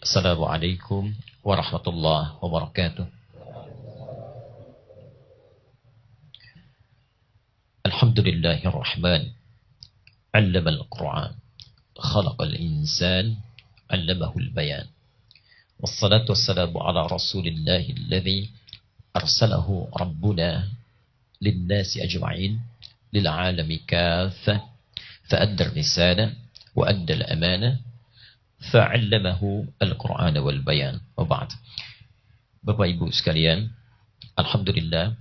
Assalamualaikum warahmatullahi wabarakatuh. Alhamdulillahirrahman. Allama al-Quran. Khalaqal insan. Allamahul bayan. Wassalatu wassalamu ala rasulillahi alladhi arsalahu rabbuna linnasi ajma'in lil'alami kaffah fa'adda ar-risala wa adda al-amana fa'allamahu al-Qur'ana wal bayan. Wa ba'd. Bapak Ibu sekalian, alhamdulillah,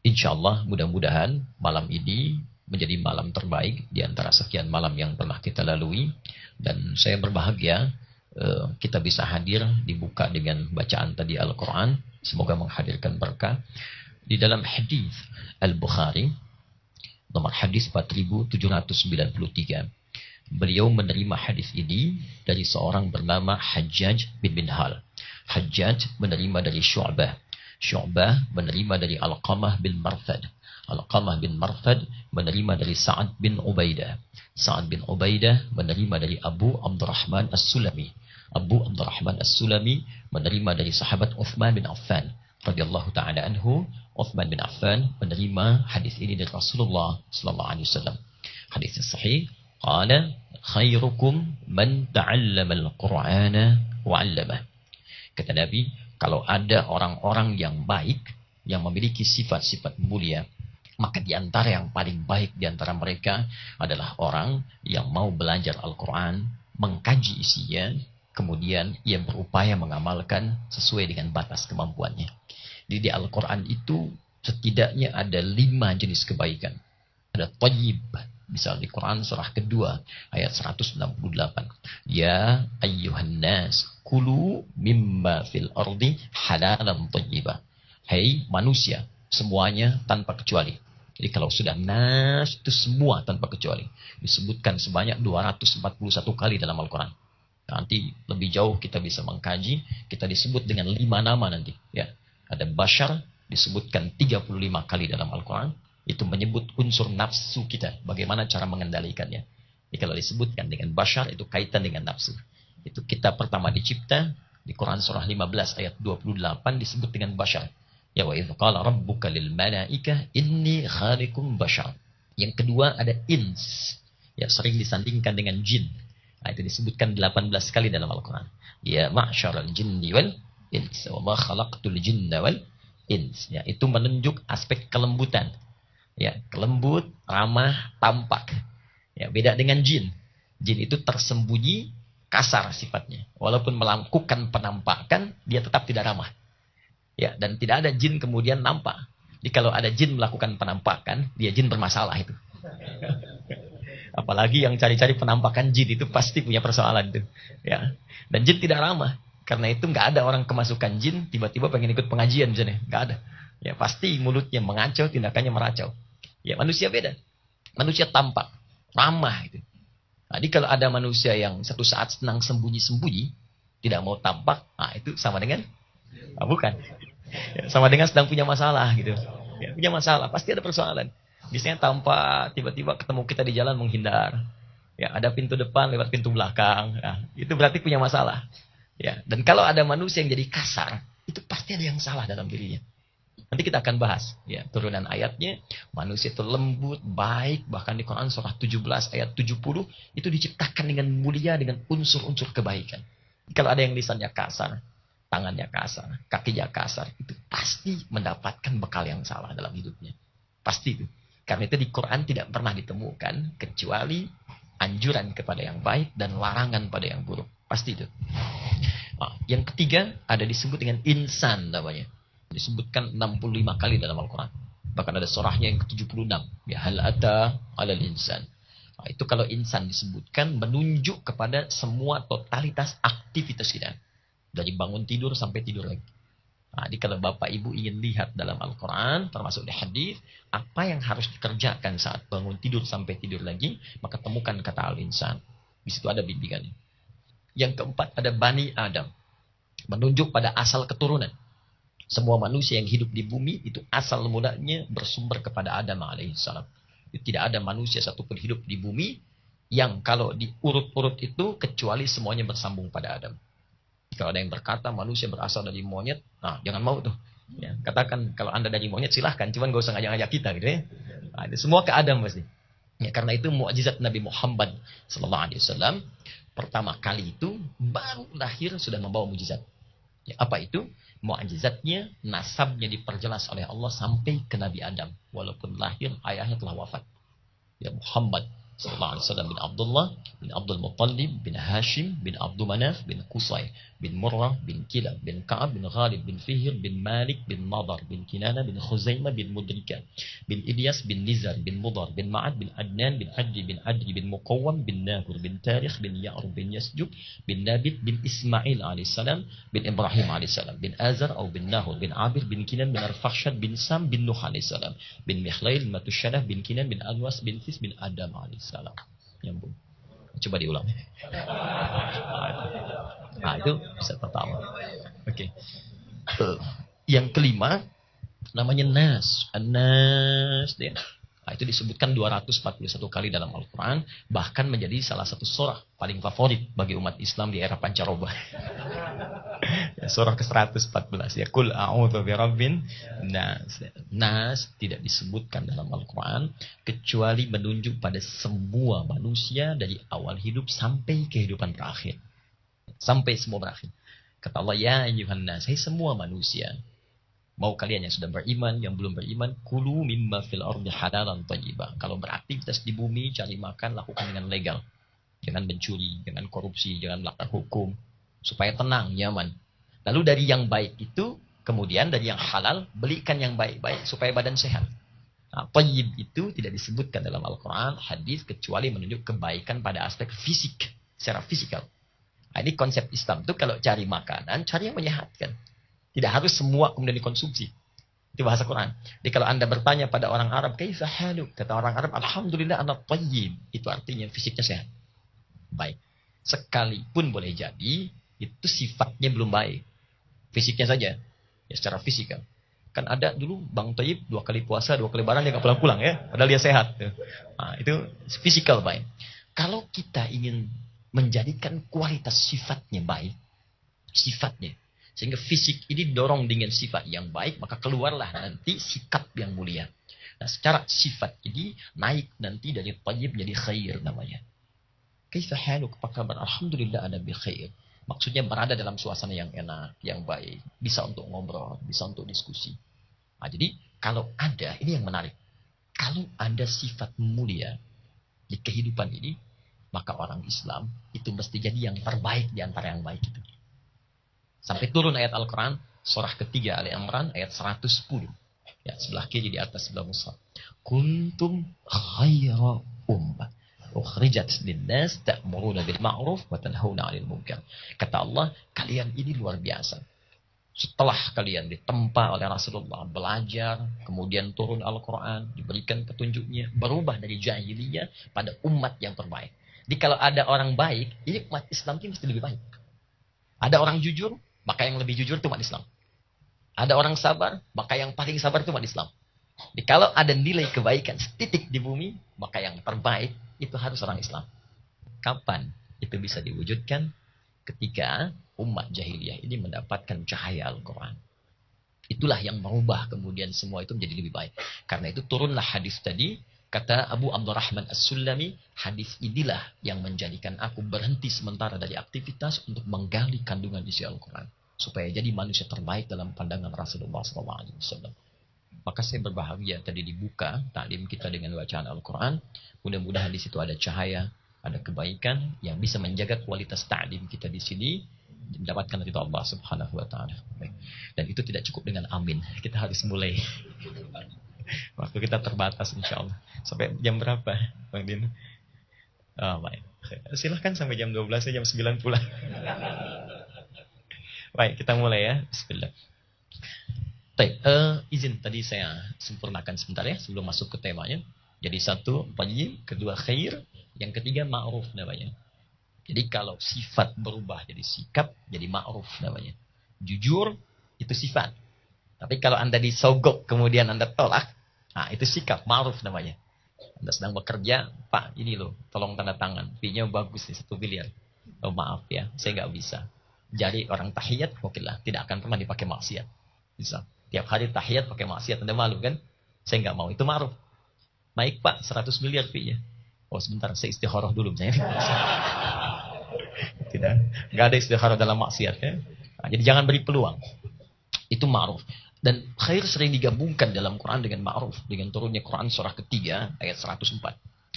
insyaallah mudah-mudahan malam ini menjadi malam terbaik di antara sekian malam yang pernah kita lalui, dan saya berbahagia kita bisa hadir dibuka dengan bacaan tadi Al-Qur'an. Semoga menghadirkan berkah. Di dalam hadis Al-Bukhari nomor hadis 4793, beliau menerima hadis ini dari seorang bernama Hajjaj bin Minhal. Hajjaj menerima dari Syu'bah. Syu'bah menerima dari Alqamah bin Marthad. Alqamah bin Marthad menerima dari Sa'ad bin Ubaidah. Sa'ad bin Ubaidah menerima dari Abu Abdurrahman As-Sulami. Abu Abdurrahman As-Sulami menerima dari sahabat Uthman bin Affan radhiyallahu ta'ala anhu. Uthman bin Affan menerima hadis ini dari Rasulullah sallallahu alaihi wasallam. Hadis sahih. Qala khairukum man ta'allama al-Qur'ana wa 'allamah. Kata Nabi, kalau ada orang-orang yang baik, yang memiliki sifat-sifat mulia, maka di antara yang paling baik di antara mereka adalah orang yang mau belajar Al-Quran, mengkaji isinya, kemudian ia berupaya mengamalkan sesuai dengan batas kemampuannya. Di Al-Quran itu setidaknya ada 5 jenis kebaikan. Ada thayyib. Misal di Quran surah kedua ayat 168. Ya ayyuhan nas kulu mimma fil ardi halalan thayyibah. Hai manusia, semuanya tanpa kecuali. Jadi kalau sudah nas itu semua tanpa kecuali. Disebutkan sebanyak 241 kali dalam Al-Quran. Nanti lebih jauh kita bisa mengkaji, kita disebut dengan 5 nama nanti. Ya, ada bashar disebutkan 35 kali dalam Al-Quran. Itu menyebut unsur nafsu kita, bagaimana cara mengendalikannya. Jadi kalau disebutkan dengan bashar, itu kaitan dengan nafsu. Itu kita pertama dicipta, di Quran surah 15 ayat 28 disebut dengan bashar. Ya wa idh qala rabbuka lil malaikah inni khaliqum bashar. Yang kedua ada ins, ya sering disandingkan dengan jin. Nah, itu disebutkan 18 kali dalam Al-Quran. Ya ma'syaral jinni wal ins wa ma khalaqtul jinna wal ins. Ya, itu menunjuk aspek kelembutan. Ya, kelembut, ramah, tampak. Ya, beda dengan jin. Jin itu tersembunyi, kasar sifatnya. Walaupun melakukan penampakan, dia tetap tidak ramah. Ya, dan tidak ada jin kemudian nampak. Jadi kalau ada jin melakukan penampakan, dia jin bermasalah itu. Apalagi yang cari-cari penampakan jin itu pasti punya persoalan itu. Ya. Dan jin tidak ramah. Karena itu nggak ada orang kemasukan jin tiba-tiba pengen ikut pengajian misalnya, nggak ada. Ya pasti mulutnya mengacau, tindakannya meracau. Ya manusia beda. Manusia tampak, ramah itu. Jadi kalau ada manusia yang satu saat senang sembunyi-sembunyi, tidak mau tampak, nah itu sama dengan bukan. Ya, sama dengan sedang punya masalah gitu. Ya, punya masalah, pasti ada persoalan. Biasanya tampak, tiba-tiba ketemu kita di jalan menghindar. Ya, ada pintu depan lewat pintu belakang. Nah, itu berarti punya masalah. Ya, dan kalau ada manusia yang jadi kasar, itu pasti ada yang salah dalam dirinya. Nanti kita akan bahas ya turunan ayatnya. Manusia itu lembut, baik, bahkan di Quran surah 17 ayat 70 itu diciptakan dengan mulia, dengan unsur-unsur kebaikan. Kalau ada yang lisannya kasar, tangannya kasar, kakinya kasar, itu pasti mendapatkan bekal yang salah dalam hidupnya. Pasti itu. Karena itu di Quran tidak pernah ditemukan kecuali anjuran kepada yang baik dan larangan pada yang buruk. Pasti itu. Nah, yang ketiga ada disebut dengan insan namanya. Disebutkan 65 kali dalam Al-Quran. Bahkan ada surahnya yang ke-76. Ya hal ata alal insan. Nah, itu kalau insan disebutkan menunjuk kepada semua totalitas aktivitas kita. Dari bangun tidur sampai tidur lagi. Nah, jadi kalau Bapak Ibu ingin lihat dalam Al-Quran, termasuk di hadis, apa yang harus dikerjakan saat bangun tidur sampai tidur lagi, maka temukan kata al-insan. Di situ ada bimbingannya. Yang keempat ada Bani Adam. Menunjuk pada asal keturunan. Semua manusia yang hidup di bumi itu asal mulanya bersumber kepada Adam alaihissalam. Tidak ada manusia satupun hidup di bumi yang kalau diurut-urut itu kecuali semuanya bersambung pada Adam. Kalau ada yang berkata manusia berasal dari monyet, nah jangan mau tuh. Ya, katakan kalau Anda dari monyet silahkan, cuman gak usah ngajak-ngajak kita gitu ya. Nah, itu semua ke Adam pasti. Ya, karena itu mukjizat Nabi Muhammad sallallahu alaihi wasallam pertama kali itu baru lahir sudah membawa mukjizat. Ya, apa itu? Mukjizatnya nasabnya diperjelas oleh Allah sampai ke Nabi Adam walaupun lahir ayahnya telah wafat. Ya Muhammad sallallahu alaihi wasallam bin Abdullah bin Abdul Muttalib bin Hashim bin Abdul Manaf bin Qusay bin Murrah bin Kilab bin Ka'ab bin Ghalib bin Fihr bin Malik bin Nadar bin Kinana bin Khuzaimah bin Mudrika bin Ilyas bin Nizar bin Mudar bin Ma'ad bin Adnan bin Adri bin Muqawwam bin Nahur bin Tarikh bin Ya'rub bin Yasjub bin Nabit bin Ismail alaihissalam bin Ibrahim alaihissalam bin Azar atau bin Nahur bin Abir bin Kinan bin Arfakhshad bin Sam bin Nuh alaihissalam bin Mikhlail bin Matushalah bin Kinan bin Anwas bin Fis bin Adam alaihissalam. Nyambung. Coba diulang. Nah, itu bisa pertama. Oke. Yang kelima namanya Nas. An-Nas dia. Nah, itu disebutkan 241 kali dalam Al-Quran, bahkan menjadi salah satu surah paling favorit bagi umat Islam di era pancaroba. Ya, surah ke-114 ya, Qul a'udzu birabbin nas. Nas tidak disebutkan dalam Al-Quran kecuali menunjuk pada semua manusia dari awal hidup sampai kehidupan terakhir. Sampai semua berakhir. Kata Allah, ya ayyuhan nas, hai semua manusia. Mau kalian yang sudah beriman, yang belum beriman, kulu mimma fil ardi halalan thayyibah. Kalau beraktivitas di bumi, cari makan, lakukan dengan legal. Jangan mencuri, jangan korupsi, jangan melanggar hukum. Supaya tenang, nyaman. Lalu dari yang baik itu, kemudian dari yang halal, belikan yang baik-baik supaya badan sehat. Nah, thayyib itu tidak disebutkan dalam Al-Quran, hadis, kecuali menunjuk kebaikan pada aspek fisik, secara fisikal. Nah, ini konsep Islam itu kalau cari makanan, cari yang menyehatkan. Tidak harus semua kemudian dikonsumsi. Itu bahasa Quran. Jadi kalau Anda bertanya pada orang Arab, kaifa haluk? Kata orang Arab, alhamdulillah ana thayyib. Itu artinya fisiknya sehat. Baik. Sekalipun boleh jadi, itu sifatnya belum baik. Fisiknya saja. Ya secara fisikal. Kan ada dulu Bang Thayyib 2 kali puasa, 2 kali lebaran dia nggak pulang-pulang ya. Padahal dia sehat. Nah, itu fisikal baik. Kalau kita ingin menjadikan kualitas sifatnya baik, sifatnya, sehingga fisik ini dorong dengan sifat yang baik, maka keluarlah nanti sikap yang mulia. Nah, secara sifat ini naik nanti dari thayyib menjadi khair namanya. Kaifa haluk? Apa kabar? Alhamdulillah ana bi khair. Maksudnya berada dalam suasana yang enak, yang baik, bisa untuk ngobrol, bisa untuk diskusi. Nah, jadi kalau ada, ini yang menarik. Kalau ada sifat mulia di kehidupan ini, maka orang Islam itu mesti jadi yang terbaik di antara yang baik itu. Sampai turun ayat Al-Quran, surah ketiga Ali Imran, ayat 110. Ya, sebelah kiri di atas sebelah mushaf. Kuntum khaira ummah. Ukhrijat linnas ta'muruna bil ma'ruf wa tanhauna 'anil munkar. Kata Allah, kalian ini luar biasa. Setelah kalian ditempa oleh Rasulullah, belajar, kemudian turun Al-Quran, diberikan petunjuknya, berubah dari jahiliyah pada umat yang terbaik. Jadi kalau ada orang baik, ini umat Islam ini mesti lebih baik. Ada orang jujur, maka yang lebih jujur itu umat Islam. Ada orang sabar, maka yang paling sabar itu umat Islam. Jadi kalau ada nilai kebaikan setitik di bumi, maka yang terbaik itu harus orang Islam. Kapan itu bisa diwujudkan? Ketika umat jahiliyah ini mendapatkan cahaya Al-Quran. Itulah yang merubah kemudian semua itu menjadi lebih baik. Karena itu turunlah hadis tadi, kata Abu Abdurrahman As-Sulami, hadis inilah yang menjadikan aku berhenti sementara dari aktivitas untuk menggali kandungan isi Al-Quran. Supaya jadi manusia terbaik dalam pandangan Rasulullah SAW. Maka saya berbahagia tadi dibuka taklim kita dengan bacaan Al-Quran. Mudah-mudahan di situ ada cahaya, ada kebaikan yang bisa menjaga kualitas taklim kita di sini. Mendapatkan ridha Allah Subhanahu wa Ta'ala. Dan itu tidak cukup dengan amin. Kita harus mulai. Waktu kita terbatas insya Allah. Sampai jam berapa Bang Din? Oh, baik. Silahkan sampai jam 12, jam 9 pulang. Baik, kita mulai ya. Bismillah. Baik, izin tadi saya sempurnakan sebentar ya sebelum masuk ke temanya. Jadi satu, thayyib, kedua khair, yang ketiga ma'ruf namanya. Jadi kalau sifat berubah jadi sikap, jadi ma'ruf namanya. Jujur, itu sifat. Tapi kalau Anda disogok, kemudian Anda tolak, nah itu sikap, ma'ruf namanya. Anda sedang bekerja, Pak, ini loh, tolong tanda tangan. Fee-nya bagus nih, 1 miliar. Oh maaf ya, saya nggak bisa. Jari orang tahiyat, oke lah, tidak akan pernah dipakai maksiat. Bisa. Tiap hari tahiyat pakai maksiat, Anda malu kan? Saya nggak mau, itu ma'ruf. Naik Pak, 100 miliar fee-nya. Oh sebentar, saya istikharah dulu misalnya. Tidak, nggak ada istikharah dalam maksiat ya. Nah, jadi jangan beri peluang. Itu ma'ruf. Dan khair sering digabungkan dalam Quran dengan ma'ruf. Dengan turunnya Quran surah ketiga ayat 104.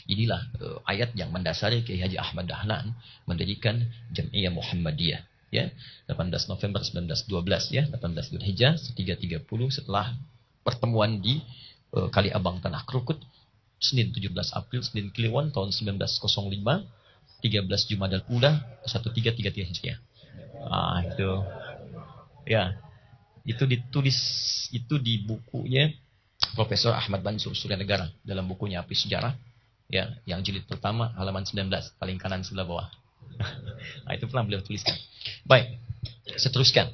Inilah ayat yang mendasari Kiai Haji Ahmad Dahlan mendirikan Jam'iyah Muhammadiyah. Ya, 18 November 1912 ya, 18 Dzulhijjah 1330 setelah pertemuan di Kali Abang Tanah Krukut, Senin 17 April, Senin Kliwon tahun 1905, 13 Jumadal Ula 1333 Hijriah. Ah, itu. Ya, itu ditulis itu di bukunya Profesor Ahmad Mansur Surya Negara dalam bukunya Api Sejarah. Ya, yang jilid pertama halaman 19, paling kanan sebelah bawah. Nah, itu pernah beliau tuliskan. Baik, seteruskan.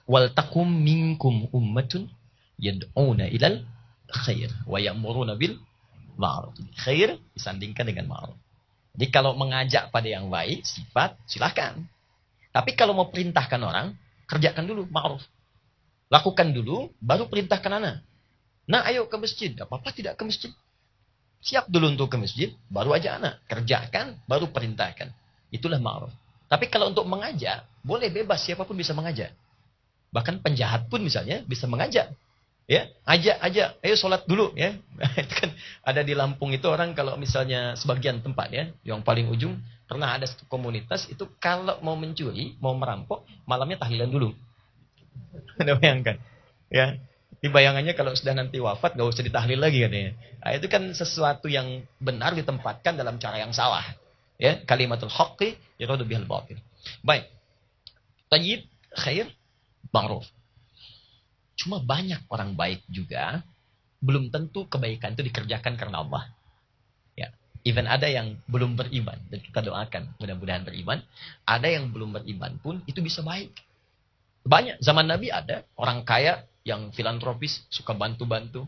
Wal takum minkum ummatun yad'una ilal khair wa ya'muruna bil ma'ruf. Khair disandingkan dengan ma'ruf. Jadi kalau mengajak pada yang baik, sifat, silakan. Tapi kalau mau perintahkan orang, kerjakan dulu ma'ruf. Lakukan dulu, baru perintahkan anak. Nah, ayo ke masjid. Apa-apa tidak ke masjid. Siap dulu untuk ke masjid, baru aja anak. Kerjakan, baru perintahkan. Itulah ma'ruf. Tapi kalau untuk mengajak, boleh bebas, siapapun bisa mengajak. Bahkan penjahat pun misalnya bisa mengajak. Ya, ajak, ayo sholat dulu ya. Itu kan ada di Lampung itu orang kalau misalnya sebagian tempat ya, yang paling ujung pernah ada satu komunitas itu kalau mau mencuri, mau merampok, malamnya tahlilan dulu. Anda bayangkan. Ya, di bayangannya kalau sudah nanti wafat gak usah ditahlil lagi katanya. Nah, itu kan sesuatu yang benar ditempatkan dalam cara yang salah. Ya, kalimatul haqqi yuradu bihal batil. Baik. Tayyib, khair, ma'ruf. Cuma banyak orang baik juga, belum tentu kebaikan itu dikerjakan karena Allah. Ya, even ada yang belum beriman dan kita doakan mudah-mudahan beriman. Ada yang belum beriman pun itu bisa baik. Banyak zaman Nabi ada orang kaya yang filantropis, suka bantu-bantu.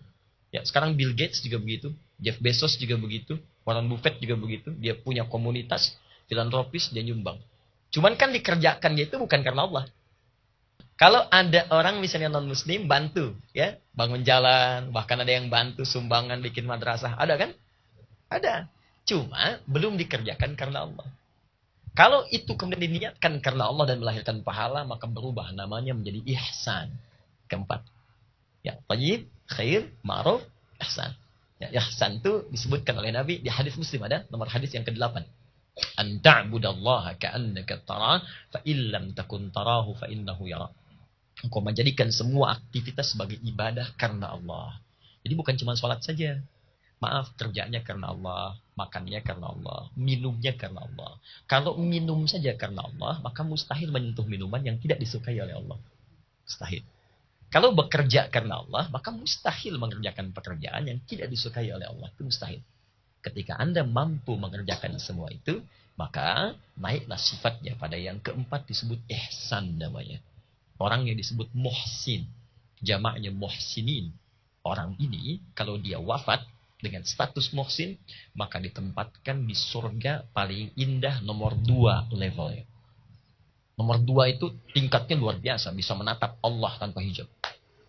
Ya, sekarang Bill Gates juga begitu, Jeff Bezos juga begitu, Warren Buffett juga begitu. Dia punya komunitas filantropis, dia nyumbang. Cuman kan dikerjakannya itu bukan karena Allah. Kalau ada orang misalnya non-muslim bantu, ya, bangun jalan, bahkan ada yang bantu sumbangan bikin madrasah, ada kan? Ada. Cuma belum dikerjakan karena Allah. Kalau itu kemudian diniatkan karena Allah dan melahirkan pahala, maka berubah namanya menjadi ihsan. Keempat. Ya, thayyib, khair, ma'ruf, ihsan. Ya, ihsan itu disebutkan oleh Nabi di hadis Muslim, ada nomor hadis yang ke-8. An ta'budallaha ka'annaka tarah fa illam takun tarahu fa innahu yara. Engkau menjadikan semua aktivitas sebagai ibadah karena Allah. Jadi bukan cuma sholat saja. Maaf, kerjanya karena Allah, makannya karena Allah, minumnya karena Allah. Kalau minum saja karena Allah, maka mustahil menyentuh minuman yang tidak disukai oleh Allah. Mustahil. Kalau bekerja karena Allah, maka mustahil mengerjakan pekerjaan yang tidak disukai oleh Allah. Itu mustahil. Ketika Anda mampu mengerjakan semua itu, maka naiklah sifatnya. Pada yang keempat disebut ihsan namanya. Orang yang disebut muhsin, jamaknya muhsinin. Orang ini kalau dia wafat dengan status muhsin, maka ditempatkan di surga paling indah nomor 2 levelnya. Nomor 2 itu tingkatnya luar biasa, bisa menatap Allah tanpa hijab.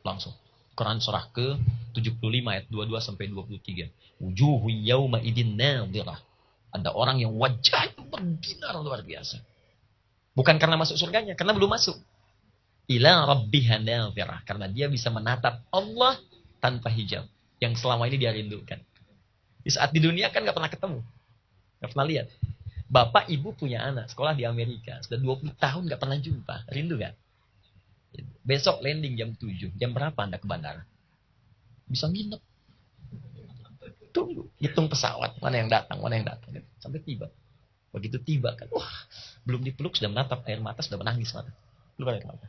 Langsung. Quran surah ke-75 ayat 22 sampai 23. Wujuhu yawma idin nadhirah. Ada orang yang wajah itu berbinar luar biasa. Bukan karena masuk surganya, karena belum masuk. Ila rabbiha nadhirah, karena dia bisa menatap Allah tanpa hijab yang selama ini dia rindukan. Di saat di dunia kan gak pernah ketemu, gak pernah lihat. Bapak ibu punya anak sekolah di Amerika, sudah 20 tahun gak pernah jumpa, rindu gak? Besok landing jam 7, jam berapa Anda ke bandara? Bisa nginep, tunggu, hitung pesawat, mana yang datang, sampai tiba. Begitu tiba kan, wah, belum dipeluk sudah menatap air mata, sudah menangis mata. Keluar air mata.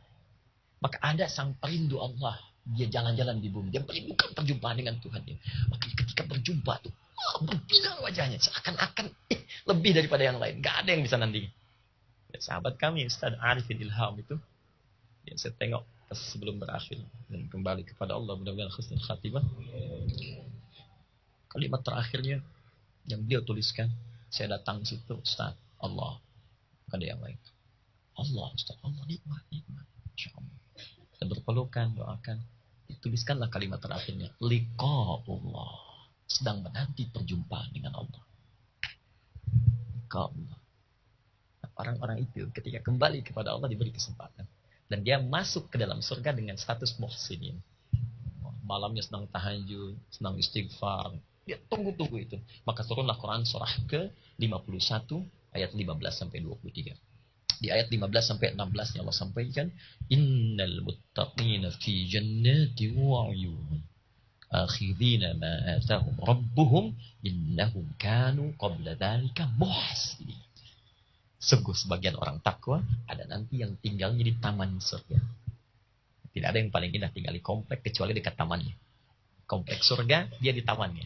Maka ada sang perindu Allah. Dia jalan-jalan di bumi. Dia merindukan perjumpaan dengan Tuhan. Maka ketika berjumpa tuh, berbinar wajahnya. Seakan-akan lebih daripada yang lain. Gak ada yang bisa nandingi. Ya, sahabat kami, Ustaz Arifin Ilham itu, yang saya tengok sebelum berakhir. Dan kembali kepada Allah. Mudah-mudahan khusnul khatimah. Kalimat terakhirnya yang beliau tuliskan. Saya datang situ, Ustaz Allah. Bukan ada yang lain. Allah, Ustaz. Allah nikmat. Insya Allah. Dan berpelukan, doakan. Tuliskanlah kalimat terakhirnya. Liqa'ullah. Sedang menanti perjumpaan dengan Allah. Liqa'ullah. Nah, orang-orang itu ketika kembali kepada Allah diberi kesempatan. Dan dia masuk ke dalam surga dengan status muhsinin. Malamnya senang tahajud, senang istighfar. Dia tunggu-tunggu itu. Maka turunlah Quran surah ke-51 ayat 15 sampai 23. Di ayat 15 sampai 16 Allah sampaikan, innal muttaqina fi jannati wa 'uyun akhidina ma atahum rabbuhum innahum kanu qabla dzalika muhsinin. Sungguh sebagian orang takwa ada nanti yang tinggalnya di taman surga. Tidak ada yang paling indah tinggal di komplek kecuali dekat tamannya. Komplek surga dia di tamannya.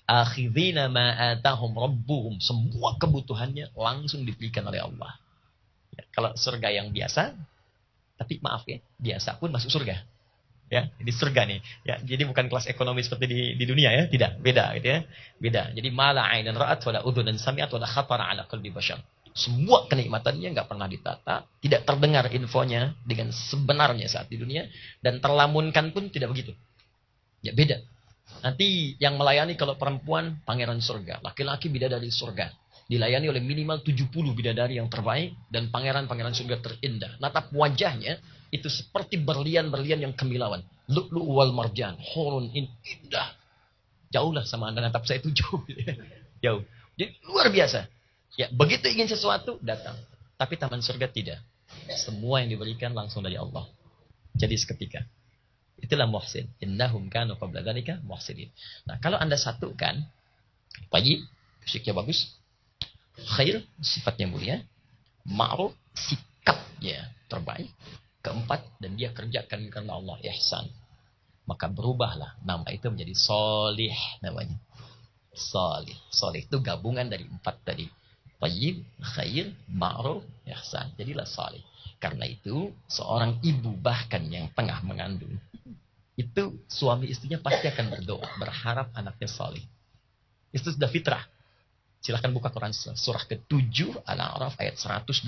Akhidina ma atahum rabbuhum, semua kebutuhannya langsung diberikan oleh Allah. Ya, kalau surga yang biasa, tapi maaf ya, biasa pun masuk surga. Ya, ini surga nih. Ya, jadi bukan kelas ekonomi seperti di dunia ya, tidak, beda gitu ya. Beda. Jadi mala ainan ra'at wala udhunan sami'at wala khatara ala qalbi bashar. Semua kenikmatannya nggak pernah ditata, tidak terdengar infonya dengan sebenarnya saat di dunia, dan terlamunkan pun tidak begitu. Ya beda. Nanti yang melayani kalau perempuan pangeran surga, laki-laki bidadari surga. Dilayani oleh minimal 70 bidadari yang terbaik dan pangeran-pangeran surga terindah. Natap wajahnya itu seperti berlian-berlian yang kemilauan. Lu'lu' wal marjan, hurun indah. Jauhlah sama Anda, natap saya itu jauh. Jauh. Jadi luar biasa. Ya, begitu ingin sesuatu datang. Tapi taman surga tidak. Semua yang diberikan langsung dari Allah. Jadi seketika. Itulah muhsin. Innahum kanu qabla dzalika muhsinin. Nah, kalau Anda satukan tayyib, fisiknya bagus, khair, sifatnya mulia, ma'ruf, sikapnya terbaik, keempat, dan dia kerjakan karena Allah, ihsan. Maka berubahlah nama itu menjadi solih namanya. Solih. Solih itu gabungan dari empat tadi. Tayyib, khair, ma'ruf, ihsan. Jadilah solih. Karena itu, seorang ibu bahkan yang tengah mengandung, itu suami istrinya pasti akan berdoa, berharap anaknya solih. Itu sudah fitrah. Silahkan buka Quran surah ke-7 Al-A'raf ayat 189.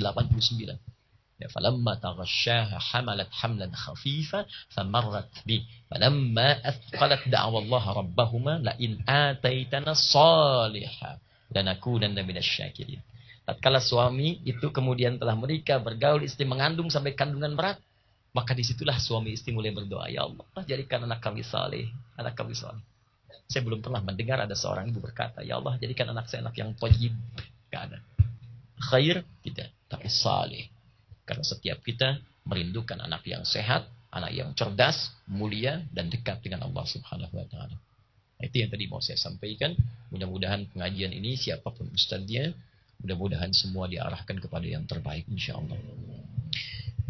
Ya, falamma taghasyaha hamalat hamlan khafifa famarrat bi. Falamma athqalat da'awallaha rabbahuma la in ataitana salihah lanakunanna minasyakirin. Tatkala suami itu kemudian telah menikah, bergaul, istri mengandung sampai kandungan berat, maka disitulah suami istri mulai berdoa, ya Allah, jadikan anak kami saleh, anak kami saleh. Saya belum pernah mendengar ada seorang ibu berkata, ya Allah, jadikan anak saya anak yang thayyib. Tidak ada. Khair, tidak. Tapi saleh. Karena setiap kita merindukan anak yang sehat, anak yang cerdas, mulia, dan dekat dengan Allah Subhanahu wa Ta'ala. Nah, itu yang tadi mau saya sampaikan. Mudah-mudahan pengajian ini, siapapun ustadznya, mudah-mudahan semua diarahkan kepada yang terbaik, insya Allah.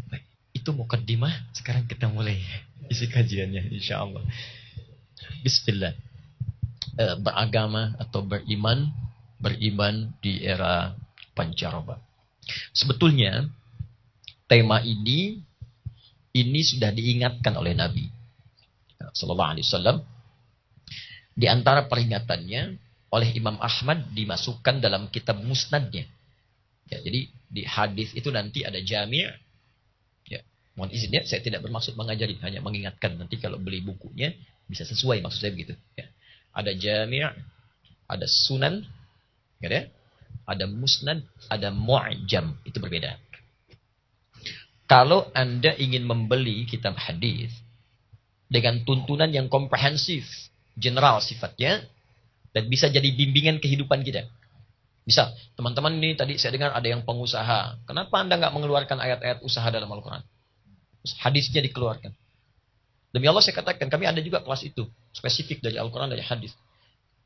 Baik, itu mukaddimah. Sekarang kita mulai isi kajiannya, insya Allah. Bismillah. Beragama atau beriman di era pancaroba. Sebetulnya tema ini sudah diingatkan oleh Nabi Sallallahu Alaihi Wasallam. Di antara peringatannya oleh Imam Ahmad dimasukkan dalam kitab musnadnya. Ya, jadi di hadis itu nanti ada jami'. Ya, mohon izin ya, saya tidak bermaksud mengajari, hanya mengingatkan. Nanti kalau beli bukunya bisa sesuai, maksud saya begitu. Ya. Ada jami', ada sunan, ya, ada musnad, ada mu'jam, itu berbeda. Kalau Anda ingin membeli kitab hadis dengan tuntunan yang komprehensif, general sifatnya, dan bisa jadi bimbingan kehidupan kita. Bisa, teman-teman ini tadi saya dengar ada yang pengusaha. Kenapa Anda nggak mengeluarkan ayat-ayat usaha dalam Al-Quran? Hadisnya dikeluarkan. Demi Allah saya katakan, kami ada juga kelas itu. Spesifik dari Al-Quran, dari hadis.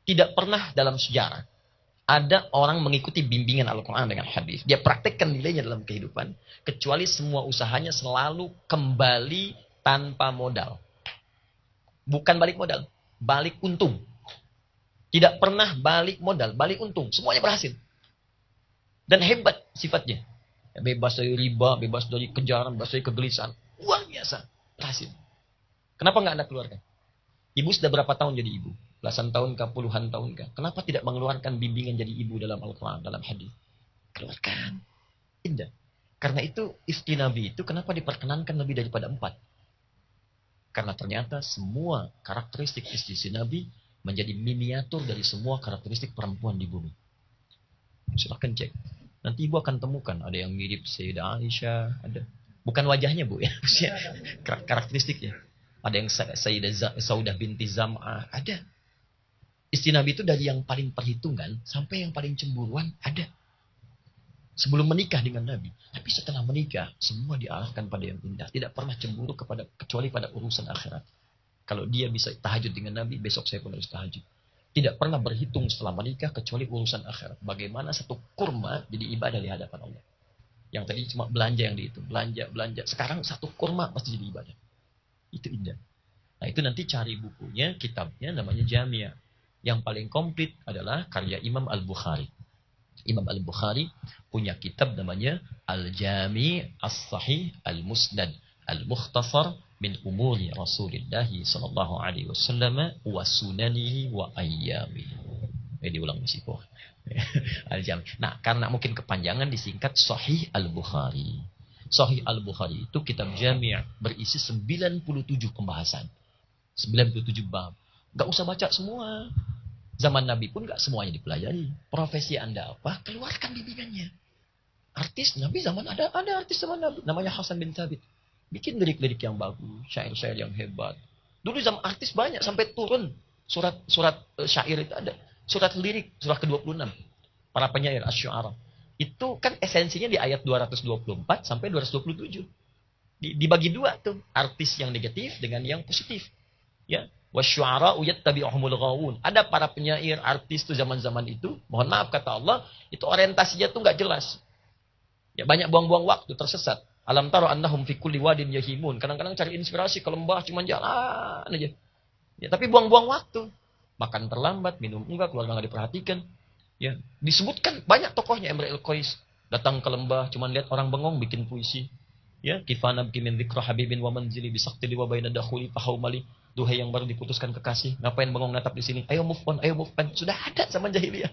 Tidak pernah dalam sejarah ada orang mengikuti bimbingan Al-Quran dengan hadis. Dia praktekkan nilainya dalam kehidupan. Kecuali semua usahanya selalu kembali tanpa modal. Bukan balik modal. Balik untung. Tidak pernah balik modal. Balik untung. Semuanya berhasil. Dan hebat sifatnya. Bebas dari riba, bebas dari kejaran, bebas dari kegelisahan. Luar biasa. Berhasil. Kenapa nggak Anda keluarkan? Ibu sudah berapa tahun jadi ibu? Belasan tahun kah, puluhan tahun kah? Kenapa tidak mengeluarkan bimbingan jadi ibu dalam Al-Quran, dalam hadis? Keluarkan. Indah. Karena itu istri Nabi itu kenapa diperkenankan lebih daripada 4? Karena ternyata semua karakteristik istri Nabi menjadi miniatur dari semua karakteristik perempuan di bumi. Silahkan cek. Nanti ibu akan temukan ada yang mirip Sayyidah Aisyah, ada. Bukan wajahnya bu ya, karakteristiknya. Ada yang Sayyidah Saudah binti Zam'ah, ada. Istri Nabi itu dari yang paling perhitungan sampai yang paling cemburuan ada. Sebelum menikah dengan Nabi. Tapi setelah menikah, semua diarahkan pada yang indah. Tidak pernah cemburu kecuali pada urusan akhirat. Kalau dia bisa tahajud dengan Nabi, besok saya pun harus tahajud. Tidak pernah berhitung setelah menikah kecuali urusan akhirat. Bagaimana satu kurma jadi ibadah di hadapan Allah. Yang tadi cuma belanja yang dihitung. Belanja. Sekarang satu kurma pasti jadi ibadah. Itu indah. Nah itu nanti cari bukunya, kitabnya namanya Jami'. Yang paling komplit adalah karya Imam Al-Bukhari. Imam Al-Bukhari punya kitab namanya Al-Jami' As-Sahih Al-Musnad Al-Mukhtasar min umuri Rasulullah sallallahu alaihi wasallam wa sunanihi wa ayyamihi. Diulang mesti kok. Al-Jami'. Nah, karena mungkin kepanjangan disingkat Sahih Al-Bukhari. Sahih Al-Bukhari itu kitab Jami' berisi 97 pembahasan. 97 bab. Gak usah baca semua. Zaman Nabi pun gak semuanya dipelajari. Profesi Anda apa? Keluarkan bimbingannya. Artis Nabi zaman ada artis zaman Nabi. Namanya Hasan bin Thabit. Bikin lirik-lirik yang bagus. Syair-syair yang hebat. Dulu zaman artis banyak. Sampai turun. Surat syair itu ada. Surat lirik. Surah ke-26. Para penyair Asy-Syu'ara. Itu kan esensinya di ayat 224 sampai 227. Dibagi dua tuh. Artis yang negatif dengan yang positif. Ya. Wasyu'ara'u yattabi'uhumul ghawun. Ada para penyair, artis tuh zaman-zaman itu, mohon maaf kata Allah, itu orientasinya tuh enggak jelas. Ya banyak buang-buang waktu, tersesat. Alam tara annahum fi kulli wadin yahimun. Kadang-kadang cari inspirasi ke lembah cuma jalan aja. Ya tapi buang-buang waktu. Makan terlambat, minum enggak, keluarga enggak diperhatikan. Ya, disebutkan banyak tokohnya Imrul Qais datang ke lembah cuma lihat orang bengong bikin puisi. Ya, kifana bikin dzikra habibin wa manzili bisaqtili wa baina dakhuli fahaumali. Duhai yang baru diputuskan kekasih, ngapain bengong natap di sini? Ayo move on. Sudah ada zaman jahiliyah.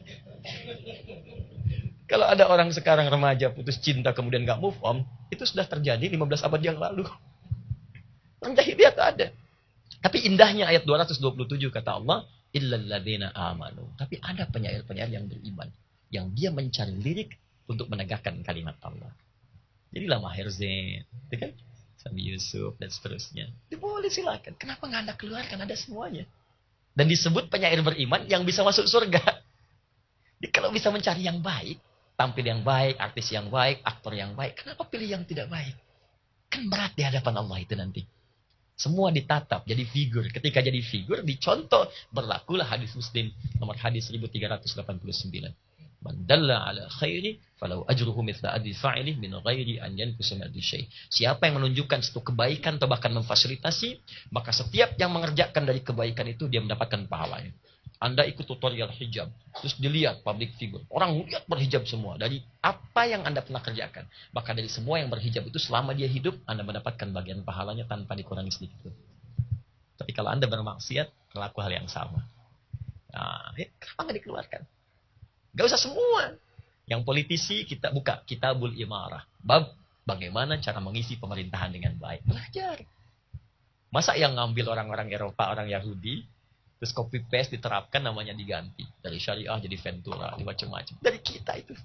Kalau ada orang sekarang remaja putus cinta kemudian gak move on, itu sudah terjadi 15 abad yang lalu. Orang jahiliyah itu ada. Tapi indahnya ayat 227 kata Allah, illal ladzina amanu. Tapi ada penyair-penyair yang beriman, yang dia mencari lirik untuk menegakkan kalimat Allah. Jadilah Maher Zain, gitu kan? Sami Yusuf dan seterusnya. Itu boleh silakan. Kenapa nggak Anda keluarkan? Ada semuanya. Dan disebut penyair beriman yang bisa masuk surga. Jadi kalau bisa mencari yang baik, tampil yang baik, artis yang baik, aktor yang baik, kenapa pilih yang tidak baik? Kan berat di hadapan Allah itu nanti. Semua ditatap jadi figur. Ketika jadi figur dicontoh, berlakulah hadis Muslim nomor hadis 1389. Man dalla ala khairi falau ajruhu mithla ajri fa'ilih min ghairi an yanqusa min syai'. Siapa yang menunjukkan satu kebaikan atau bahkan memfasilitasi, maka setiap yang mengerjakan dari kebaikan itu dia mendapatkan pahalanya. Anda ikut tutorial hijab, terus dilihat public figure. Orang lihat berhijab semua dari apa yang Anda pernah kerjakan. Maka dari semua yang berhijab itu selama dia hidup, Anda mendapatkan bagian pahalanya tanpa dikurangi sedikit. Tapi kalau Anda bermaksiat, berlaku hal yang sama. Nah, kenapa nggak dikeluarkan? Gak usah semua. Yang politisi kita buka Kitabul Imarah. Bab bagaimana cara mengisi pemerintahan dengan baik. Belajar. Masa yang ngambil orang-orang Eropa, orang Yahudi, terus copy paste diterapkan namanya diganti. Dari syariah jadi Ventura, macam-macam. Dari kita itu.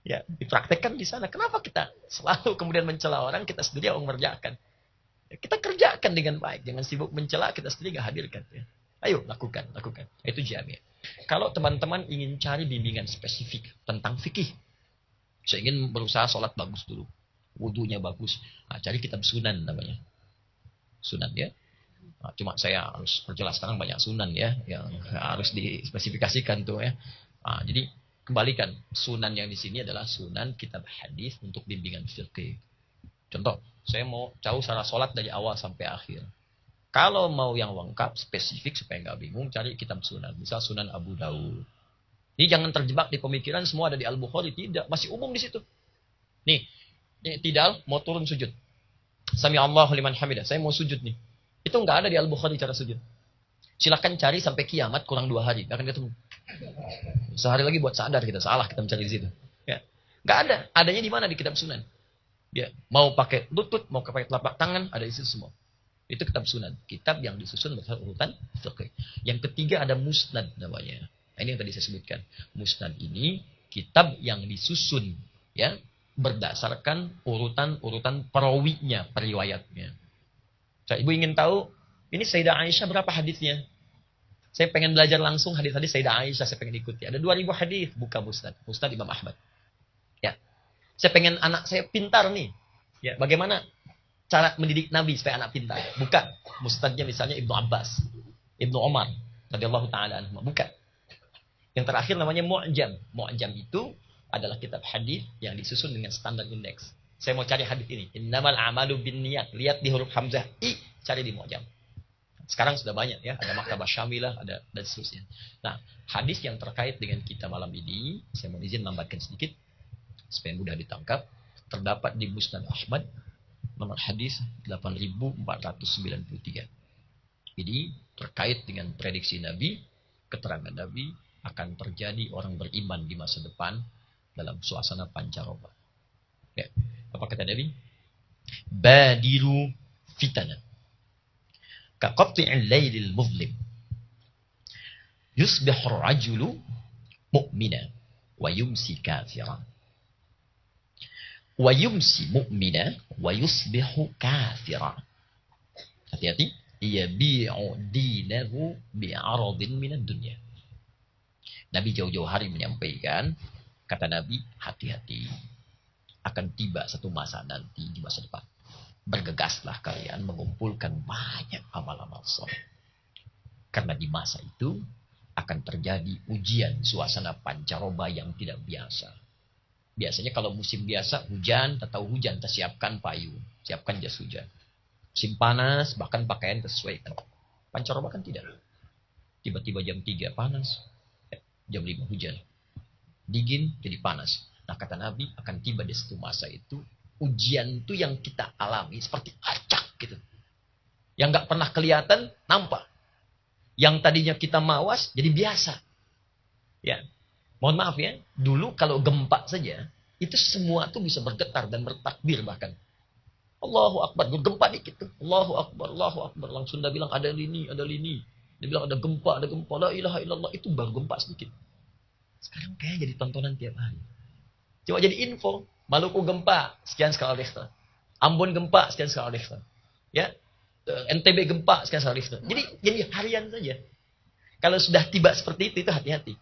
Ya, dipraktekkan di sana. Kenapa kita selalu kemudian mencela orang, kita sendiri yang mengerjakan. Ya, kita kerjakan dengan baik. Jangan sibuk mencela, kita sendiri gak hadirkan. Ya. Ayo, lakukan. Itu Jami'. Kalau teman-teman ingin cari bimbingan spesifik tentang fikih, saya ingin berusaha sholat bagus dulu, wudunya bagus, nah, cari kitab sunan namanya. Sunan ya. Nah, cuma saya harus perjelas sekarang banyak sunan ya, yang harus dispesifikasikan tuh ya. Nah, jadi kembalikan, sunan yang di sini adalah sunan kitab hadis untuk bimbingan fikih. Contoh, saya mau tahu cara sholat dari awal sampai akhir. Kalau mau yang lengkap, spesifik, supaya nggak bingung, cari kitab sunan. Misal Sunan Abu Dawud. Ini jangan terjebak di pemikiran semua ada di Al-Bukhari. Tidak, masih umum di situ. Nih Tidal mau turun sujud. Sami Allahu liman hamidah. Saya mau sujud nih. Itu nggak ada di Al-Bukhari cara sujud. Silahkan cari sampai kiamat kurang 2 hari. Akan ketemu. Sehari lagi buat sadar kita. Salah kita mencari di situ. Ya. Nggak ada. Adanya di mana? Di kitab sunan. Ya, mau pakai lutut, mau pakai telapak tangan, ada isi semua. Itu kitab sunan. Kitab yang disusun berdasarkan urutan fiqh. Yang ketiga ada musnad namanya. Nah, ini yang tadi saya sebutkan. Musnad ini kitab yang disusun ya berdasarkan urutan perawinya, periwayatnya. So, Ibu ingin tahu ini Sayyidah Aisyah berapa hadisnya? Saya pengen belajar langsung hadis-hadis Sayyidah Aisyah, saya pengen ikuti. Ada 2000 hadis, buka musnad. Musnad Imam Ahmad. Ya. Saya pengen anak saya pintar nih. Ya, bagaimana cara mendidik Nabi supaya anak pintar? Bukan. Musnadnya misalnya Ibnu Abbas, Ibnu Umar, radhiyallahu taala anhu. Bukan. Yang terakhir namanya Mu'jam. Mu'jam itu adalah kitab hadis yang disusun dengan standar indeks. Saya mau cari hadis ini. Innamal a'malu binniyat. Lihat di huruf hamzah I, cari di Mu'jam. Sekarang sudah banyak ya, ada Maktabah Syamilah, ada dan seterusnya. Nah, hadis yang terkait dengan kita malam ini, saya mau izin lambatkan sedikit supaya mudah ditangkap. Terdapat di Musnad Ahmad nomor hadis 8493. Jadi terkait dengan prediksi Nabi, keterangan Nabi akan terjadi orang beriman di masa depan dalam suasana pancaroba. Ya, apa kata Nabi? Badiru fitana kaqatti'il lailil muzlim. Yusbihur rajulu mu'mina wa yumsi kafiran. Wa yumsi mu'mina wa yusbihu kafiran. Hati-hati, yabi'u dinahu bi'aradin minad dunya. Nabi jauh-jauh hari menyampaikan, kata Nabi, hati-hati. Akan tiba satu masa nanti di masa depan. Bergegaslah kalian mengumpulkan banyak amal-amal soleh. Karena di masa itu akan terjadi ujian suasana pancaroba yang tidak biasa. Biasanya kalau musim biasa hujan, tahu hujan, siapkan payung, siapkan jas hujan. Musim panas, bahkan pakaian sesuaikan. Pancaroba kan tidak. Tiba-tiba jam 3 panas, jam 5 hujan. Dingin jadi panas. Nah kata Nabi akan tiba di satu masa itu ujian itu yang kita alami seperti acak gitu. Yang nggak pernah kelihatan nampak. Yang tadinya kita mawas jadi biasa. Ya, mohon maaf ya. Dulu kalau gempa saja itu semua tuh bisa bergetar dan bertakbir bahkan. Allahu Akbar, gempa dikit tuh. Allahu Akbar, Allahu Akbar. Langsung dia bilang ada lini, ada lini. Dia bilang ada gempa, ada gempa. La ilaha illallah. Itu baru gempa sedikit. Sekarang kayak jadi tontonan tiap hari. Coba jadi info. Maluku gempa, sekian skala Richter. Ambon gempa, sekian skala Richter. Ya, NTB gempa, sekian skala Richter. Jadi harian saja. Kalau sudah tiba seperti itu hati-hati.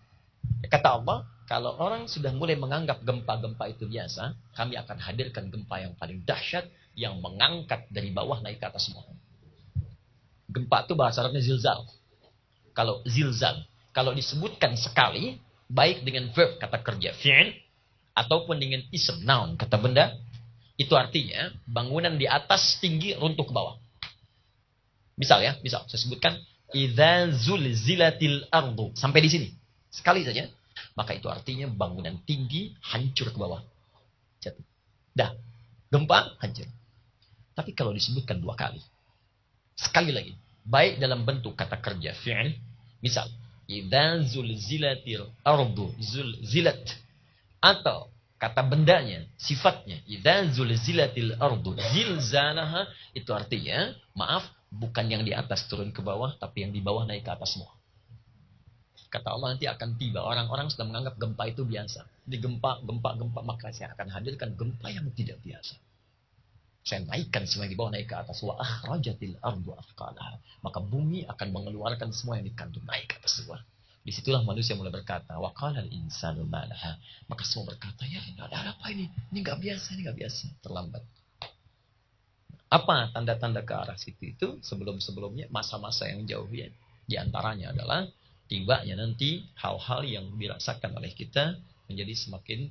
Kata Allah, kalau orang sudah mulai menganggap gempa-gempa itu biasa, kami akan hadirkan gempa yang paling dahsyat, yang mengangkat dari bawah naik ke atas semua. Gempa itu bahasa Arabnya zilzal. Kalau zilzal, kalau disebutkan sekali, baik dengan verb kata kerja fi'il, ataupun dengan ism noun kata benda, itu artinya bangunan di atas tinggi runtuh ke bawah. Misal saya sebutkan idza zulzilatil ardu, sampai di sini sekali saja, maka itu artinya bangunan tinggi hancur ke bawah, jatuh. Dah, gempa hancur. Tapi kalau disebutkan 2 kali, sekali lagi, baik dalam bentuk kata kerja fi'il, misal idza zulzilatil ardu, zulzilat, atau kata bendanya, sifatnya, idza zulzilatil ardu zilzalaha, itu artinya, maaf, bukan yang di atas turun ke bawah, tapi yang di bawah naik ke atas semua. Kata Allah nanti akan tiba, orang-orang sudah menganggap gempa itu biasa. Di gempa, maka saya akan hadirkan gempa yang tidak biasa. Saya naikkan semua yang di bawah naik ke atas. Wa akhrajatil ardu athqalaha. Maka bumi akan mengeluarkan semua yang dikandung naik ke atas semua. Disitulah manusia mulai berkata, wa qalal insanu ma laha. Maka semua berkata, ya ada apa ini? Ini nggak biasa, ini nggak biasa. Terlambat. Apa tanda-tanda ke arah situ itu? Sebelum-sebelumnya masa-masa yang jauh ya. Di antaranya adalah tibanya nanti hal-hal yang dirasakan oleh kita menjadi semakin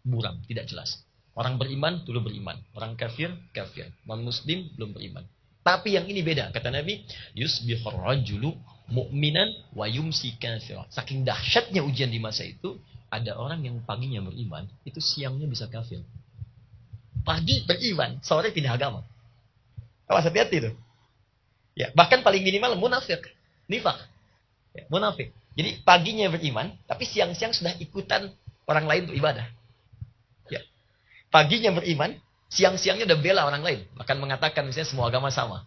buram, tidak jelas. Orang beriman dulu beriman, orang kafir kafir, non muslim belum beriman. Tapi yang ini beda, kata Nabi, yusbihur rajulu mu'minan wa yumsi kafir. Saking dahsyatnya ujian di masa itu, ada orang yang paginya beriman, itu siangnya bisa kafir. Pagi beriman, sore pindah agama. Awas hati-hati itu. Ya, bahkan paling minimal munafik, nifak. Ya, munafik. Jadi paginya beriman, tapi siang-siang sudah ikutan orang lain untuk ibadah. Ya. Paginya beriman, Siang-siangnya udah bela orang lain. Bahkan mengatakan misalnya semua agama sama.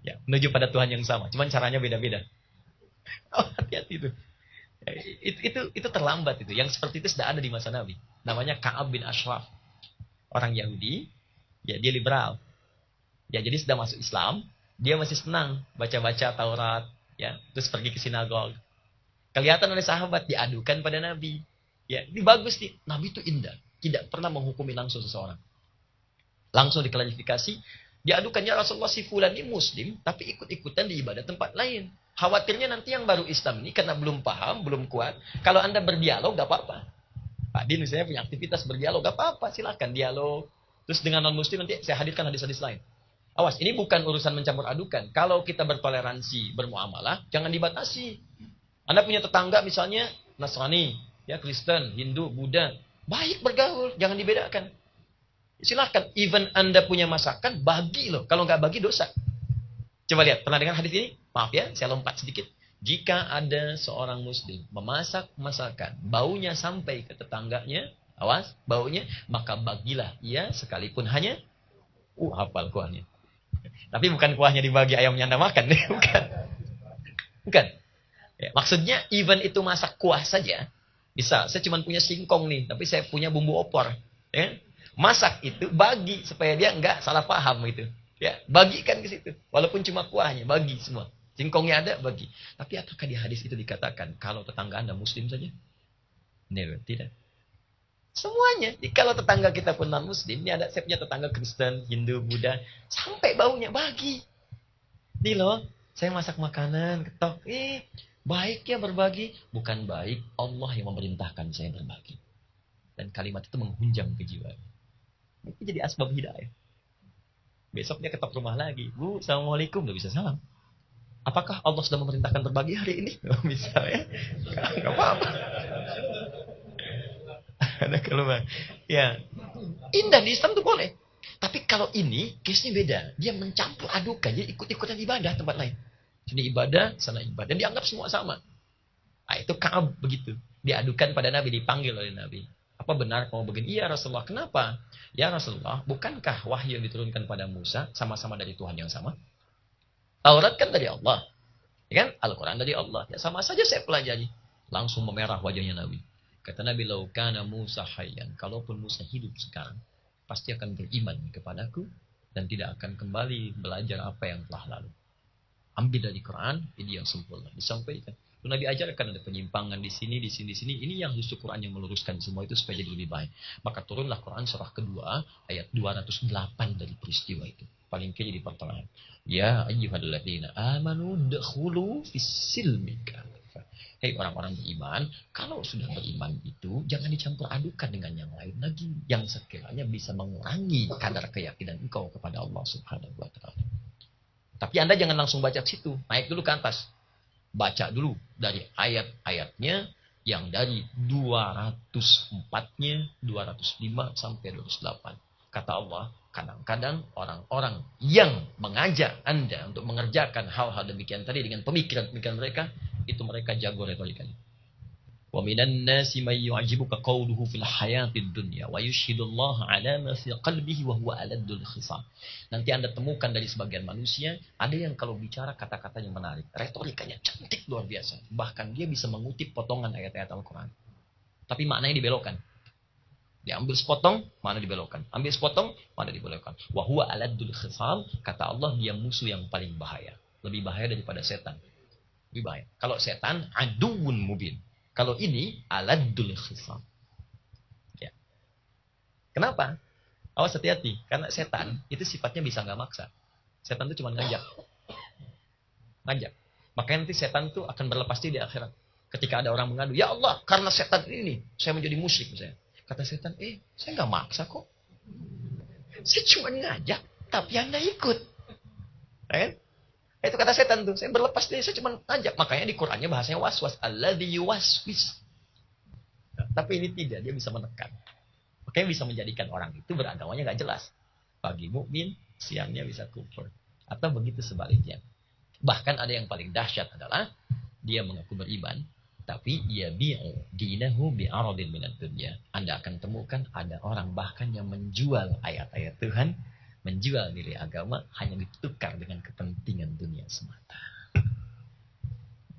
Ya, menuju pada Tuhan yang sama. Cuman caranya beda-beda. Oh, hati-hati itu. Ya, itu terlambat itu. Yang seperti itu sudah ada di masa Nabi. Namanya Ka'ab bin Ashraf. Orang Yahudi. Ya, dia liberal. Ya, jadi sudah masuk Islam. Dia masih senang baca-baca Taurat. Ya, terus pergi ke sinagog. Kelihatan oleh sahabat. Diadukan pada Nabi. Ya, ini bagus nih. Nabi itu indah. Tidak pernah menghukumi langsung seseorang. Langsung diklarifikasi. Diadukannya Rasulullah si fulan ini muslim, tapi ikut-ikutan di ibadah tempat lain. Khawatirnya nanti yang baru Islam ini karena belum paham, belum kuat. Kalau Anda berdialog, gak apa-apa. Pak Din misalnya punya aktivitas berdialog, gak apa-apa, silahkan dialog. Terus dengan non-muslim nanti saya hadirkan hadis-hadis lain. Awas, ini bukan urusan mencampur adukan. Kalau kita bertoleransi, bermuamalah, jangan dibatasi. Anda punya tetangga misalnya Nasrani, ya Kristen, Hindu, Buddha. Baik bergaul, jangan dibedakan. Silahkan, even Anda punya masakan, bagi loh. Kalau nggak bagi, dosa. Coba lihat, pernah dengar hadis ini? Maaf ya, saya lompat sedikit. Jika ada seorang muslim memasak masakan, baunya sampai ke tetangganya, awas, baunya, maka bagilah ia sekalipun hanya, hafal kuahnya. Tapi bukan kuahnya dibagi ayamnya Anda makan. Bukan. Bukan. Ya, maksudnya, even itu masak kuah saja, bisa, saya cuma punya singkong nih, tapi saya punya bumbu opor. Ya. Masak itu bagi supaya dia enggak salah paham gitu. Ya, bagikan ke situ. Walaupun cuma kuahnya, bagi semua. Singkongnya ada, bagi. Tapi apakah di hadis itu dikatakan kalau tetangga Anda muslim saja? Tidak. Semuanya. Jadi, kalau tetangga kita pun non muslim, ini ada saya punya tetangga Kristen, Hindu, Buddha, sampai baunya bagi. Nih loh, saya masak makanan, ketok. Baik ya berbagi, bukan baik Allah yang memerintahkan saya berbagi. Dan kalimat itu menghunjam ke jiwa. Itu jadi asbab hidayah. Besok dia ketok rumah lagi. Bu, assalamualaikum. Udah bisa salam. Apakah Allah sudah memerintahkan berbagi hari ini? Gak bisa ya. Gak apa-apa. Ada keluar. Ya. Indah di Islam itu boleh. Tapi kalau ini, case-nya beda. Dia mencampur adukan. Dia ikut-ikutan ibadah tempat lain. Sini ibadah, sana ibadah. Dan dianggap semua sama. Nah, itu Ka'ab begitu. Diadukan pada Nabi, dipanggil oleh Nabi. Apa benar kamu begini? Iya Rasulullah. Kenapa? Ya Rasulullah, bukankah wahyu yang diturunkan pada Musa sama-sama dari Tuhan yang sama? Taurat kan dari Allah. Ya kan? Al-Quran dari Allah. Ya sama saja saya pelajari. Langsung memerah wajahnya Nabi. Kata Nabi, laukana Musa hayyan. Kalaupun Musa hidup sekarang, pasti akan beriman kepadaku dan tidak akan kembali belajar apa yang telah lalu. Ambil dari Quran, ini yang sempurna. Disampaikan. Nabi ajarkan ada penyimpangan di sini. Ini yang justru Quran yang meluruskan semua itu supaya jadi lebih baik. Maka turunlah Quran surah kedua ayat 208 dari peristiwa itu. Paling kiri di pertengahan. Ya ayyuhalladzina amanu dakhulu fis-silmi kafah. Hei orang-orang beriman, kalau sudah beriman itu jangan dicampur adukan dengan yang lain lagi yang sekiranya bisa mengurangi kadar keyakinan engkau kepada Allah Subhanahu wa taala. Tapi Anda jangan langsung baca situ, naik dulu ke atas. Baca dulu dari ayat-ayatnya yang dari 204-nya, 205 sampai 208. Kata Allah, kadang-kadang orang-orang yang mengajak Anda untuk mengerjakan hal-hal demikian tadi dengan pemikiran-pemikiran mereka, itu mereka jago retorikanya. Wa minan nasi may yu'jibuka qawluhu fil hayatid dunya wa yushhidullaha 'ala ma fi qalbihi wa huwa aladul khisam. Nanti Anda temukan dari sebagian manusia ada yang kalau bicara kata-katanya menarik, retorikanya cantik luar biasa. Bahkan dia bisa mengutip potongan ayat-ayat Al-Qur'an. Tapi maknanya dibelokkan. Diambil sepotong, mana dibelokkan. Ambil sepotong, mana dibelokkan. Wa huwa aladul khisam, kata Allah dia musuh yang paling bahaya. Lebih bahaya daripada setan. Lebih bahaya. Kalau setan aduun mubin. Kalau ini aladul khisam. Ya. Kenapa? Awas hati-hati. Karena setan itu sifatnya bisa nggak maksa. Setan itu cuma ngajak. Ngajak. Makanya nanti setan itu akan berlepas diri di akhirat. Ketika ada orang mengadu, ya Allah, karena setan ini saya menjadi musyrik misalnya. Kata setan, saya nggak maksa kok. Saya cuma ngajak, tapi Anda ikut. Kan? Itu kata setan tuh, saya berlepas diri, saya cuma ngajak. Makanya di Qur'annya bahasanya waswas, alladzi yuwaswis. Nah, tapi ini tidak, dia bisa menekan. Makanya bisa menjadikan orang itu beragamanya nggak jelas. Pagi mukmin, siangnya bisa kufur. Atau begitu sebaliknya. Bahkan ada yang paling dahsyat adalah dia mengaku beriman, Tapi yabi'u dinahu bi'aradin minad dunya. Anda akan temukan ada orang bahkan yang menjual ayat-ayat Tuhan, menjual nilai agama hanya ditukar dengan kepentingan dunia semata.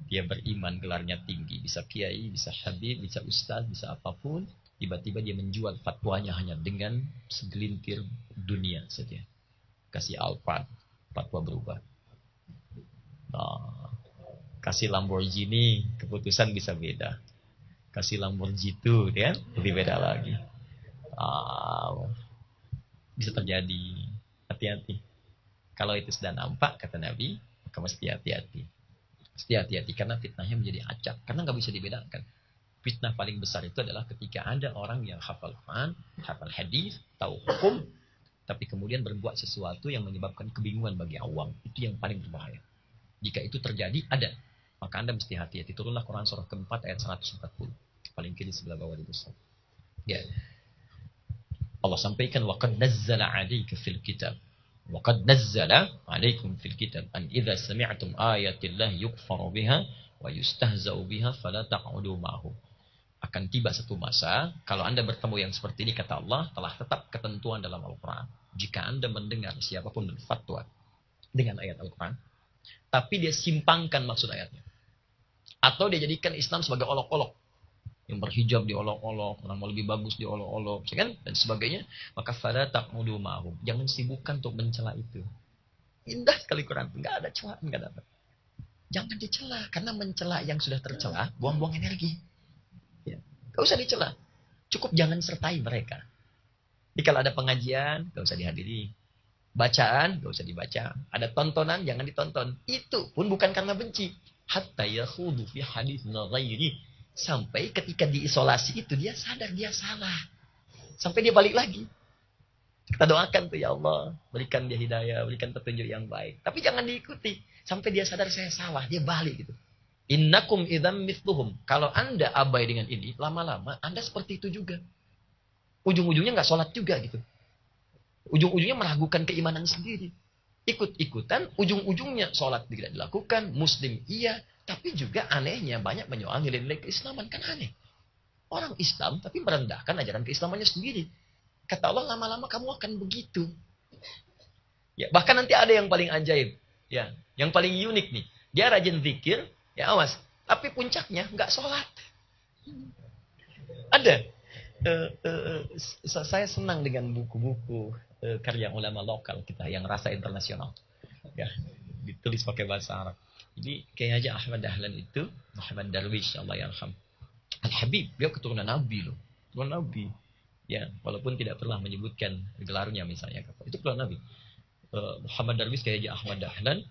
Dia beriman, gelarnya tinggi, bisa kiai, bisa habib, bisa ustaz, bisa apapun. Tiba-tiba dia menjual fatwanya hanya dengan segelintir dunia saja. Kasih Alphard, fatwa berubah. Nah, kasih Lamborghini, keputusan bisa beda. Kasih Lamborghini itu, ya, lebih beda lagi. Bisa terjadi. Hati-hati. Kalau itu sudah nampak, kata Nabi, maka mesti hati-hati. Mesti hati-hati, karena fitnahnya menjadi acak. Karena nggak bisa dibedakan. Fitnah paling besar itu adalah ketika ada orang yang hafal Quran, hafal hadis, tahu hukum, tapi kemudian berbuat sesuatu yang menyebabkan kebingungan bagi awam. Itu yang paling berbahaya. Jika itu terjadi, ada. Maka Anda mesti hati-hati. Turunlah Quran surah keempat ayat 140. Paling kiri sebelah bawah di besar. Ya. Allah sampaikan, وَقَدْ نَزَّلَ عَلَيْكَ فِي الْكِتَابِ وَقَدْ نَزَّلَ عَلَيْكُمْ فِي الْكِتَابِ أَنْ إِذَا سَمِعْتُمْ آيَاتِ اللَّهِ يُكْفَرُ بِهَا وَيُسْتَهْزَأُ بِهَا فَلَا تَقْعُدُوا مَعَهُمْ. Akan tiba satu masa, kalau Anda bertemu yang seperti ini, kata Allah, telah tetap ketentuan dalam Al-Quran. Jika Anda mendengar siapapun berfatwa dengan ayat Al-Quran, tapi dia simpangkan maksud ayatnya. Atau dia jadikan Islam sebagai olok-olok. Yang berhijab diolok-olok, orang mau lebih bagus diolok-olok, kan? Dan sebagainya. Maka fala taq'udu ma'hum. Jangan sibukkan untuk mencela itu. Indah sekali Quran. Nggak ada celaan, nggak dapat. Jangan dicela. Karena mencela yang sudah tercela, buang-buang energi. Ya. Gak usah dicela. Cukup jangan sertai mereka. Jadi kalau ada pengajian, gak usah dihadiri. Bacaan, gak usah dibaca. Ada tontonan, jangan ditonton. Itu pun bukan karena benci. Hatta yakhudu fi haditsin ghairi. Sampai ketika diisolasi itu, dia sadar dia salah. Sampai dia balik lagi. Kita doakan tuh, ya Allah, berikan dia hidayah, berikan petunjuk yang baik. Tapi jangan diikuti. Sampai dia sadar saya salah, dia balik gitu. Innakum idzam mithluhum. Kalau Anda abai dengan ini, lama-lama Anda seperti itu juga. Ujung-ujungnya nggak sholat juga gitu. Ujung-ujungnya meragukan keimanan sendiri. Ikut-ikutan, ujung-ujungnya sholat tidak dilakukan, muslim iya, tapi juga anehnya banyak menyoal nilai-nilai keislaman, kan aneh. Orang Islam tapi merendahkan ajaran keislamannya sendiri. Kata Allah, lama-lama kamu akan begitu. Ya, bahkan nanti ada yang paling ajaib, ya, yang paling unik nih. Dia rajin zikir, ya awas, tapi puncaknya nggak sholat. Ada. Saya senang dengan buku-buku karya ulama lokal kita yang rasa internasional. Ya, ditulis pakai bahasa Arab. Jadi kayak aja Ahmad Dahlan itu, Muhammad Darwish, Allah yarham. Al-Habib, dia keturunan Nabi loh. Keturunan Nabi. Ya, walaupun tidak pernah menyebutkan gelarnya misalnya. Itu keturunan Nabi. Muhammad Darwish kayak aja Ahmad Dahlan,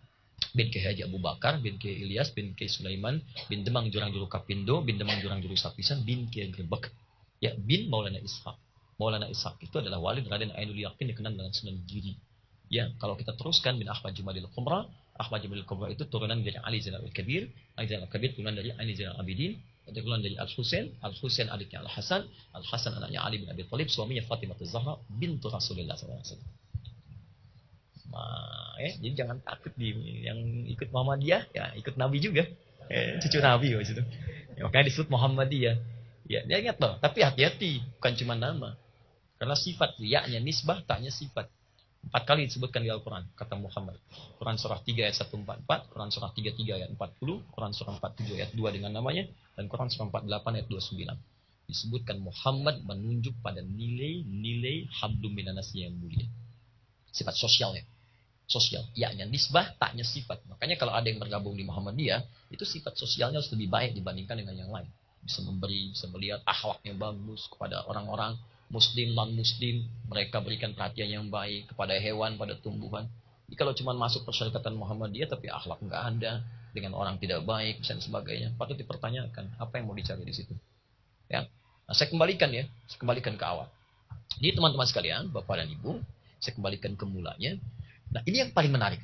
bin Kiai Haji Abu Bakar, bin Kiai Ilyas, bin Kiai Sulaiman, bin Demang Jurang Juru Kapindo, bin Demang Jurang Juru Sapisan, bin Kiai Grebek. Ya, bin Maulana Ishaq. Maulana Ishaq itu adalah walid Raden Ainul Yakin dikenal dengan Sunan Giri. Ya, kalau kita teruskan bin Ahmad Jumadil Qumra, Ahmad Jumadil Qumra itu turunan dari Ali Zainal Kabir, Ali Zainal Kabir turunan dari Ali Zainal Abidin, turunan dari Al-Husain, Al-Husain adiknya Al-Hasan, Al-Hasan anaknya Ali bin Abi Thalib, suaminya Fatimah Az-Zahra bintu Rasulullah SAW. Nah, jadi jangan takut yang ikut Muhammadiyah, ya ikut Nabi juga. Cucu Nabi maksudnya. Ya, makanya disebut Muhammadiyah. Ya, dia ingat loh, tapi hati-hati, bukan cuma nama. Karena sifat, ya-nya nisbah, taknya sifat. 4 kali disebutkan di Al-Quran, kata Muhammad. Quran surah 3 ayat 144, Quran surah 33 ayat 40, Quran surah 47 ayat 2 dengan namanya, dan Quran surah 48 ayat 29. Disebutkan Muhammad menunjuk pada nilai-nilai hablum minanas yang mulia. Sifat sosialnya. Sosial, ya-nya nisbah, taknya sifat. Makanya kalau ada yang bergabung di Muhammadiyah, itu sifat sosialnya harus lebih baik dibandingkan dengan yang lain. Bisa memberi, bisa melihat akhlaknya bagus kepada orang-orang muslim, non-muslim, mereka berikan perhatian yang baik kepada hewan, pada tumbuhan. Jadi kalau cuma masuk persyaratan Muhammadiyah tapi akhlak nggak ada, dengan orang tidak baik dan sebagainya, patut dipertanyakan apa yang mau dicari di situ. Ya, nah, saya kembalikan ke awal. Jadi teman-teman sekalian, bapak dan ibu, saya kembalikan ke mulanya. Nah, ini yang paling menarik.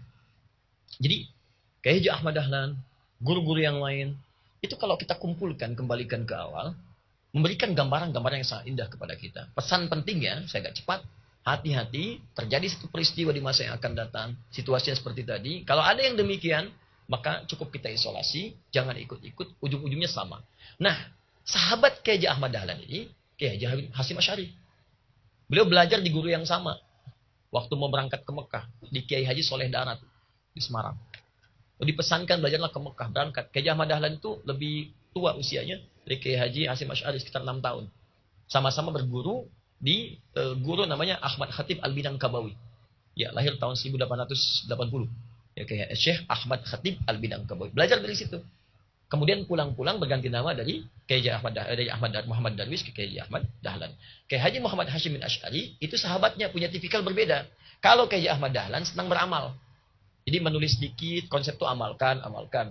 Jadi Kiai Haji Ahmad Dahlan, guru-guru yang lain, itu kalau kita kumpulkan, kembalikan ke awal, memberikan gambaran-gambaran yang sangat indah kepada kita. Pesan pentingnya, saya agak cepat, hati-hati, terjadi satu peristiwa di masa yang akan datang, situasinya seperti tadi. Kalau ada yang demikian, maka cukup kita isolasi, jangan ikut-ikut, ujung-ujungnya sama. Nah, sahabat Kiai Haji Ahmad Dahlan ini, Kiai Haji Hasyim Asy'ari. Beliau belajar di guru yang sama. Waktu mau berangkat ke Mekah, di Kiai Haji Soleh Darat, di Semarang. Dipesankan belajarlah ke Mekah, berangkat. Kiai Haji Ahmad Dahlan itu lebih tua usianya dari Kiai Haji Hasyim Asy'ari sekitar 6 tahun. Sama-sama berguru di guru namanya Ahmad Khatib Al-Minangkabawi. Ya, lahir tahun 1880. Ya, kayak Syekh Ahmad Khatib Al-Minangkabawi. Belajar dari situ. Kemudian pulang-pulang berganti nama dari Kiai Haji Muhammad Darwis ke Kiai Haji Ahmad Dahlan. Kiai Haji Muhammad Hasyim bin Asy'ari itu sahabatnya punya tipikal berbeda. Kalau Kiai Haji Ahmad Dahlan senang beramal. Jadi menulis sedikit, konsep itu amalkan.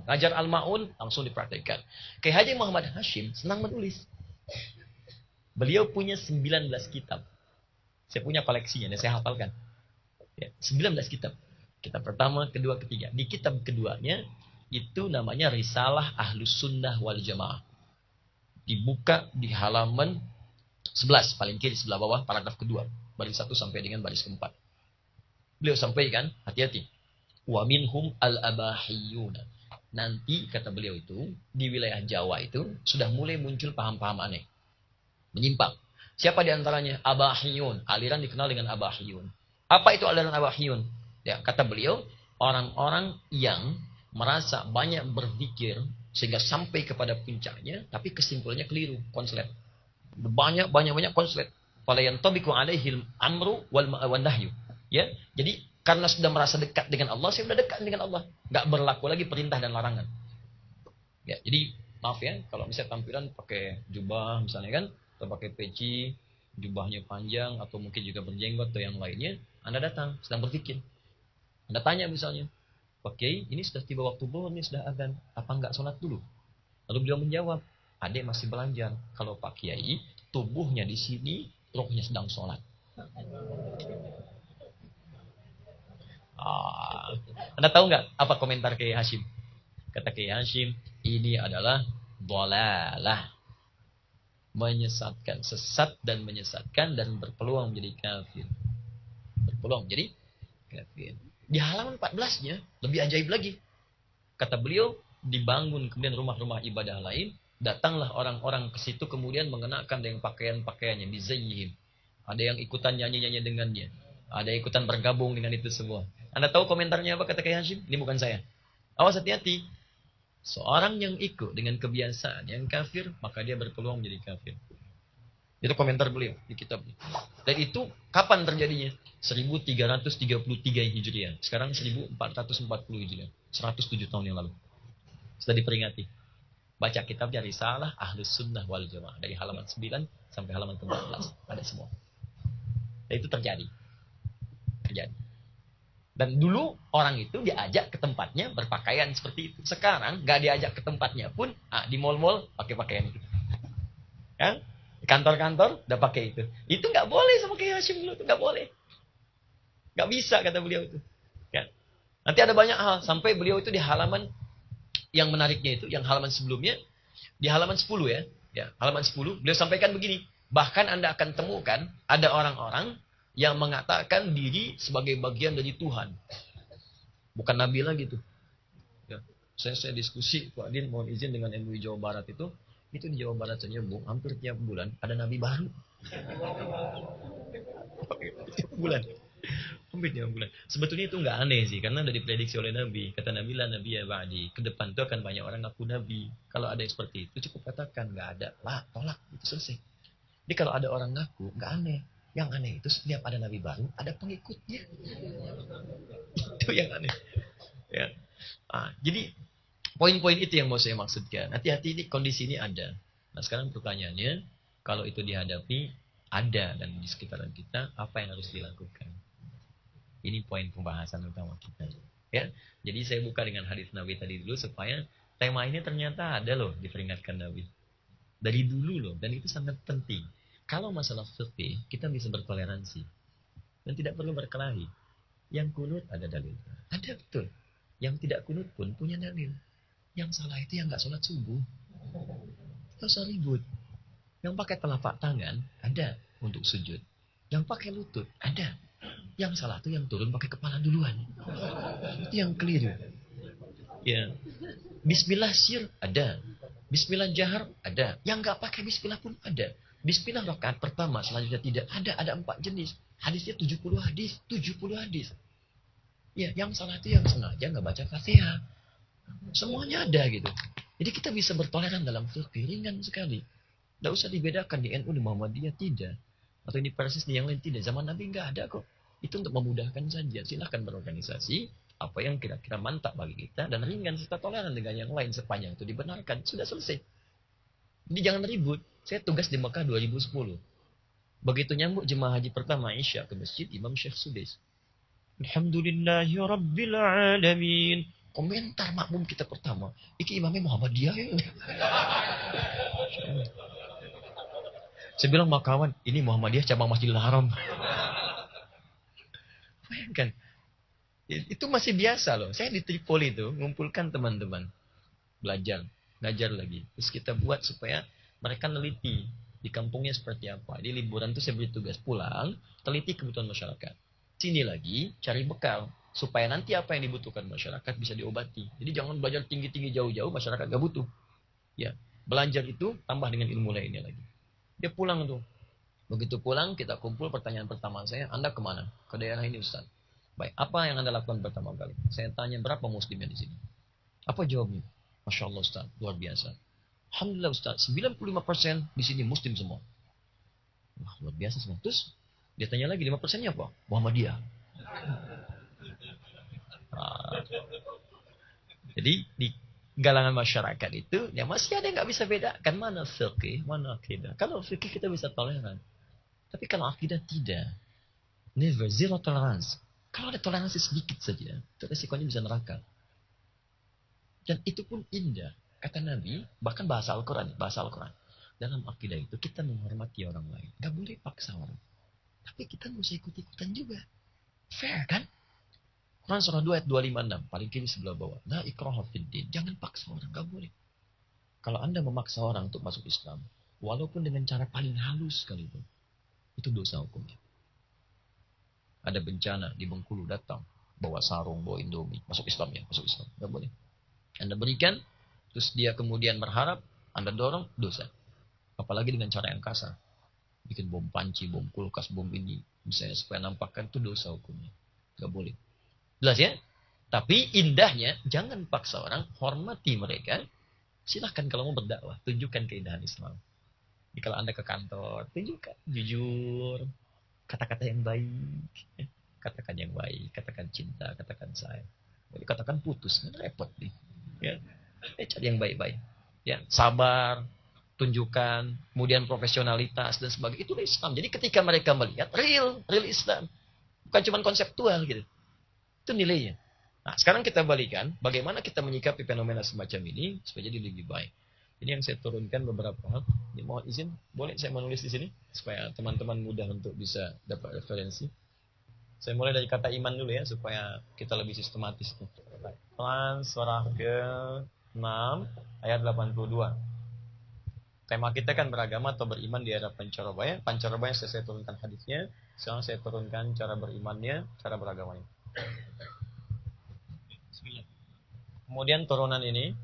Ngajar Al-Ma'un, langsung dipraktekkan. Kiai Haji Muhammad Hasyim senang menulis. Beliau punya 19 kitab. Saya punya koleksinya, dan saya hafalkan. Ya, 19 kitab. Kitab pertama, kedua, ketiga. Di kitab keduanya, itu namanya Risalah Ahlus Sunnah wal Jamaah. Dibuka di halaman 11, paling kiri sebelah bawah, paragraf kedua. Baris 1 sampai dengan baris keempat. Beliau sampaikan, hati-hati. Wa minhum al-abahiyuna. Nanti, kata beliau itu, di wilayah Jawa itu, sudah mulai muncul paham-paham aneh. Menyimpang. Siapa di antaranya? Abahiyun. Aliran dikenal dengan Abahiyun. Apa itu aliran Abahiyun? Ya, kata beliau, orang-orang yang merasa banyak berpikir sehingga sampai kepada puncaknya, tapi kesimpulannya keliru, konslet. Banyak konslet. Fala yantabiqu alaihil amru wal nahyu. Ya, jadi karena sudah merasa dekat dengan Allah, saya sudah dekat dengan Allah. Enggak berlaku lagi perintah dan larangan. Ya, jadi maaf ya, kalau misalnya tampilan pakai jubah misalnya kan, atau pakai peci, jubahnya panjang, atau mungkin juga berjenggot atau yang lainnya, Anda datang, sedang berpikir. Anda tanya misalnya, Pak Kiai, ini sudah tiba waktu zuhur, ini sudah adzan, apa enggak sholat dulu? Lalu beliau menjawab, adek masih belajar. Kalau Pak Kiai, tubuhnya di sini, rohnya sedang sholat. Anda tahu nggak apa komentar Kiai Hasyim? Kata Kiai Hasyim, ini adalah dhalalah. Menyesatkan, sesat dan menyesatkan dan berpeluang menjadi kafir. Berpeluang menjadi kafir. Di halaman 14-nya lebih ajaib lagi. Kata beliau, dibangun kemudian rumah-rumah ibadah lain, datanglah orang-orang ke situ kemudian mengenakan dengan pakaian-pakaiannya, bizayyihim. Ada yang ikutan nyanyi-nyanyi dengannya. Ada yang ikutan bergabung dengan itu semua. Anda tahu komentarnya apa kata Kiai Hasyim? Ini bukan saya. Awas hati-hati. Seorang yang ikut dengan kebiasaan yang kafir, maka dia berpeluang menjadi kafir. Itu komentar beliau di kitab. Dan itu kapan terjadinya? 1333 Hijriah. Sekarang 1440 Hijriah. 107 tahun yang lalu. Sudah diperingati. Baca kitabnya Risalah Ahlus Sunnah wal Jamaah. Dari halaman 9 sampai halaman 14. Ada semua. Dan itu terjadi. Dan dulu orang itu diajak ke tempatnya berpakaian seperti itu. Sekarang gak diajak ke tempatnya pun di mall-mall pakai pakaian itu. Ya? Di kantor-kantor udah pakai itu. Itu gak boleh sama Kiai Hasyim dulu. Itu gak boleh. Gak bisa kata beliau itu. Ya. Nanti ada banyak hal. Sampai beliau itu di halaman yang menariknya itu. Yang halaman sebelumnya. Di halaman 10 ya. Ya, halaman 10. Beliau sampaikan begini. Bahkan Anda akan temukan ada orang-orang yang mengatakan diri sebagai bagian dari Tuhan. Bukan Nabi lagi tuh. Ya. Saya diskusi, Pak Adin mohon izin dengan MUI Jawa Barat itu di Jawa Barat saja, Bu, hampir tiap bulan ada Nabi baru. Tiap bulan. Hampir tiap bulan. Sebetulnya itu nggak aneh sih, karena udah diprediksi oleh Nabi. Kata Nabi lah, Nabi ya Ba'di. Ke depan itu akan banyak orang ngaku Nabi. Kalau ada yang seperti itu, cukup katakan, nggak ada. Lah, tolak. Itu selesai. Jadi kalau ada orang ngaku, nggak aneh. Yang aneh itu setiap ada nabi baru, ada pengikutnya. Itu yang aneh. Ya. Jadi poin-poin itu yang mau saya maksudkan. Hati-hati, ini kondisi ini ada. Nah sekarang pertanyaannya, kalau itu dihadapi, ada dan di sekitaran kita, apa yang harus dilakukan? Ini poin pembahasan utama kita. Ya. Jadi saya buka dengan hadis Nabi tadi dulu, supaya tema ini ternyata ada loh diperingatkan Nabi. Dari dulu loh, dan itu sangat penting. Kalau masalah fikih, kita bisa bertoleransi. Dan tidak perlu berkelahi. Yang kunut ada dalil. Ada betul. Yang tidak kunut pun punya dalil. Yang salah itu yang nggak sholat subuh. Tidak usah ribut. Yang pakai telapak tangan, ada untuk sujud. Yang pakai lutut, ada. Yang salah itu yang turun pakai kepala duluan. Itu yang keliru. Ya. Bismillah sir ada. Bismillah jahar ada. Yang nggak pakai bismillah pun ada. Bismillah rakaat pertama selanjutnya tidak ada 4 jenis. Hadisnya 70 hadis, 70 hadis. Ya, yang salah itu yang sengaja nggak baca Fatihah. Semuanya ada gitu. Jadi kita bisa bertoleran dalam fikih ringan sekali. Tidak usah dibedakan di NU di Muhammadiyah tidak. Atau di Persis di yang lain tidak. Zaman Nabi nggak ada kok. Itu untuk memudahkan saja. Silahkan berorganisasi. Apa yang kira-kira mantap bagi kita. Dan ringan serta toleran dengan yang lain. Sepanjang itu dibenarkan. Sudah selesai. Jadi jangan ribut. Saya tugas di Mekah 2010. Begitu nyambut jemaah haji pertama Isya ke masjid Imam Syekh Sudais. Alhamdulillahi Rabbil Alamin. Komentar makmum kita pertama. Iki imamnya Muhammadiyah ya. Saya bilang makawan, ini Muhammadiyah cabang Masjidil Haram. Bayangkan. Itu masih biasa loh. Saya di Tripoli itu ngumpulkan teman-teman. Belajar lagi. Terus kita buat supaya mereka neliti di kampungnya seperti apa. Di liburan itu saya beri tugas pulang, teliti kebutuhan masyarakat. Sini lagi cari bekal supaya nanti apa yang dibutuhkan masyarakat bisa diobati. Jadi jangan belajar tinggi-tinggi jauh-jauh masyarakat gak butuh. Ya, belajar itu tambah dengan ilmu lainnya lagi. Dia pulang tuh. Begitu pulang kita kumpul pertanyaan pertama saya, Anda kemana? Ke daerah ini Ustaz. Baik, apa yang Anda lakukan pertama kali? Saya tanya berapa muslimnya di sini? Apa jawabnya? Masya Allah Ustaz, luar biasa. Alhamdulillah Ustaz, 95% di sini muslim semua. Wah, luar biasa semua. Terus dia tanya lagi 5%-nya apa? Muhammadiyah. Nah, jadi di galangan masyarakat itu ya masih ada yang nggak bisa bedakan mana fikih, mana akidah. Kalau fikih kita bisa toleran, tapi kalau akidah tidak. Never, zero tolerance. Kalau ada toleransi sedikit saja, itu resikonya bisa neraka. Dan itu pun indah. Kata Nabi, bahkan bahasa Al-Quran. Dalam akidah itu kita menghormati orang lain. Gak boleh paksa orang. Tapi kita nggak usah ikut-ikutan juga. Fair kan? Quran surah 2 ayat 256. Paling kiri sebelah bawah. La ikraha fiddin. Jangan paksa orang. Gak boleh. Kalau Anda memaksa orang untuk masuk Islam, walaupun dengan cara paling halus sekalipun, itu dosa hukumnya. Ada bencana di Bengkulu datang, bawa sarung, bawa Indomie, masuk Islam ya, masuk Islam. Gak boleh. Anda berikan, terus dia kemudian berharap, Anda dorong, dosa. Apalagi dengan cara yang kasar. Bikin bom panci, bom kulkas, bom ini. Misalnya supaya nampakkan itu dosa hukumnya. Gak boleh. Jelas ya? Tapi indahnya, jangan paksa orang, hormati mereka. Silahkan kalau mau berdakwah, tunjukkan keindahan Islam. Jadi kalau Anda ke kantor, tunjukkan. Jujur. Kata-kata yang baik. Katakan yang baik. Katakan cinta. Katakan sayang. Jadi katakan putus. Kan repot nih. Ya. Cari yang baik-baik. Ya. Sabar. Tunjukkan. Kemudian profesionalitas dan sebagainya. Itulah Islam. Jadi ketika mereka melihat. Real Islam. Bukan cuma konseptual gitu. Itu nilainya. Nah sekarang kita balikan. Bagaimana kita menyikapi fenomena semacam ini. Supaya jadi lebih baik. Ini yang saya turunkan beberapa hal. Ini mohon izin, boleh saya menulis di sini supaya teman-teman mudah untuk bisa dapat referensi. Saya mulai dari kata iman dulu ya supaya kita lebih sistematis. Quran surah ke-6 ayat 82. Tema kita kan beragama atau beriman di era Pancarabaya. Pancarabaya saya turunkan hadisnya. Sekarang saya turunkan cara berimannya, cara beragamanya. Kemudian turunan ini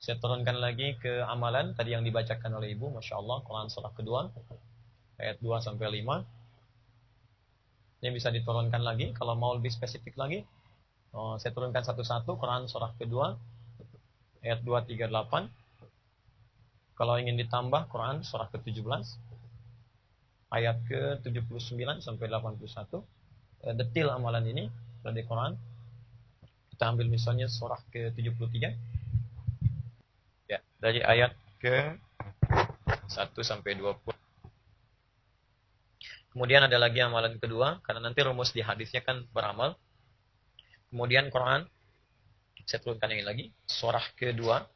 saya turunkan lagi ke amalan tadi yang dibacakan oleh Ibu, Masya Allah, Quran surah kedua, ayat 2 sampai 5. Ini bisa diturunkan lagi, kalau mau lebih spesifik lagi, saya turunkan satu-satu, Quran surah kedua, ayat 2, 3, 8. Kalau ingin ditambah, Quran surah ke-17, ayat ke-79 sampai 81. Detil amalan ini, dari Quran. Kita ambil misalnya surah ke-73. Ya, dari ayat ke 1 sampai 20. Kemudian ada lagi amalan kedua, karena nanti rumus di hadisnya kan beramal. Kemudian Quran, saya turunkan yang lagi, surah kedua,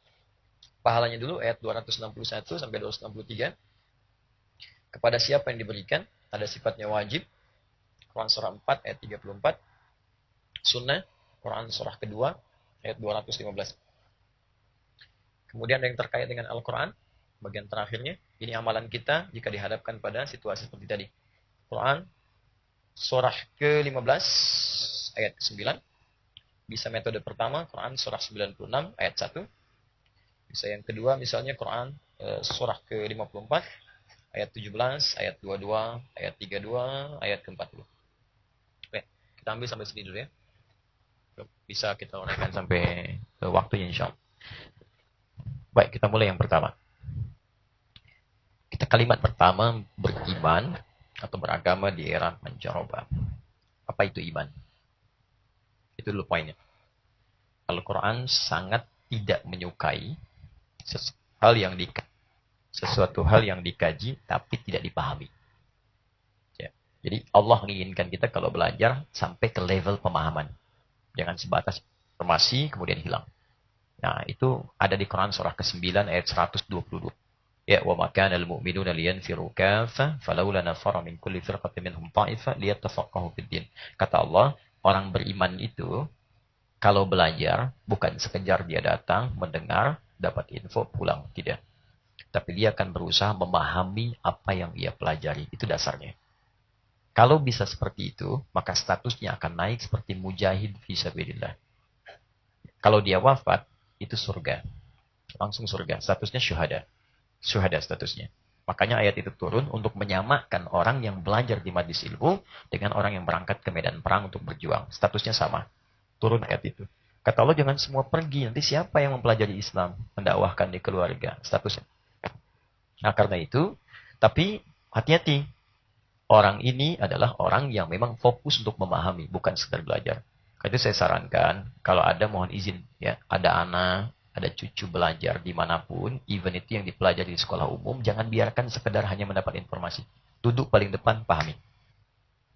pahalanya dulu ayat 261 sampai 263. Kepada siapa yang diberikan, ada sifatnya wajib. Quran surah 4 ayat 34. Sunnah, Quran surah kedua, ayat 215. Kemudian yang terkait dengan Al-Quran, bagian terakhirnya, ini amalan kita jika dihadapkan pada situasi seperti tadi. Quran, surah ke-15, ayat ke-9. Bisa metode pertama, Quran surah 96 ayat 1. Bisa yang kedua, misalnya Quran surah ke-54, ayat 17, ayat 22, ayat 32, ayat ke-40. Oke, kita ambil sampai sini dulu ya. Bisa kita uraikan sampai waktunya insya Allah. Baik, kita mulai yang pertama. Kita kalimat pertama, beriman atau beragama di era pancaroba. Apa itu iman? Itu dulu poinnya. Al-Quran sangat tidak menyukai sesuatu hal yang dikaji tapi tidak dipahami. Ya. Jadi Allah menginginkan kita kalau belajar sampai ke level pemahaman. Jangan sebatas informasi kemudian hilang. Nah, itu ada di Quran surah ke-9 ayat 122. Ya, wa ma kana al-mu'minuna liyanfiru kaffa falawla nafara min kulli firqatin minhum ta'ifah liyatafaqahu fid din. Kata Allah, orang beriman itu kalau belajar bukan sekedar dia datang, mendengar, dapat info, pulang, tidak. Tapi dia akan berusaha memahami apa yang ia pelajari. Itu dasarnya. Kalau bisa seperti itu, maka statusnya akan naik seperti mujahid fisabilillah. Kalau dia wafat, itu surga. Langsung surga. Statusnya syuhada. Syuhada statusnya. Makanya ayat itu turun untuk menyamakan orang yang belajar di majlis ilmu dengan orang yang berangkat ke medan perang untuk berjuang. Statusnya sama. Turun ayat itu. Kata Allah, jangan semua pergi. Nanti siapa yang mempelajari Islam? Mendakwahkan di keluarga. Statusnya. Nah, karena itu, tapi hati-hati. Orang ini adalah orang yang memang fokus untuk memahami, bukan sekedar belajar. Karena itu saya sarankan, kalau ada mohon izin, ya, ada anak, ada cucu belajar dimanapun, even itu yang dipelajari di sekolah umum, jangan biarkan sekedar hanya mendapat informasi. Duduk paling depan, pahami.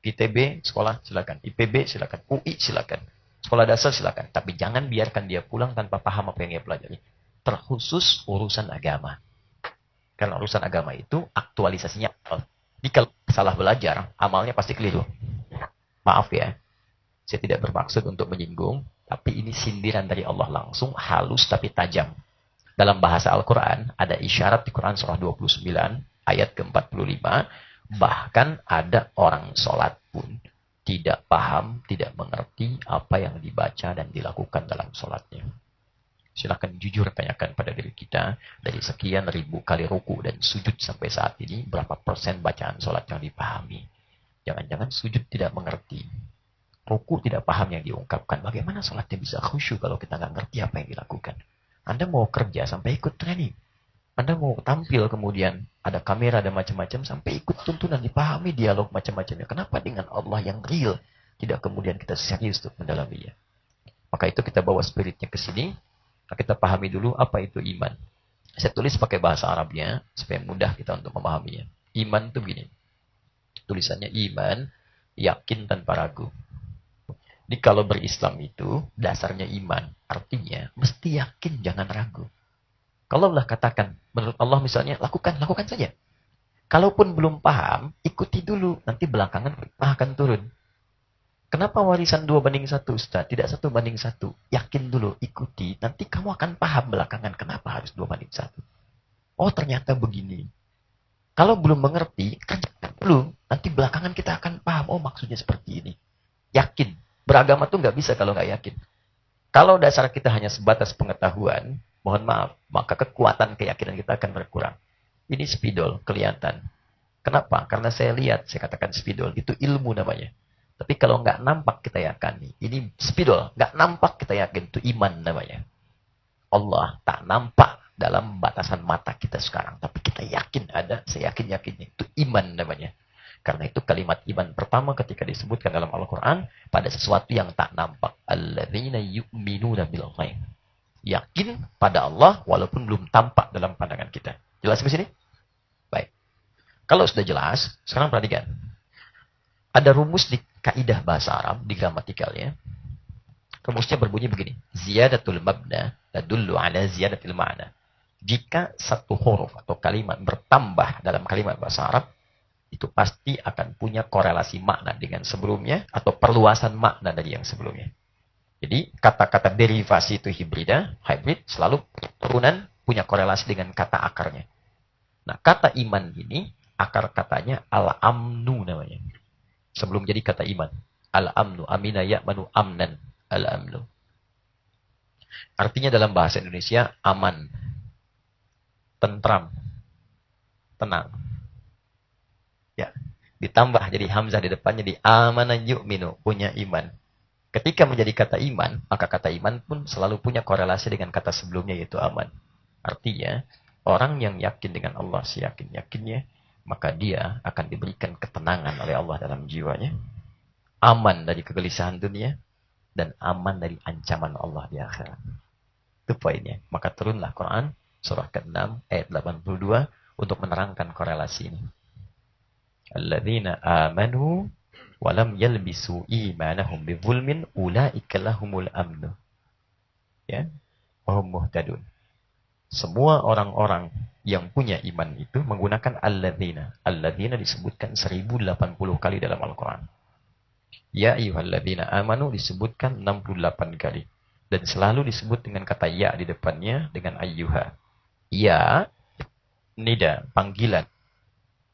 ITB, sekolah, silakan. IPB, silakan. UI, silakan. Sekolah dasar, silakan. Tapi jangan biarkan dia pulang tanpa paham apa yang dia pelajari. Terkhusus urusan agama. Karena urusan agama itu aktualisasinya. Jika salah belajar, amalnya pasti keliru. Maaf ya, saya tidak bermaksud untuk menyinggung, tapi ini sindiran dari Allah langsung, halus tapi tajam. Dalam bahasa Al-Quran, ada isyarat di Quran surah 29, ayat ke-45, bahkan ada orang sholat pun tidak paham, tidak mengerti apa yang dibaca dan dilakukan dalam sholatnya. Silahkan jujur tanyakan pada diri kita, dari sekian ribu kali ruku dan sujud sampai saat ini, berapa persen bacaan sholat yang dipahami. Jangan-jangan sujud tidak mengerti. Ruku tidak paham yang diungkapkan. Bagaimana sholatnya bisa khusyuk kalau kita nggak ngerti apa yang dilakukan? Anda mau kerja sampai ikut training. Anda mau tampil kemudian ada kamera, ada macam-macam, sampai ikut tuntunan, dipahami dialog macam-macamnya. Kenapa dengan Allah yang real? Tidak kemudian kita serius untuk mendalaminya. Maka itu kita bawa spiritnya ke sini. Kita pahami dulu apa itu iman. Saya tulis pakai bahasa Arabnya supaya mudah kita untuk memahaminya. Iman itu gini. Tulisannya iman, yakin tanpa ragu. Jadi kalau berislam itu dasarnya iman. Artinya mesti yakin, jangan ragu. Kalau Allah katakan, menurut Allah misalnya, lakukan saja. Kalaupun belum paham, ikuti dulu. Nanti belakangan akan turun. Kenapa warisan 2:1, Ustaz? Tidak 1:1. Yakin dulu, ikuti. Nanti kamu akan paham belakangan kenapa harus 2:1. Oh, ternyata begini. Kalau belum mengerti, kerjakan dulu. Nanti belakangan kita akan paham. Oh, maksudnya seperti ini. Yakin. Beragama tuh nggak bisa kalau nggak yakin. Kalau dasar kita hanya sebatas pengetahuan, mohon maaf, maka kekuatan keyakinan kita akan berkurang. Ini spidol, kelihatan. Kenapa? Karena saya lihat, saya katakan spidol. Itu ilmu namanya. Tapi kalau nggak nampak kita yakini, ini spidol, nggak nampak kita yakin, itu iman namanya. Allah tak nampak dalam batasan mata kita sekarang, tapi kita yakin ada, saya yakin-yakinnya, itu iman namanya. Karena itu kalimat iman pertama ketika disebutkan dalam Al-Quran, pada sesuatu yang tak nampak. Alladzina yu'minuna bil ghaib. Yakin pada Allah walaupun belum tampak dalam pandangan kita. Jelas di sini? Baik. Kalau sudah jelas, sekarang perhatikan. Ada rumus di kaidah bahasa Arab, di gramatikalnya. Rumusnya berbunyi begini. Ziyadatul mabna tadullu ala ziyadatil ma'na. Jika satu huruf atau kalimat bertambah dalam kalimat bahasa Arab, itu pasti akan punya korelasi makna dengan sebelumnya atau perluasan makna dari yang sebelumnya. Jadi kata-kata derivasi itu hybrid, selalu turunan punya korelasi dengan kata akarnya. Nah, kata iman ini, akar katanya al-amnu namanya. Sebelum jadi kata iman. Al-amnu, amina ya'manu amnan. Al-amnu. Artinya dalam bahasa Indonesia aman, tentram, tenang. Ya, ditambah jadi hamzah di depannya di amana yu'minu, punya iman. Ketika menjadi kata iman, maka kata iman pun selalu punya korelasi dengan kata sebelumnya yaitu aman. Artinya, orang yang yakin dengan Allah seyakin-yakinnya, maka dia akan diberikan ketenangan oleh Allah dalam jiwanya. Aman dari kegelisahan dunia, dan aman dari ancaman Allah di akhirat. Itu poinnya. Maka turunlah Quran, surah ke-6, ayat 82, untuk menerangkan korelasi ini. Alladzina amanu walam yalbisu imanahum bizulmin ulaika lahumul amnu. Ya, wahum muhtadun. Semua orang-orang yang punya iman itu menggunakan alladzina. Alladzina disebutkan 1080 kali dalam Al-Quran. Ya ayyuhalladzina amanu disebutkan 68 kali. Dan selalu disebut dengan kata ya di depannya dengan ayyuha. Ya, nida, panggilan.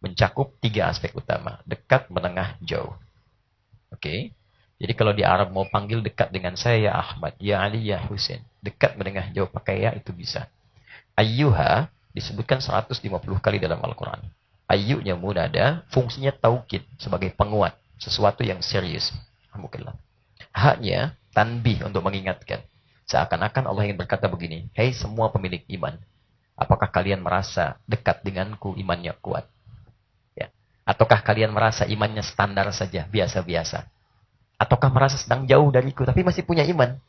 Mencakup 3 aspek utama. Dekat, menengah, jauh. Oke. Jadi kalau di Arab mau panggil dekat dengan saya, ya Ahmad, ya Ali, ya Husain. Dekat, menengah, jauh pakai ya itu bisa. Ayyuha disebutkan 150 kali dalam Al-Quran. Ayyunya munada, fungsinya taukid sebagai penguat. Sesuatu yang serius. Alhamdulillah. Haknya tanbih untuk mengingatkan. Seakan-akan Allah ingin berkata begini. Hei semua pemilik iman. Apakah kalian merasa dekat denganku, imannya kuat? Ya. Ataukah kalian merasa imannya standar saja, biasa-biasa? Ataukah merasa sedang jauh dariku, tapi masih punya iman?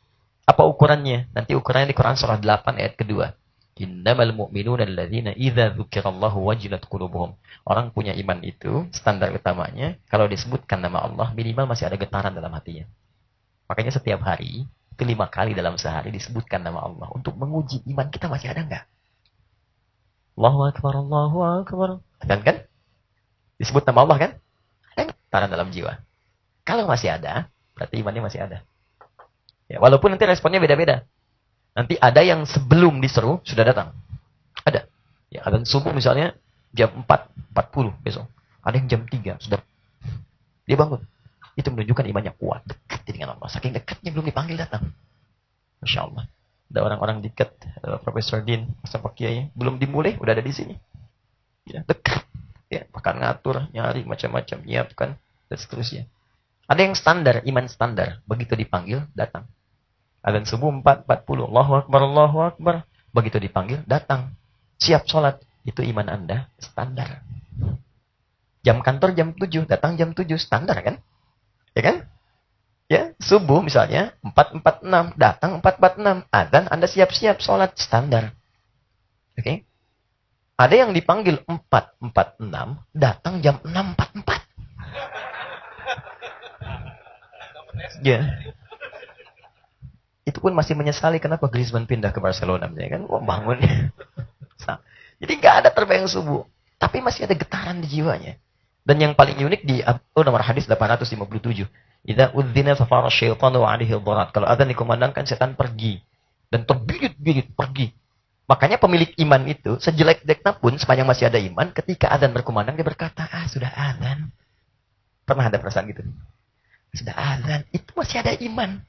Apa ukurannya? Nanti ukurannya di Quran surah 8 ayat kedua. Innamal mu'minuna alladzina idza dzukirallahu wajilat qulubuhum. Orang punya iman itu standar utamanya kalau disebutkan nama Allah minimal masih ada getaran dalam hatinya. Makanya setiap hari itu 5 kali dalam sehari disebutkan nama Allah untuk menguji iman kita masih ada enggak? Allahu akbar, Allahu akbar. Kan? Disebut nama Allah kan? Ada getaran dalam jiwa. Kalau masih ada, berarti imannya masih ada. Ya, walaupun nanti responnya beda-beda. Nanti ada yang sebelum diseru sudah datang. Ada. Ya, adzan subuh misalnya jam 4.40 besok. Ada yang jam 3 sudah. Dia bangun. Itu menunjukkan imannya kuat, dekat dengan Allah. Saking dekatnya belum dipanggil datang. Masya Allah. Ada orang-orang dekat, Profesor Din, Pak Kiai, belum dimulai udah ada di sini. Ya, dekat. Ya, bahkan ngatur, nyari macam-macam, nyiapkan dan seterusnya. Ada yang standar, iman standar. Begitu dipanggil, datang. Adzan subuh 4.40. Allahu akbar, Allahu akbar. Begitu dipanggil, datang. Siap sholat. Itu iman Anda standar. Jam kantor jam 7. Datang jam 7. Standar kan? Ya kan? Ya, subuh misalnya 4.46. Datang 4.46. Adzan Anda siap-siap sholat. Standar. Oke? Okay? Ada yang dipanggil 4.46. Datang jam 6.44. Ya. Itu pun masih menyesali kenapa Griezmann pindah ke Barcelona. Ya kan? Wah, bangun. Jadi nggak ada terbayang subuh. Tapi masih ada getaran di jiwanya. Dan yang paling unik di nomor hadis 857. Idza udzina fafara syaitanu wa alaihi dharat. Kalau adzan dikumandangkan, setan pergi. Dan terbirit-birit pergi. Makanya pemilik iman itu, sejelek-jeleknya pun, sepanjang masih ada iman, ketika adzan berkumandang, dia berkata, sudah adzan. Pernah ada perasaan gitu? Sudah adzan. Itu masih ada iman.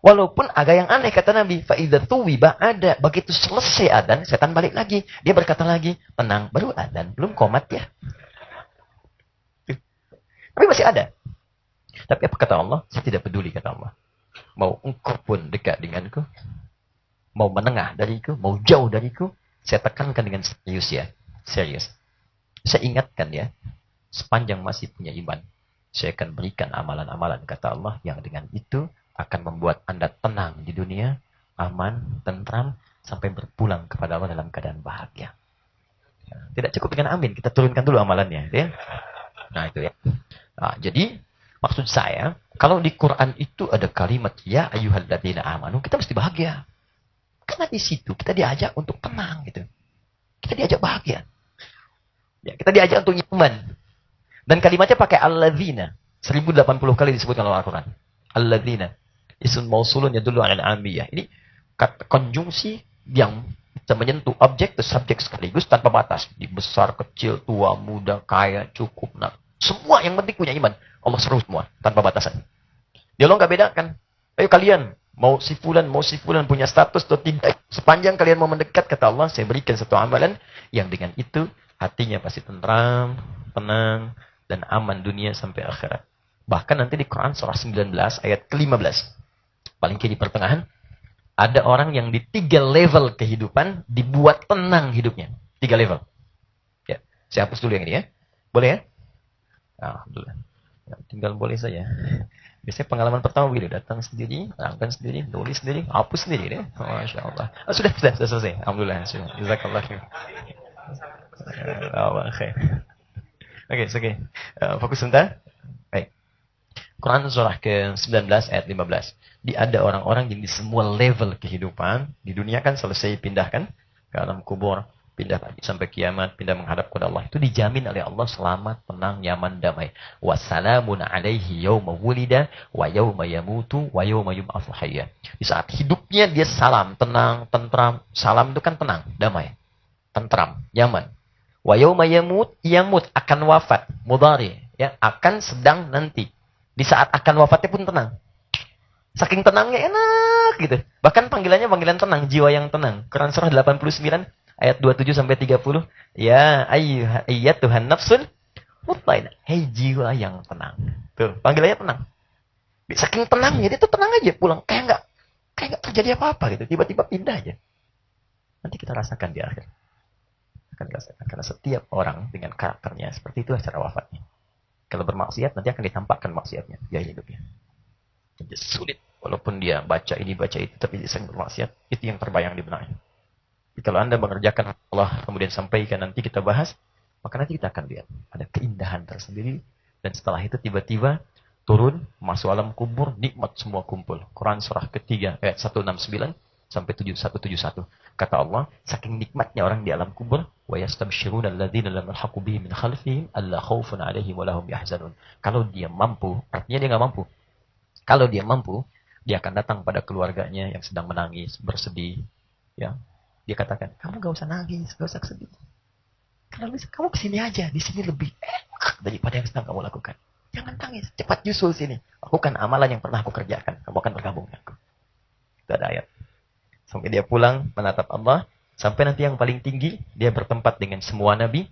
Walaupun agak yang aneh kata Nabi, fa'idza tuwiba ada. Begitu selesai adzan, setan balik lagi. Dia berkata lagi, tenang, baru adzan, belum komat ya. Tapi masih ada. Tapi apa kata Allah? Saya tidak peduli kata Allah. Mau engkau pun dekat denganku, mau menengah dariku, mau jauh dariku, saya tekankan dengan serius ya. Serius. Saya ingatkan ya, sepanjang masih punya iman, saya akan berikan amalan-amalan kata Allah yang dengan itu akan membuat Anda tenang di dunia, aman, tentram, sampai berpulang kepada Allah dalam keadaan bahagia. Tidak cukup dengan amin, kita turunkan dulu amalannya. Ya. Nah itu ya. Nah, jadi, maksud saya, kalau di Quran itu ada kalimat, ya ayyuhalladzina amanu, kita mesti bahagia. Karena di situ kita diajak untuk tenang. Gitu. Kita diajak bahagia. Ya, kita diajak untuk iman. Dan kalimatnya pakai alladzina. 1080 kali disebutkan oleh Al-Quran. Alladzina. Isun mausulun yadullu alal amiyah. Ini kata konjungsi yang bisa menyentuh objek dan subjek sekaligus tanpa batas. Di besar, kecil, tua, muda, kaya, cukup, nak. Semua yang penting punya iman. Allah seru semua tanpa batasan. Dia lo nggak bedakan. Ayo kalian Mau si fulan punya status atau tidak. Sepanjang kalian mau mendekat, kata Allah, saya berikan satu amalan yang dengan itu hatinya pasti tentram, tenang, dan aman dunia sampai akhirat. Bahkan nanti di Quran surah 19 ayat ke-15. Paling kiri pertengahan. Ada orang yang di 3 level kehidupan dibuat tenang hidupnya. 3 level. Ya, saya hapus dulu yang ini ya. Boleh ya? Alhamdulillah. Ya, tinggal boleh saja. Biasanya pengalaman pertama begini, datang sendiri, terangkan sendiri, tulis sendiri, hapus sendiri deh. Masya Allah. Sudah selesai. Alhamdulillah. Jazakallah khair. Oke. Fokus sebentar. Baik. Quran surah ke-19 ayat 15. Ada orang-orang yang di semua level kehidupan, di dunia kan selesai pindahkan ke alam kubur, pindah sampai kiamat, pindah menghadap kepada Allah. Itu dijamin oleh Allah selamat, tenang, nyaman, damai. Wassalamun alaihi yawma wulida wa yawma yamutu wa yawma yub'atsu hayya. Di saat hidupnya dia salam, tenang, tentram. Salam itu kan tenang, damai, tentram, nyaman. Wa yawma yamut akan wafat, mudhari, ya, akan sedang nanti. Di saat akan wafatnya pun tenang. Saking tenangnya enak gitu. Bahkan panggilannya panggilan tenang, jiwa yang tenang. Quran surah 89 ayat 27 sampai 30. Ya ayyatuhan nafsul mutmainnah. Hei jiwa yang tenang. Tuh, panggilannya tenang. Saking tenangnya dia tuh tenang aja pulang, kayak enggak terjadi apa-apa gitu. Tiba-tiba pindah aja. Nanti kita rasakan di akhir. Akan rasakan karena setiap orang dengan karakternya seperti itu cara wafatnya. Kalau bermaksiat nanti akan ditampakkan maksiatnya gaya hidupnya. Jadi sulit. Walaupun dia baca ini, baca itu, tapi dia sering bermaksiat. Itu yang terbayang di benaknya. Jadi kalau Anda mengerjakan Allah, kemudian sampaikan, nanti kita bahas, maka nanti kita akan lihat. Ada keindahan tersendiri. Dan setelah itu tiba-tiba turun, masuk alam kubur, nikmat semua kumpul. Quran surah ketiga, ayat 169 sampai 7171. Kata Allah, saking nikmatnya orang di alam kubur, وَيَسْتَبْشِرُونَ الَّذِينَ لَمْ يَلْحَقُوا بِهِمْ مِنْ خَلْفِهِمْ أَلَّا خَوْفٌ عَلَيْهِمْ وَلَا هُمْ يَحْزَنُونَ. Kalau dia mampu, artinya dia nggak mampu. Kalau dia mampu, dia akan datang pada keluarganya yang sedang menangis, bersedih. Ya, dia katakan, kamu gak usah nangis, gak usah sedih. Karena kamu kesini aja, di sini lebih enak daripada yang sedang kamu lakukan. Jangan tangis, cepat nyusul sini. Lakukan amalan yang pernah aku kerjakan, kamu akan bergabung dengan aku. Itu ada ayat. Sampai dia pulang, menatap Allah. Sampai nanti yang paling tinggi, dia bertempat dengan semua nabi,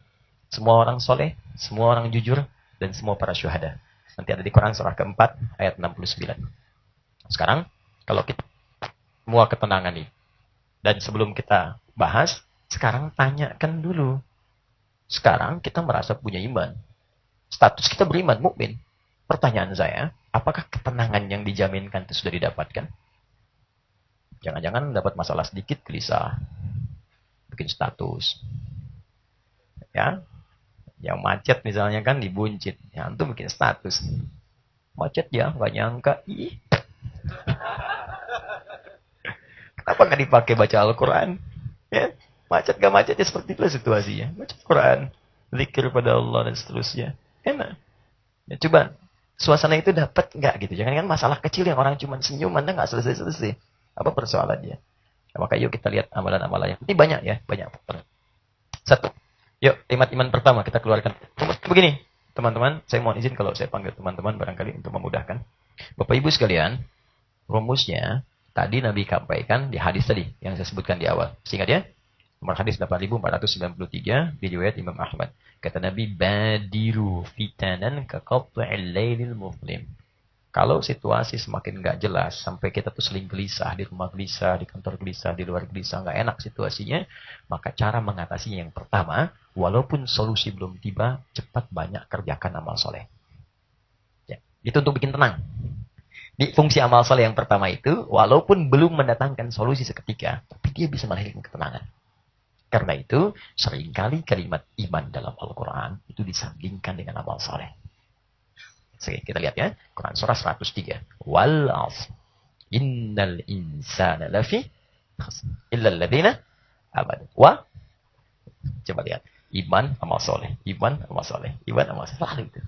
semua orang soleh, semua orang jujur, dan semua para syuhada. Nanti ada di Quran surah keempat, ayat 69. Sekarang, kalau kita semua ketenangan ini, dan sebelum kita bahas, sekarang tanyakan dulu. Sekarang kita merasa punya iman. Status kita beriman, mukmin. Pertanyaan saya, apakah ketenangan yang dijaminkan itu sudah didapatkan? Jangan-jangan dapat masalah sedikit, gelisah. Bikin status. Ya, yang macet misalnya kan dibuncit. Ya, itu bikin status. Macet ya, nggak nyangka. Ih. Kenapa nggak dipakai baca Al-Quran? Ya, macet gak macet ya seperti itulah situasinya. Baca Quran, zikir pada Allah dan seterusnya. Enak. Ya, coba suasana itu dapat nggak gitu? Jangan kan masalah kecil yang orang cuma senyum, Anda nggak selesai-selesai. Apa persoalannya? Ya, maka yuk kita lihat amalan-amalannya. Ini banyak ya, banyak. Satu. Yuk, iman pertama kita keluarkan. Begini, teman-teman, saya mohon izin kalau saya panggil teman-teman barangkali untuk memudahkan. Bapak Ibu sekalian, rumusnya tadi Nabi sampaikan di hadis tadi yang saya sebutkan di awal. Ingat ya? Nomor hadis 8493 di riwayat Imam Ahmad. Kata Nabi, badiru fitanan ka qat'il lailil muzlim. Kalau situasi semakin nggak jelas, sampai kita tuh sering gelisah, di rumah gelisah, di kantor gelisah, di luar gelisah, nggak enak situasinya, maka cara mengatasinya yang pertama, walaupun solusi belum tiba, cepat banyak kerjakan amal soleh. Ya, itu untuk bikin tenang. Di fungsi amal soleh yang pertama itu, walaupun belum mendatangkan solusi seketika, tapi dia bisa melahirkan ketenangan. Karena itu, seringkali kalimat iman dalam Al-Quran itu disandingkan dengan amal soleh. Oke, kita lihat ya. Quran surah 103. Wal 'asr. Innal insana lafi illa alladziina amanu. Coba lihat. Iman amal soleh. Iman amal soleh. Iman amal soleh. Lalu itu.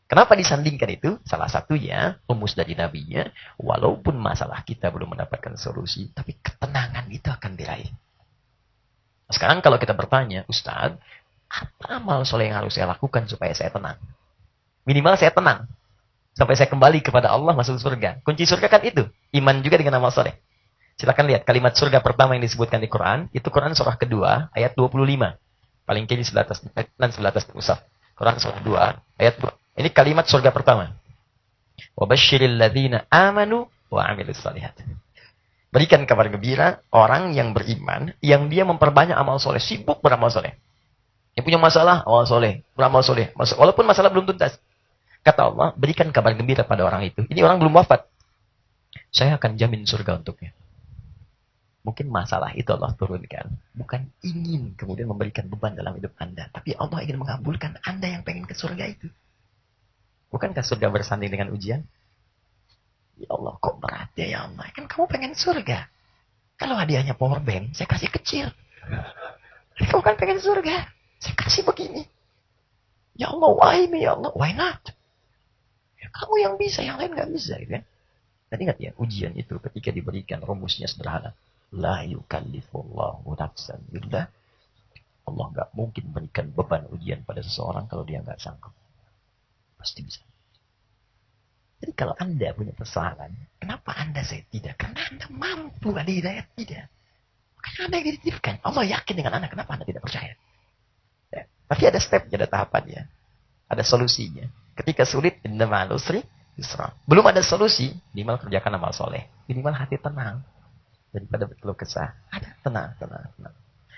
Kenapa disandingkan itu? Salah satunya, rumus dari nabinya, walaupun masalah kita belum mendapatkan solusi, tapi ketenangan itu akan diraih. Sekarang kalau kita bertanya, Ustaz, apa amal soleh yang harus saya lakukan supaya saya tenang? Minimal saya tenang. Sampai saya kembali kepada Allah masuk surga. Kunci surga kan itu. Iman juga dengan amal soleh. Silakan lihat kalimat surga pertama yang disebutkan di Quran. Itu Quran surah kedua ayat 25. Paling kiri sebelah atas Musaf. Quran surah 2 ayat 2. Ini kalimat surga pertama. Wabasyiril ladzina amanu wa amilus shalihat. Berikan kabar gembira orang yang beriman, yang dia memperbanyak amal soleh, sibuk beramal soleh. Yang punya masalah, amal soleh, beramal soleh. Walaupun masalah belum tuntas. Kata Allah, berikan kabar gembira pada orang itu. Ini orang belum wafat. Saya akan jamin surga untuknya. Mungkin masalah itu Allah turunkan. Bukan ingin kemudian memberikan beban dalam hidup Anda. Tapi Allah ingin mengabulkan Anda yang pengen ke surga itu. Bukankah surga bersanding dengan ujian? Ya Allah, kok berat ya Allah. Kan kamu pengen surga. Kalau hadiahnya power bank, saya kasih kecil. Kamu kan pengen surga. Saya kasih begini. Ya Allah, why me ya Allah? Why not? Ya, kamu yang bisa, yang lain nggak bisa. Gitu kan? Dan ingat ya, ujian itu ketika diberikan rumusnya sederhana. La yukallifullahu nafsan illa. Allah nggak mungkin berikan beban ujian pada seseorang kalau dia nggak sanggup. Pasti bisa. Jadi kalau Anda punya persoalan, kenapa Anda saya tidak? Karena Anda mampu, ada hidayah tidak. Makanya Anda yang dititipkan. Allah yakin dengan Anda, kenapa Anda tidak percaya? Ya. Tapi ada stepnya, ada tahapannya. Ada solusinya. Ketika sulit, innamal usri yusra. Belum ada solusi, minimal kerjakan amal soleh. Minimal hati tenang. Daripada berkeluh kesah. Ada tenang.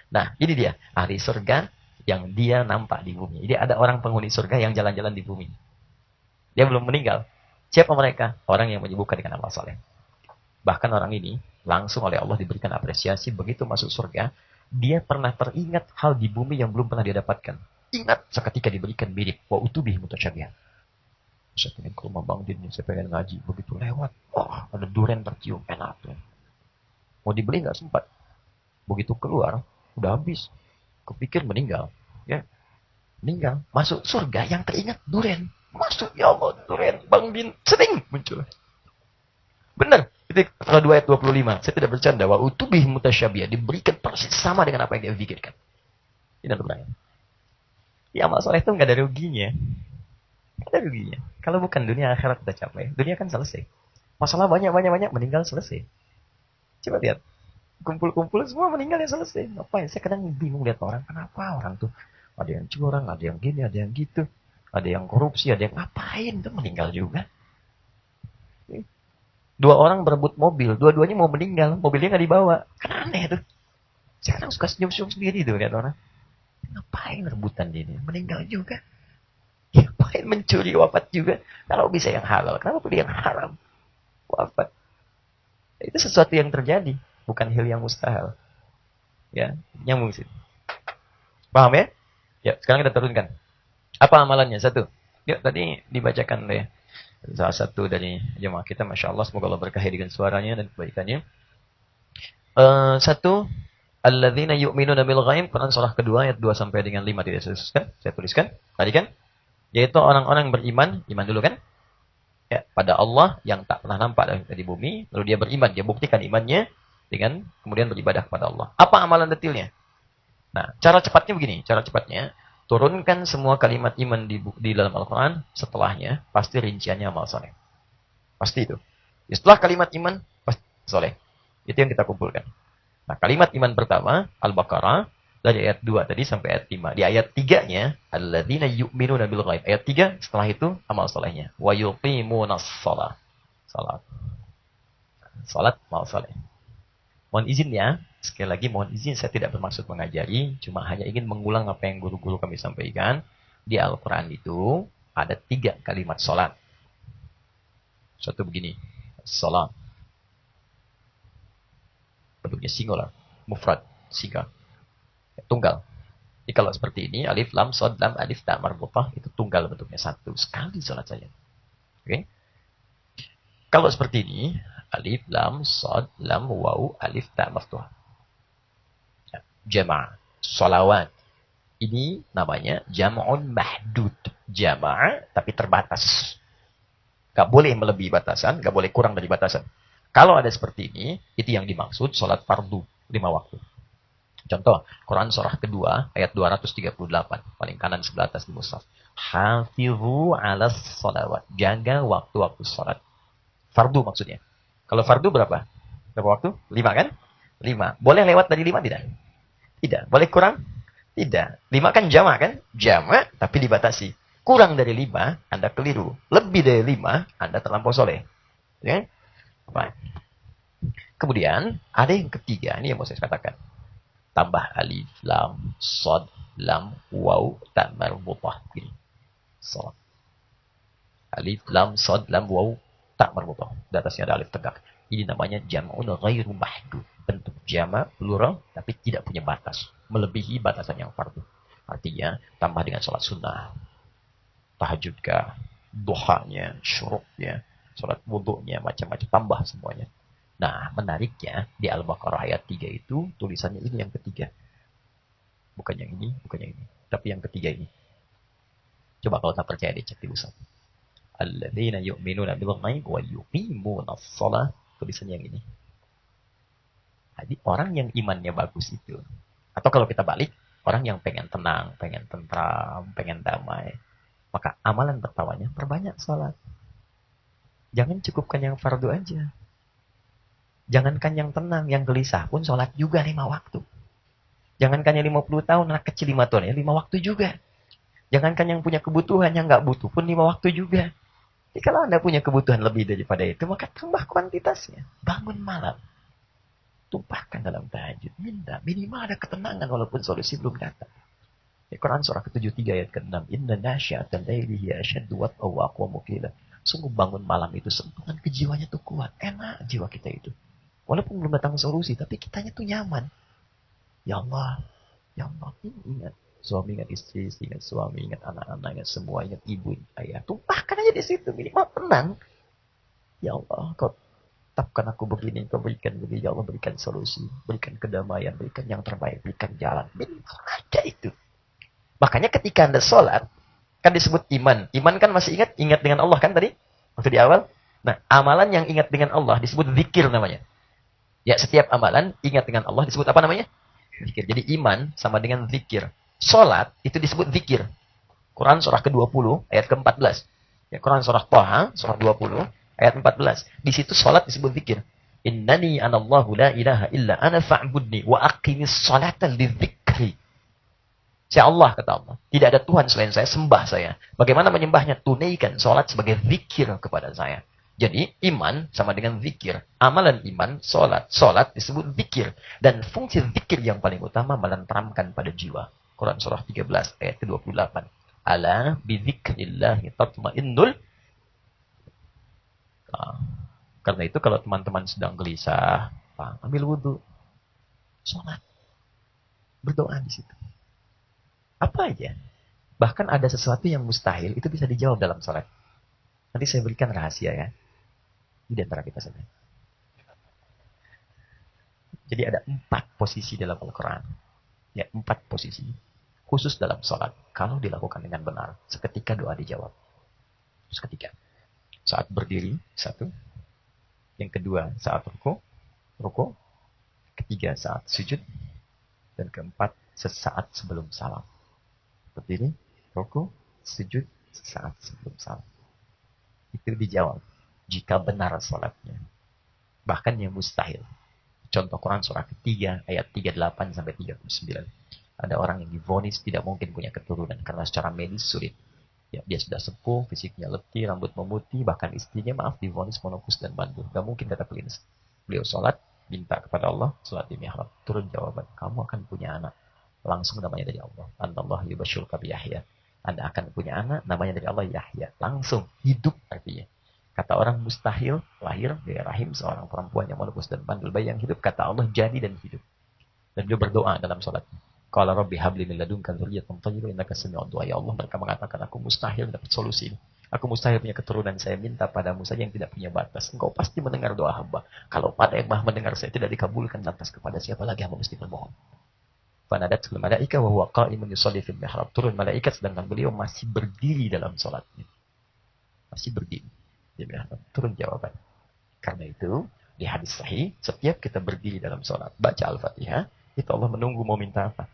Nah, ini dia. Ahli surga yang dia nampak di bumi. Jadi ada orang penghuni surga yang jalan-jalan di bumi. Dia belum meninggal. Siapa mereka? Orang yang menyibukkan dengan amal soleh. Bahkan orang ini langsung oleh Allah diberikan apresiasi. Begitu masuk surga, dia pernah teringat hal di bumi yang belum pernah dia dapatkan. Ingat seketika diberikan mirip. Wa utubihi mutasyabihan. Saya pengen ke rumah Bang Din, saya pengen ngaji. Begitu lewat, wah ada durian tercium, enak tuh. Mau dibeli nggak sempat. Begitu keluar, udah habis. Kepikir meninggal. Ya, meninggal. Masuk surga yang teringat durian. Masuk, ya Allah, durian. Bang Din sering muncul. Benar. Itu pasal 2 ayat 25. Saya tidak bercanda. Wa utubihi mutasyabihan. Diberikan persis sama dengan apa yang dia pikirkan. Ini adalah ya, amal soleh itu nggak ada ruginya. Nggak ada ruginya. Kalau bukan dunia, akhirat kita capai. Dunia kan selesai. Masalah banyak, meninggal selesai. Coba lihat. Kumpul-kumpul semua meninggal ya selesai. Ngapain? Saya kadang bingung lihat orang. Kenapa orang tuh ada yang curang, ada yang gini, ada yang gitu. Ada yang korupsi, ada yang ngapain. Itu meninggal juga. 2 orang berebut mobil. Dua-duanya mau meninggal. Mobilnya nggak dibawa. Kan aneh tuh. Saya kadang suka senyum-senyum sendiri tuh lihat orang. Ngapain rebutan ini? Meninggal juga. Ngapain mencuri wafat juga? Kalau bisa yang halal. Kenapa pilih yang haram? Wafat. Itu sesuatu yang terjadi. Bukan hal yang mustahil. Ya, nyambung sih. Paham ya? Ya, sekarang kita turunkan. Apa amalannya? 1. Yuk, tadi dibacakan oleh salah satu dari jemaah kita. Masya Allah, semoga Allah berkahi dengan suaranya dan kebaikannya. 1. Alladzina yu'minuna bil ghaib. Quran surah kedua ayat 2 sampai dengan 5 tidak saya tuliskan. Tadi kan? Yaitu orang-orang yang beriman. Iman dulu kan? Ya, pada Allah yang tak pernah nampak di bumi. Lalu dia beriman. Dia buktikan imannya dengan kemudian beribadah kepada Allah. Apa amalan detailnya? Nah, cara cepatnya begini. Cara cepatnya. Turunkan semua kalimat iman di dalam Al-Quran, setelahnya pasti rinciannya amal soleh. Pasti itu. Setelah kalimat iman, pasti soleh. Itu yang kita kumpulkan. Nah, kalimat iman pertama, Al-Baqarah, dari ayat 2 tadi sampai ayat 5. Di ayat 3-nya, alladzina yu'minuna bil ghaib. Ayat 3, setelah itu amal solehnya. Wa yuqimunas shalah. Salat, amal soleh. Mohon izin ya, sekali lagi mohon izin, saya tidak bermaksud mengajari, cuma hanya ingin mengulang apa yang guru-guru kami sampaikan. Di Al-Quran itu ada 3 kalimat sholat. Satu begini, sholat. Bentuknya singular, mufrad, singa, tunggal. Jadi kalau seperti ini, alif, lam, shad, lam, alif, ta, marbutah, itu tunggal bentuknya, satu. Sekali sholat saja. Oke? Kalau seperti ini, alif, lam, shad, lam, waw, alif, ta, maftuh. Jama', sholawat. Ini namanya jam'un mahdud. Jama' tapi terbatas. Gak boleh melebihi batasan, gak boleh kurang dari batasan. Kalau ada seperti ini, itu yang dimaksud sholat fardu 5 waktu. Contoh, Quran surah kedua ayat 238, paling kanan sebelah atas di mushaf. Hafizu 'alas shalawat. Jaga waktu-waktu salat. Fardu maksudnya. Kalau fardu berapa? Berapa waktu? 5 kan? 5. Boleh lewat dari 5 tidak? Tidak. Boleh kurang? Tidak. 5 kan jamak kan? Jamak tapi dibatasi. Kurang dari 5, Anda keliru. Lebih dari 5, Anda terlampau soleh. Ya? Baik. Kemudian, ada yang ketiga. Ini yang mau saya katakan. Tambah alif, lam, sod, lam, waw, tak marbutah. Gini. Salat. Alif, lam, sod, lam, waw, tak marbutah. Di atasnya ada alif tegak. Ini namanya jam'un ghairu mahdud. Bentuk jama' plural, tapi tidak punya batas. Melebihi batasan yang fardu. Artinya, tambah dengan sholat sunnah. Tahajud kah, duhanya, syuruknya, sholat wudhunya, macam-macam. Tambah semuanya. Nah, menariknya, di Al-Baqarah ayat 3 itu, tulisannya ini yang ketiga. Bukan yang ini, bukan yang ini. Tapi yang ketiga ini. Coba kalau tak percaya, dicek di Ustaz. Alladzina yu'minuna bil ghaib wa yuqimuna shalah. Tulisannya yang ini. Jadi orang yang imannya bagus itu. Atau kalau kita balik, orang yang pengen tenang, pengen tentram, pengen damai. Maka amalan pertamanya, perbanyak salat. Jangan cukupkan yang fardu aja. Jangankan yang tenang, yang gelisah pun salat juga 5 waktu. Jangankan yang 50 tahun, anak kecil 5 tahun, ya 5 waktu juga. Jangankan yang punya kebutuhan, yang nggak butuh pun 5 waktu juga. Jadi kalau Anda punya kebutuhan lebih daripada itu, maka tambah kuantitasnya. Bangun malam. Tumpahkan dalam tahajud. Minta. Minimal ada ketenangan walaupun solusi belum datang. Di Quran surah ke-73 ayat ke-6. Inna nasya'atal laili hiya asyaddu wat'an wa aqwamu qila. Sungguh bangun malam itu sentuhan kejiwanya tuh kuat. Enak jiwa kita itu. Walaupun belum datang solusi, tapi kitanya tuh nyaman. Ya Allah. Ya Allah. Ingat. Suami ingat istri, ingat suami, ingat anak-anak, ingat semua, ingat ibu, ingat ayah. Tumpahkan aja di situ, minimal tenang. Ya Allah, kau tetapkan aku begini, kau berikan begini, ya Allah berikan solusi, berikan kedamaian, berikan yang terbaik, berikan jalan. Minimal ada itu. Makanya ketika Anda sholat, kan disebut iman. Iman kan masih ingat dengan Allah kan tadi? Waktu di awal. Nah, amalan yang ingat dengan Allah disebut zikir namanya. Ya, setiap amalan ingat dengan Allah disebut apa namanya? Zikir. Jadi iman sama dengan zikir. Salat itu disebut zikir. Quran surah ke-20 ayat ke-14. Ya, Quran surah Thaha surah 20 ayat 14. Di situ salat disebut zikir. Innani anallahu la ilaha illa ana fa'budni wa aqimis salata lidzikri. Saya Allah, kata Allah. Tidak ada Tuhan selain saya, sembah saya. Bagaimana menyembahnya? Tunaikan salat sebagai zikir kepada saya. Jadi iman sama dengan zikir. Amalan iman, salat. Salat disebut zikir. Dan fungsi zikir yang paling utama melenteramkan pada jiwa. Quran surah 13 ayat ke-28. Ala bidzikrillahi tatmainnul. Nah, karena itu kalau teman-teman sedang gelisah, ambil wudhu, sholat, berdoa di situ. Apa aja? Bahkan ada sesuatu yang mustahil itu bisa dijawab dalam sholat. Nanti saya berikan rahasia ya. Di antara kita saja. Jadi ada 4 posisi dalam Al-Quran. Ya, 4 posisi. Khusus dalam sholat. Kalau dilakukan dengan benar, seketika doa dijawab. Seketika. Saat berdiri, 1. Yang kedua, saat ruku. Ketiga, saat sujud. Dan keempat, sesaat sebelum salam. Berdiri, ruku, sujud, sesaat sebelum salam. Itu dijawab. Jika benar sholatnya. Bahkan yang mustahil. Contoh Quran surah ketiga ayat 38 sampai 39. Ada orang yang divonis tidak mungkin punya keturunan karena secara medis sulit. Ya, dia sudah sepuh, fisiknya letih, rambut memutih, bahkan istrinya divonis monopus dan mandul. Gak mungkin kata klinis. Beliau sholat, minta kepada Allah, sholat di mihrab. Turun jawaban, kamu akan punya anak. Langsung namanya dari Allah. Anallah yubasyirka bi Yahya. Anda akan punya anak, namanya dari Allah Yahya. Langsung, hidup artinya. Kata orang mustahil, lahir dari rahim seorang perempuan yang monopus dan mandul. Bayi yang hidup, kata Allah jadi dan hidup. Dan beliau berdoa dalam sholatnya. Qala rabbi habli min ladunka dzurriyyatan thayyibah innaka sami'ud du'a. Ya Allah, mereka mengatakan aku mustahil dapat solusi ini. Aku mustahil punya keturunan, saya minta padamu saja yang tidak punya batas. Engkau pasti mendengar doa hamba. Kalau pada yang Maha mendengar saya tidak dikabulkan, lantas kepada siapa lagi hamba mesti berbohong. Fanadatul malaika wa huwa qa'imun yusalli fil mihrab. Turun malaikat sedangkan beliau masih berdiri dalam salatnya. Masih berdiri di mihrab. Turun jawaban. Karena itu, di hadis sahih, setiap kita berdiri dalam salat, baca Al-Fatihah, itu Allah menunggu mau minta apa.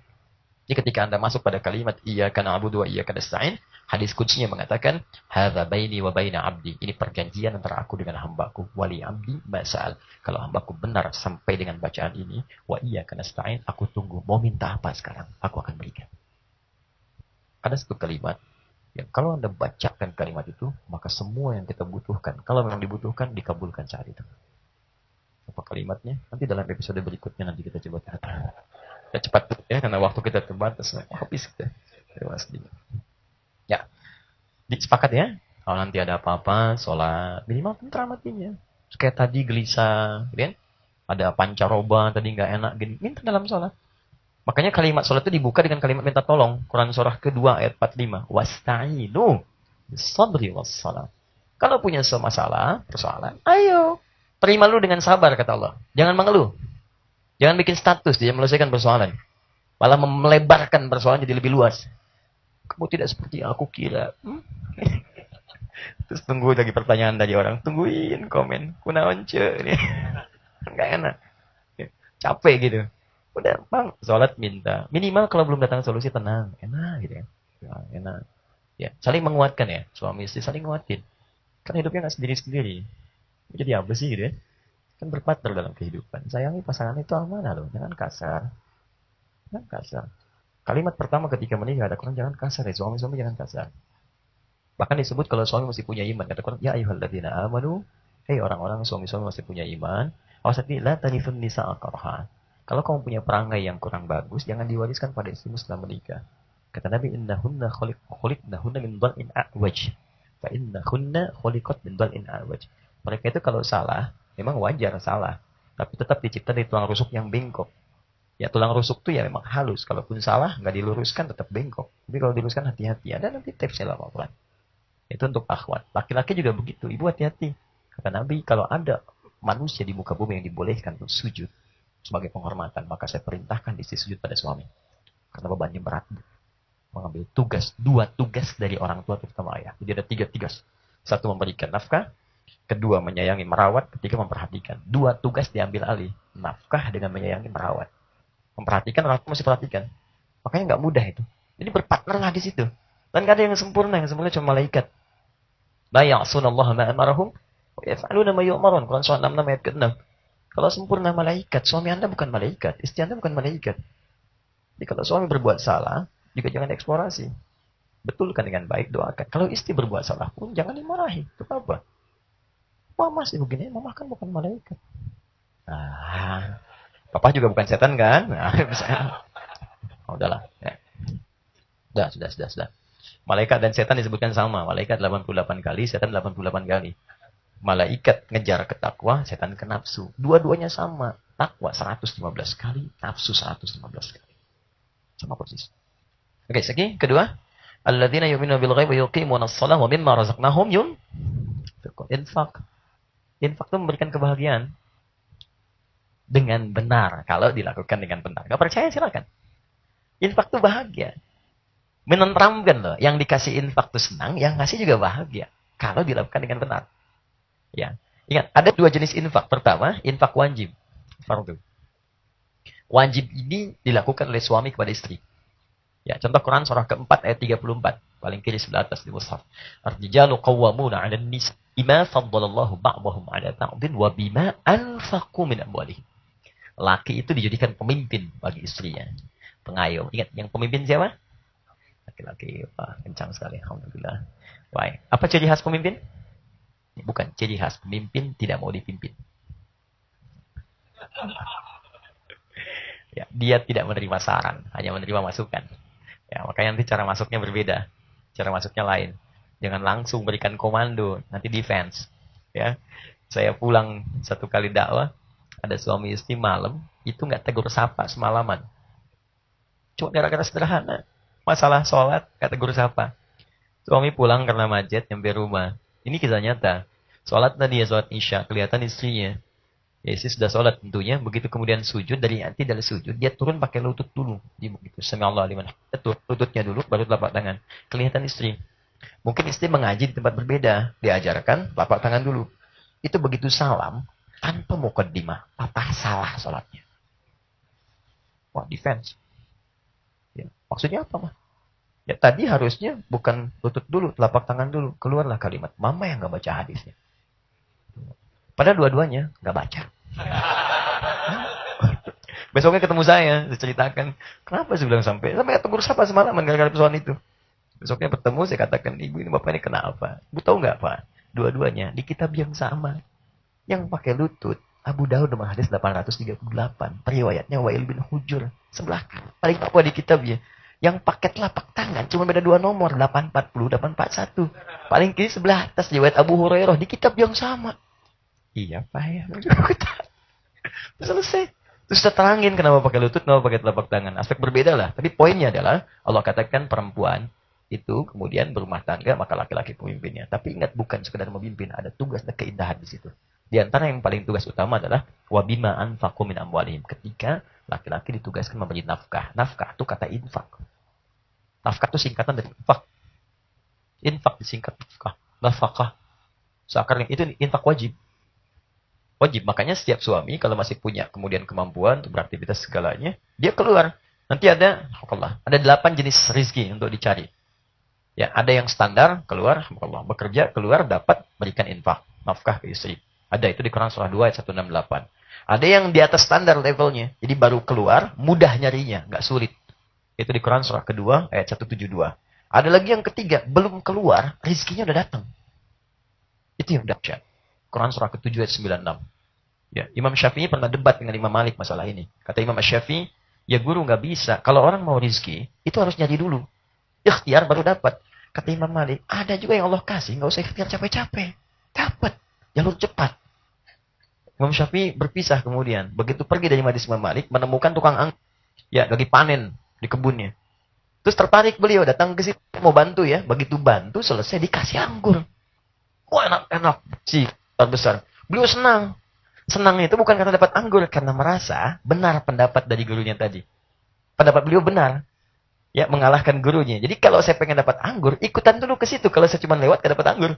Jadi ketika Anda masuk pada kalimat iyyaka na'budu wa iyyaka nasta'in, Hadis kutsinya mengatakan, hadza baini wa baina abdi. Ini perjanjian antara aku dengan hambaku. Wali abdi masal. Kalau hambaku benar sampai dengan bacaan ini, wa iyyaka nasta'in, aku tunggu. Mau minta apa sekarang? Aku akan berikan. Ada satu kalimat yang kalau Anda bacakan kalimat itu, maka semua yang kita butuhkan, kalau memang dibutuhkan, dikabulkan saat itu. Apa kalimatnya? Nanti dalam episode berikutnya nanti kita coba katakan. Ya cepat ya, karena waktu kita terbatas. Habis kita. Terima kasih. Ya, sepakat ya. Kalau nanti ada apa-apa, sholat minimal tentram hatinya. Kayak tadi gelisah, kan? Ada pancaroba tadi nggak enak, gini. Minta dalam sholat. Makanya kalimat sholat itu dibuka dengan kalimat minta tolong. Quran surah kedua ayat 45. Wasta'inu bisabri wassalam. Kalau punya masalah, persoalan, ayo. Terima lu dengan sabar, kata Allah. Jangan mengeluh. Jangan bikin status dia menyelesaikan persoalan. Malah melebarkan persoalan jadi lebih luas. Kamu tidak seperti yang aku kira. Terus tunggu lagi pertanyaan dari orang. Tungguin komen. Kunaon ce. Enggak enak. Capek gitu. Udah bang, sholat minta. Minimal kalau belum datang solusi tenang. Enak gitu ya. Enak. Ya, saling menguatkan ya. Suami istri saling nguatin. Kan hidupnya nggak sendiri-sendiri. Jadi apa sih gitu ya. Kan berpartner dalam kehidupan. Sayangi pasangan itu amanah loh. Jangan kasar. Jangan kasar. Kalimat pertama ketika menikah ada Quran, jangan kasar ya. Suami-suami jangan kasar. Bahkan disebut kalau suami masih punya iman. Kata Quran, ya ayyuhalladzina amanu. Hei orang-orang suami-suami masih punya iman. Awas hati, la tanifun nisa'a karha. Kalau kamu punya perangai yang kurang bagus, jangan diwariskan pada istrimu setelah menikah. Kata Nabi, innahunna khuliqnahunna min dhal'in a'waj. Fa innahunna khuliqat min dhal'in a'waj. Mereka itu kalau salah, memang wajar salah. Tapi tetap dicipta dari tulang rusuk yang bengkok. Ya tulang rusuk itu ya memang halus. Kalaupun salah, nggak diluruskan tetap bengkok. Tapi kalau diluruskan hati-hati. Ada nanti tipsnya lah pelan. Itu untuk akhwat. Laki-laki juga begitu. Ibu hati-hati. Kata Nabi, kalau ada manusia di muka bumi yang dibolehkan untuk sujud sebagai penghormatan, maka saya perintahkan istri sujud pada suami. Karena bebannya berat. Mengambil tugas, 2 tugas dari orang tua terutama ayah. Jadi ada 3 tugas. 1 memberikan nafkah. 2 menyayangi, merawat. 3 memperhatikan. 2 tugas diambil alih. Nafkah dengan menyayangi, merawat. Memperhatikan, orang tua masih perhatikan. Makanya nggak mudah itu. Jadi berpartner lah di situ. Dan nggak ada yang sempurna cuma malaikat. La ya'sunallaha ma amarahum wa yaf'aluna ma yu'marun. Quran surah 66 ayat ke-6. Kalau sempurna malaikat, suami Anda bukan malaikat, istri Anda bukan malaikat. Jadi kalau suami berbuat salah, juga jangan eksplorasi. Betulkan dengan baik, doakan. Kalau istri berbuat salah pun jangan dimarahi. Itu apa? Mama sih begini, mama kan bukan malaikat. Papa juga bukan setan kan? Udahlah. Ya. Sudah. Malaikat dan setan disebutkan sama. Malaikat 88 kali, setan 88 kali. Malaikat ngejar ke takwa, setan ke nafsu. Dua-duanya sama. Takwa 115 kali, nafsu 115 kali. Sama persis. Oke, lagi kedua. Alladzina yu'minuna bil ghaibi wa yuqimuna ash-shalah wa mimma razaqnahum infaq. Infaq itu memberikan kebahagiaan. Dengan benar. Kalau dilakukan dengan benar. Gak percaya silakan. Infak itu bahagia. Menenteramkan loh. Yang dikasih infak itu senang. Yang ngasih juga bahagia. Kalau dilakukan dengan benar. Ya. Ingat. Ada 2 jenis infak. Pertama. Infak wajib. Fardu. Wajib ini dilakukan oleh suami kepada istri. Ya. Contoh Quran surah keempat ayat 34. Paling kiri sebelah atas di mushaf. Ar-rijalu qawwamuna 'ala an-nisa bima faddalallahu ba'dahum 'ala ba'din wa bima anfaqu min amwalihim. Laki itu dijadikan pemimpin bagi istrinya. Pengayom. Ingat, yang pemimpin siapa? Laki-laki. Wah, kencang sekali. Alhamdulillah. Baik. Apa ciri khas pemimpin? Bukan. Ciri khas pemimpin tidak mau dipimpin. Ya, dia tidak menerima saran. Hanya menerima masukan. Ya, makanya nanti cara masuknya berbeda. Cara masuknya lain. Jangan langsung berikan komando. Nanti defense. Ya. Saya pulang 1 kali dakwah. Ada suami istri malam, itu nggak tegur sapa semalaman. Cuma gara-gara sederhana. Masalah sholat, nggak tegur sapa. Suami pulang karena macet, nyampe rumah. Ini kisah nyata. Sholat tadi ya, sholat isya. Kelihatan istrinya. Ya, istri sudah sholat tentunya. Begitu kemudian sujud, dari sujud, dia turun pakai lutut dulu. Dia begitu. Sami'allahu liman hamidah. Lututnya dulu, baru telapak tangan. Kelihatan istri. Mungkin istri mengaji di tempat berbeda. Diajarkan, telapak tangan dulu. Itu begitu salam, tanpa mukaddimah, patah salah sholatnya. Wah, defense. Ya. Maksudnya apa, mah? Ya tadi harusnya bukan lutut dulu, telapak tangan dulu. Keluarlah kalimat. Mama yang nggak baca hadisnya. Padahal dua-duanya nggak baca. Besoknya ketemu saya ceritakan, kenapa sih bilang sampai tegur sapa semalaman gara-gara persoalan itu. Besoknya bertemu, saya katakan, ibu ini bapak ini kenapa? Ibu tahu nggak Pak? Dua-duanya di kitab yang sama. Yang pakai lutut, Abu Daud nomor hadis 838. Riwayatnya Wa'il bin Hujur. Sebelah paling apa di kitabnya. Yang pakai telapak tangan, cuma beda 2 nomor, 840, 841. Paling kiri sebelah atas, riwayat Abu Hurairah di kitab yang sama. Iya Pak ya. Selesai. Terus kita terangin kenapa pakai lutut, kenapa pakai telapak tangan. Aspek berbeda lah. Tapi poinnya adalah, Allah katakan perempuan itu kemudian berumah tangga, maka laki-laki pemimpinnya. Tapi ingat, bukan sekedar memimpin, ada tugas dan keindahan di situ. Di antara yang paling tugas utama adalah wabima anfaqu min amwalihim. Ketika laki-laki ditugaskan memberi nafkah. Nafkah itu kata infak. Nafkah itu singkatan dari infak. Infak disingkat nafkah. Nafkah. Seakarnya itu infak wajib. Wajib. Makanya setiap suami kalau masih punya kemudian kemampuan untuk beraktivitas segalanya, dia keluar. Nanti ada 8 jenis rizki untuk dicari. Ya, ada yang standar, keluar, bekerja, keluar, dapat, berikan infak, nafkah ke istri. Ada itu di Quran surah 2 ayat 168. Ada yang di atas standar levelnya. Jadi baru keluar, mudah nyarinya, nggak sulit. Itu di Quran surah kedua ayat 172. Ada lagi yang ketiga, belum keluar, rizkinya udah datang. Itu yang dahsyat. Quran surah ke-7 ayat 96. Ya, Imam Syafi'i pernah debat dengan Imam Malik masalah ini. Kata Imam Syafi'i, ya guru nggak bisa. Kalau orang mau rizki, itu harus nyari dulu. Ikhtiar baru dapat. Kata Imam Malik, ada juga yang Allah kasih, nggak usah ikhtiar capek-capek. Dapat, jalur cepat. Imam Syafi'i berpisah kemudian. Begitu pergi dari majlis Imam Malik, menemukan tukang anggur. Ya, lagi panen di kebunnya. Terus tertarik beliau, datang ke situ, mau bantu ya. Begitu bantu, selesai dikasih anggur. Wah, enak-enak. Si besar. Beliau senang. Senangnya itu bukan karena dapat anggur, karena merasa benar pendapat dari gurunya tadi. Pendapat beliau benar. Ya, mengalahkan gurunya. Jadi kalau saya pengen dapat anggur, ikutan dulu ke situ. Kalau saya cuma lewat, gak dapat anggur.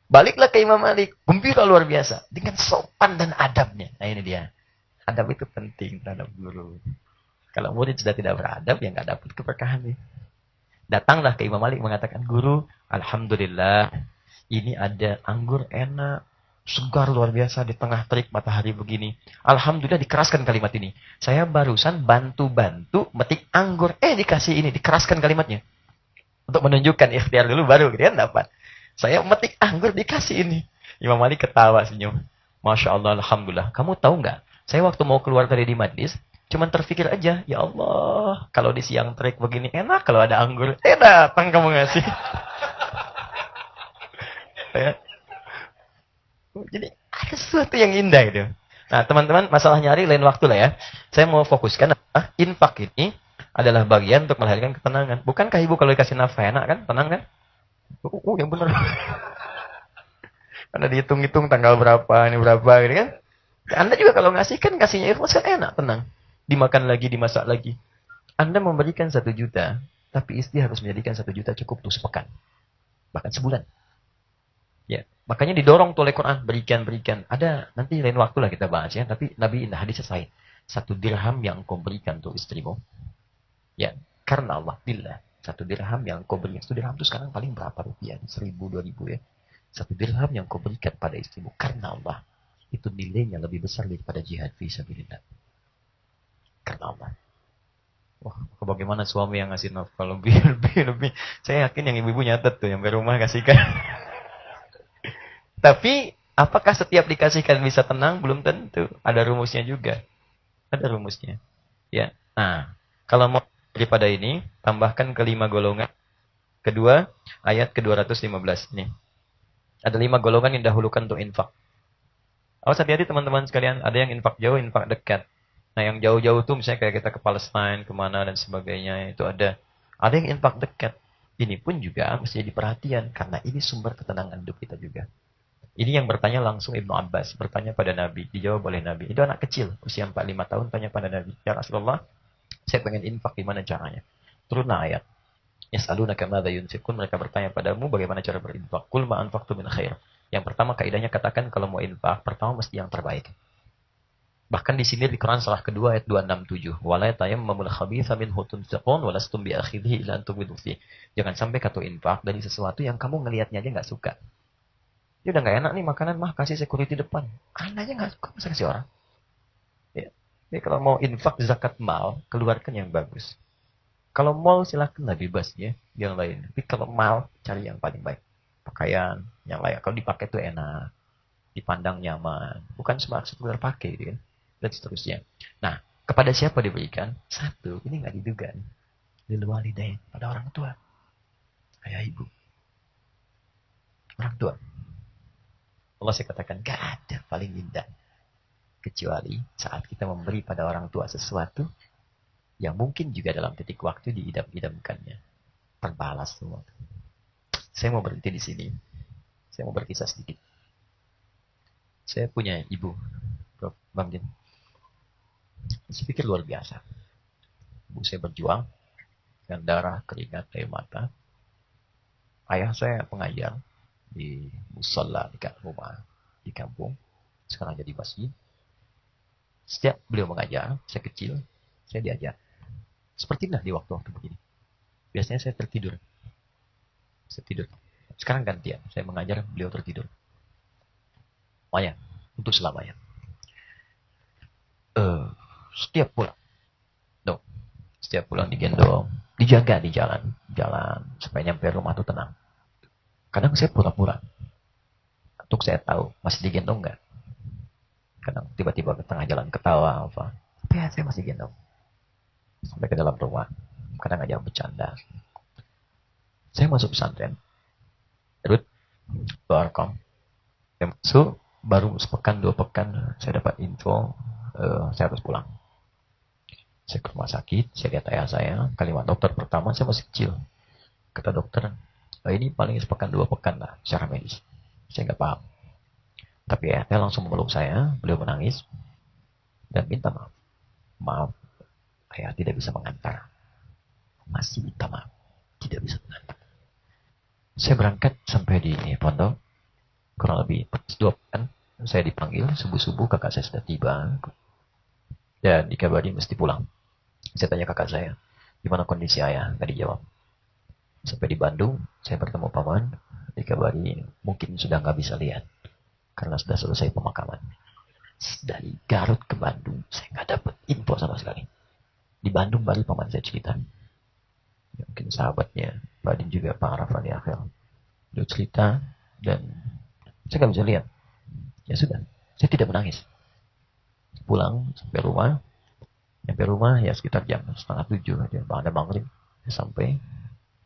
Baliklah ke Imam Malik. Gembira luar biasa. Dengan sopan dan adabnya. Nah ini dia. Adab itu penting terhadap guru. Kalau murid sudah tidak beradab, ya gak dapat keberkahan nih. Datanglah ke Imam Malik mengatakan, guru, alhamdulillah, ini ada anggur enak. Segar luar biasa di tengah terik matahari begini. Alhamdulillah dikeraskan kalimat ini. Saya barusan bantu-bantu metik anggur. Dikasih ini, dikeraskan kalimatnya. Untuk menunjukkan ikhtiar dulu baru kan dapat. Saya metik anggur dikasih ini. Imam Malik ketawa senyum. Masya Allah, alhamdulillah. Kamu tahu nggak? Saya waktu mau keluar dari di majlis, cuman terpikir aja, ya Allah, kalau di siang terik begini enak kalau ada anggur. Datang kamu ngasih. Ya. Jadi ada sesuatu yang indah itu. Nah teman-teman, masalah nyari lain waktu lah ya. Saya mau fokuskan, infak ini adalah bagian untuk melahirkan ketenangan. Bukankah ibu kalau dikasih nafkah enak kan? Tenang kan? Yang benar. Karena dihitung-hitung tanggal berapa, ini berapa gitu kan. Anda juga kalau ngasih kan kasihnya ikhlas kan enak, tenang. Dimakan lagi, dimasak lagi. Anda memberikan 1 juta, tapi istri harus menjadikan 1 juta cukup tuh sepekan. Bahkan sebulan. Ya, makanya didorong tuh oleh Quran, berikan. Ada, nanti lain waktu lah kita bahas ya. Tapi Nabi indah hadis selesai. 1 dirham yang kau berikan tuh istrimu. Ya, karena Allah, billah. 1 dirham yang kau berikan. 1 dirham itu sekarang paling berapa rupiah? 1.000, 2.000 ya. 1 dirham yang kau berikan pada istrimu. Karena Allah. Itu nilainya lebih besar daripada jihad fi sabilillah. Karena Allah. Wah, bagaimana suami yang ngasih nafkah lebih. Saya yakin yang ibu-ibu nyatet tuh, yang berumah kasihkan. Tapi, apakah setiap dikasihkan bisa tenang? Belum tentu. Ada rumusnya juga. Ada rumusnya. Ya. Nah, kalau mau daripada ini, tambahkan ke 5 golongan. Kedua, ayat ke-215 ini. Ada 5 golongan yang dahulukan untuk infak. Awas hati-hati teman-teman sekalian. Ada yang infak jauh, infak dekat. Nah, yang jauh-jauh tuh misalnya kayak kita ke Palestine, kemana dan sebagainya. Itu ada. Ada yang infak dekat. Ini pun juga mesti jadi perhatian. Karena ini sumber ketenangan hidup kita juga. Ini yang bertanya langsung Ibnu Abbas. Bertanya pada Nabi. Dijawab oleh Nabi. Itu anak kecil. Usia 4-5 tahun. Tanya pada Nabi. Ya Rasulullah. Saya pengen infak. Gimana caranya? Turunlah ayat. Yas'alunaka madza yunfiqun. Mereka bertanya padamu. Bagaimana cara berinfak? Qul ma anfaqtum min khair. Yang pertama kaidahnya katakan. Kalau mau infak. Pertama mesti yang terbaik. Bahkan di sini di Quran surah kedua ayat 267. Wala tayammamul khabitha minhu tunfiqun walastum bi akhidhi illa an tughmidu fi. Jangan sampai kau infak dari sesuatu yang kamu ngelihatnya aja nggak suka. Dia udah nggak enak nih makanan, mah kasih security depan. Anda aja nggak suka, masa kasih orang? Ya. Jadi kalau mau infak zakat mal, keluarkan yang bagus. Kalau mal silahkan lah bebas ya, yang lain. Tapi kalau mal cari yang paling baik. Pakaian yang layak. Kalau dipakai tuh enak, dipandang nyaman, bukan cuma sekedar pakai, gitu kan? Dan seterusnya. Nah, kepada siapa diberikan? Satu, ini nggak diduga nih. Lil walidain, pada orang tua, ayah ibu, orang tua. Allah saya katakan gak ada paling indah kecuali saat kita memberi pada orang tua sesuatu yang mungkin juga dalam titik waktu diidam-idamkannya. Terbalas semua. Saya mau berhenti di sini. Saya mau berkisah sedikit. Saya punya ibu, Prof. Bang Din. Saya pikir luar biasa. Ibu saya berjuang dengan darah, keringat, air mata. Ayah saya pengajar di musola dekat rumah di kampung. Sekarang jadi masjid. Setiap beliau mengajar, saya kecil, saya diajar. Seperti inilah di waktu-waktu begini. Biasanya saya tertidur. Saya tidur. Sekarang gantian. Saya mengajar, beliau tertidur. Makanya, untuk selamanya. Setiap pulang. No. Setiap pulang digendong. Dijaga di jalan. Jalan. Supaya nyampe rumah itu tenang. Kadang saya pura-pura. Untuk saya tahu, masih digendong nggak? Kadang tiba-tiba ke tengah jalan ketawa apa. Tapi ya, saya masih gendong. Sampai ke dalam rumah. Kadang aja bercanda. Saya masuk pesantren. Terus Barkom. Saya masuk. Baru sepekan, 2 pekan. Saya dapat info. Saya harus pulang. Saya ke rumah sakit. Saya lihat ayah saya. Kalimat dokter pertama saya masih kecil. Kata dokter. Ini paling sepekan 2 pekan lah. Secara medis. Saya nggak paham. Tapi ayah saya langsung memeluk saya. Beliau menangis. Dan minta maaf. Maaf. Ayah tidak bisa mengantar. Masih minta maaf. Tidak bisa mengantar. Saya berangkat sampai di pondok. Kurang lebih 2 pekan. Saya dipanggil. Subuh-subuh kakak saya sudah tiba. Dan dikabari mesti pulang. Saya tanya kakak saya. Gimana kondisi ayah? Nggak dijawab. Sampai di Bandung. Saya bertemu paman. Dikabari mungkin sudah nggak bisa lihat. Karena sudah selesai pemakaman. Dari Garut ke Bandung. Saya nggak dapat info sama sekali. Di Bandung baru paman saya cerita. Ya, mungkin sahabatnya. Pak Din juga, Pak Rafani Akhil. Dia cerita. Dan saya nggak bisa lihat. Ya sudah. Saya tidak menangis. Pulang sampai rumah. Sampai rumah ya sekitar jam 6:30. Dia ada maghrib. Sampai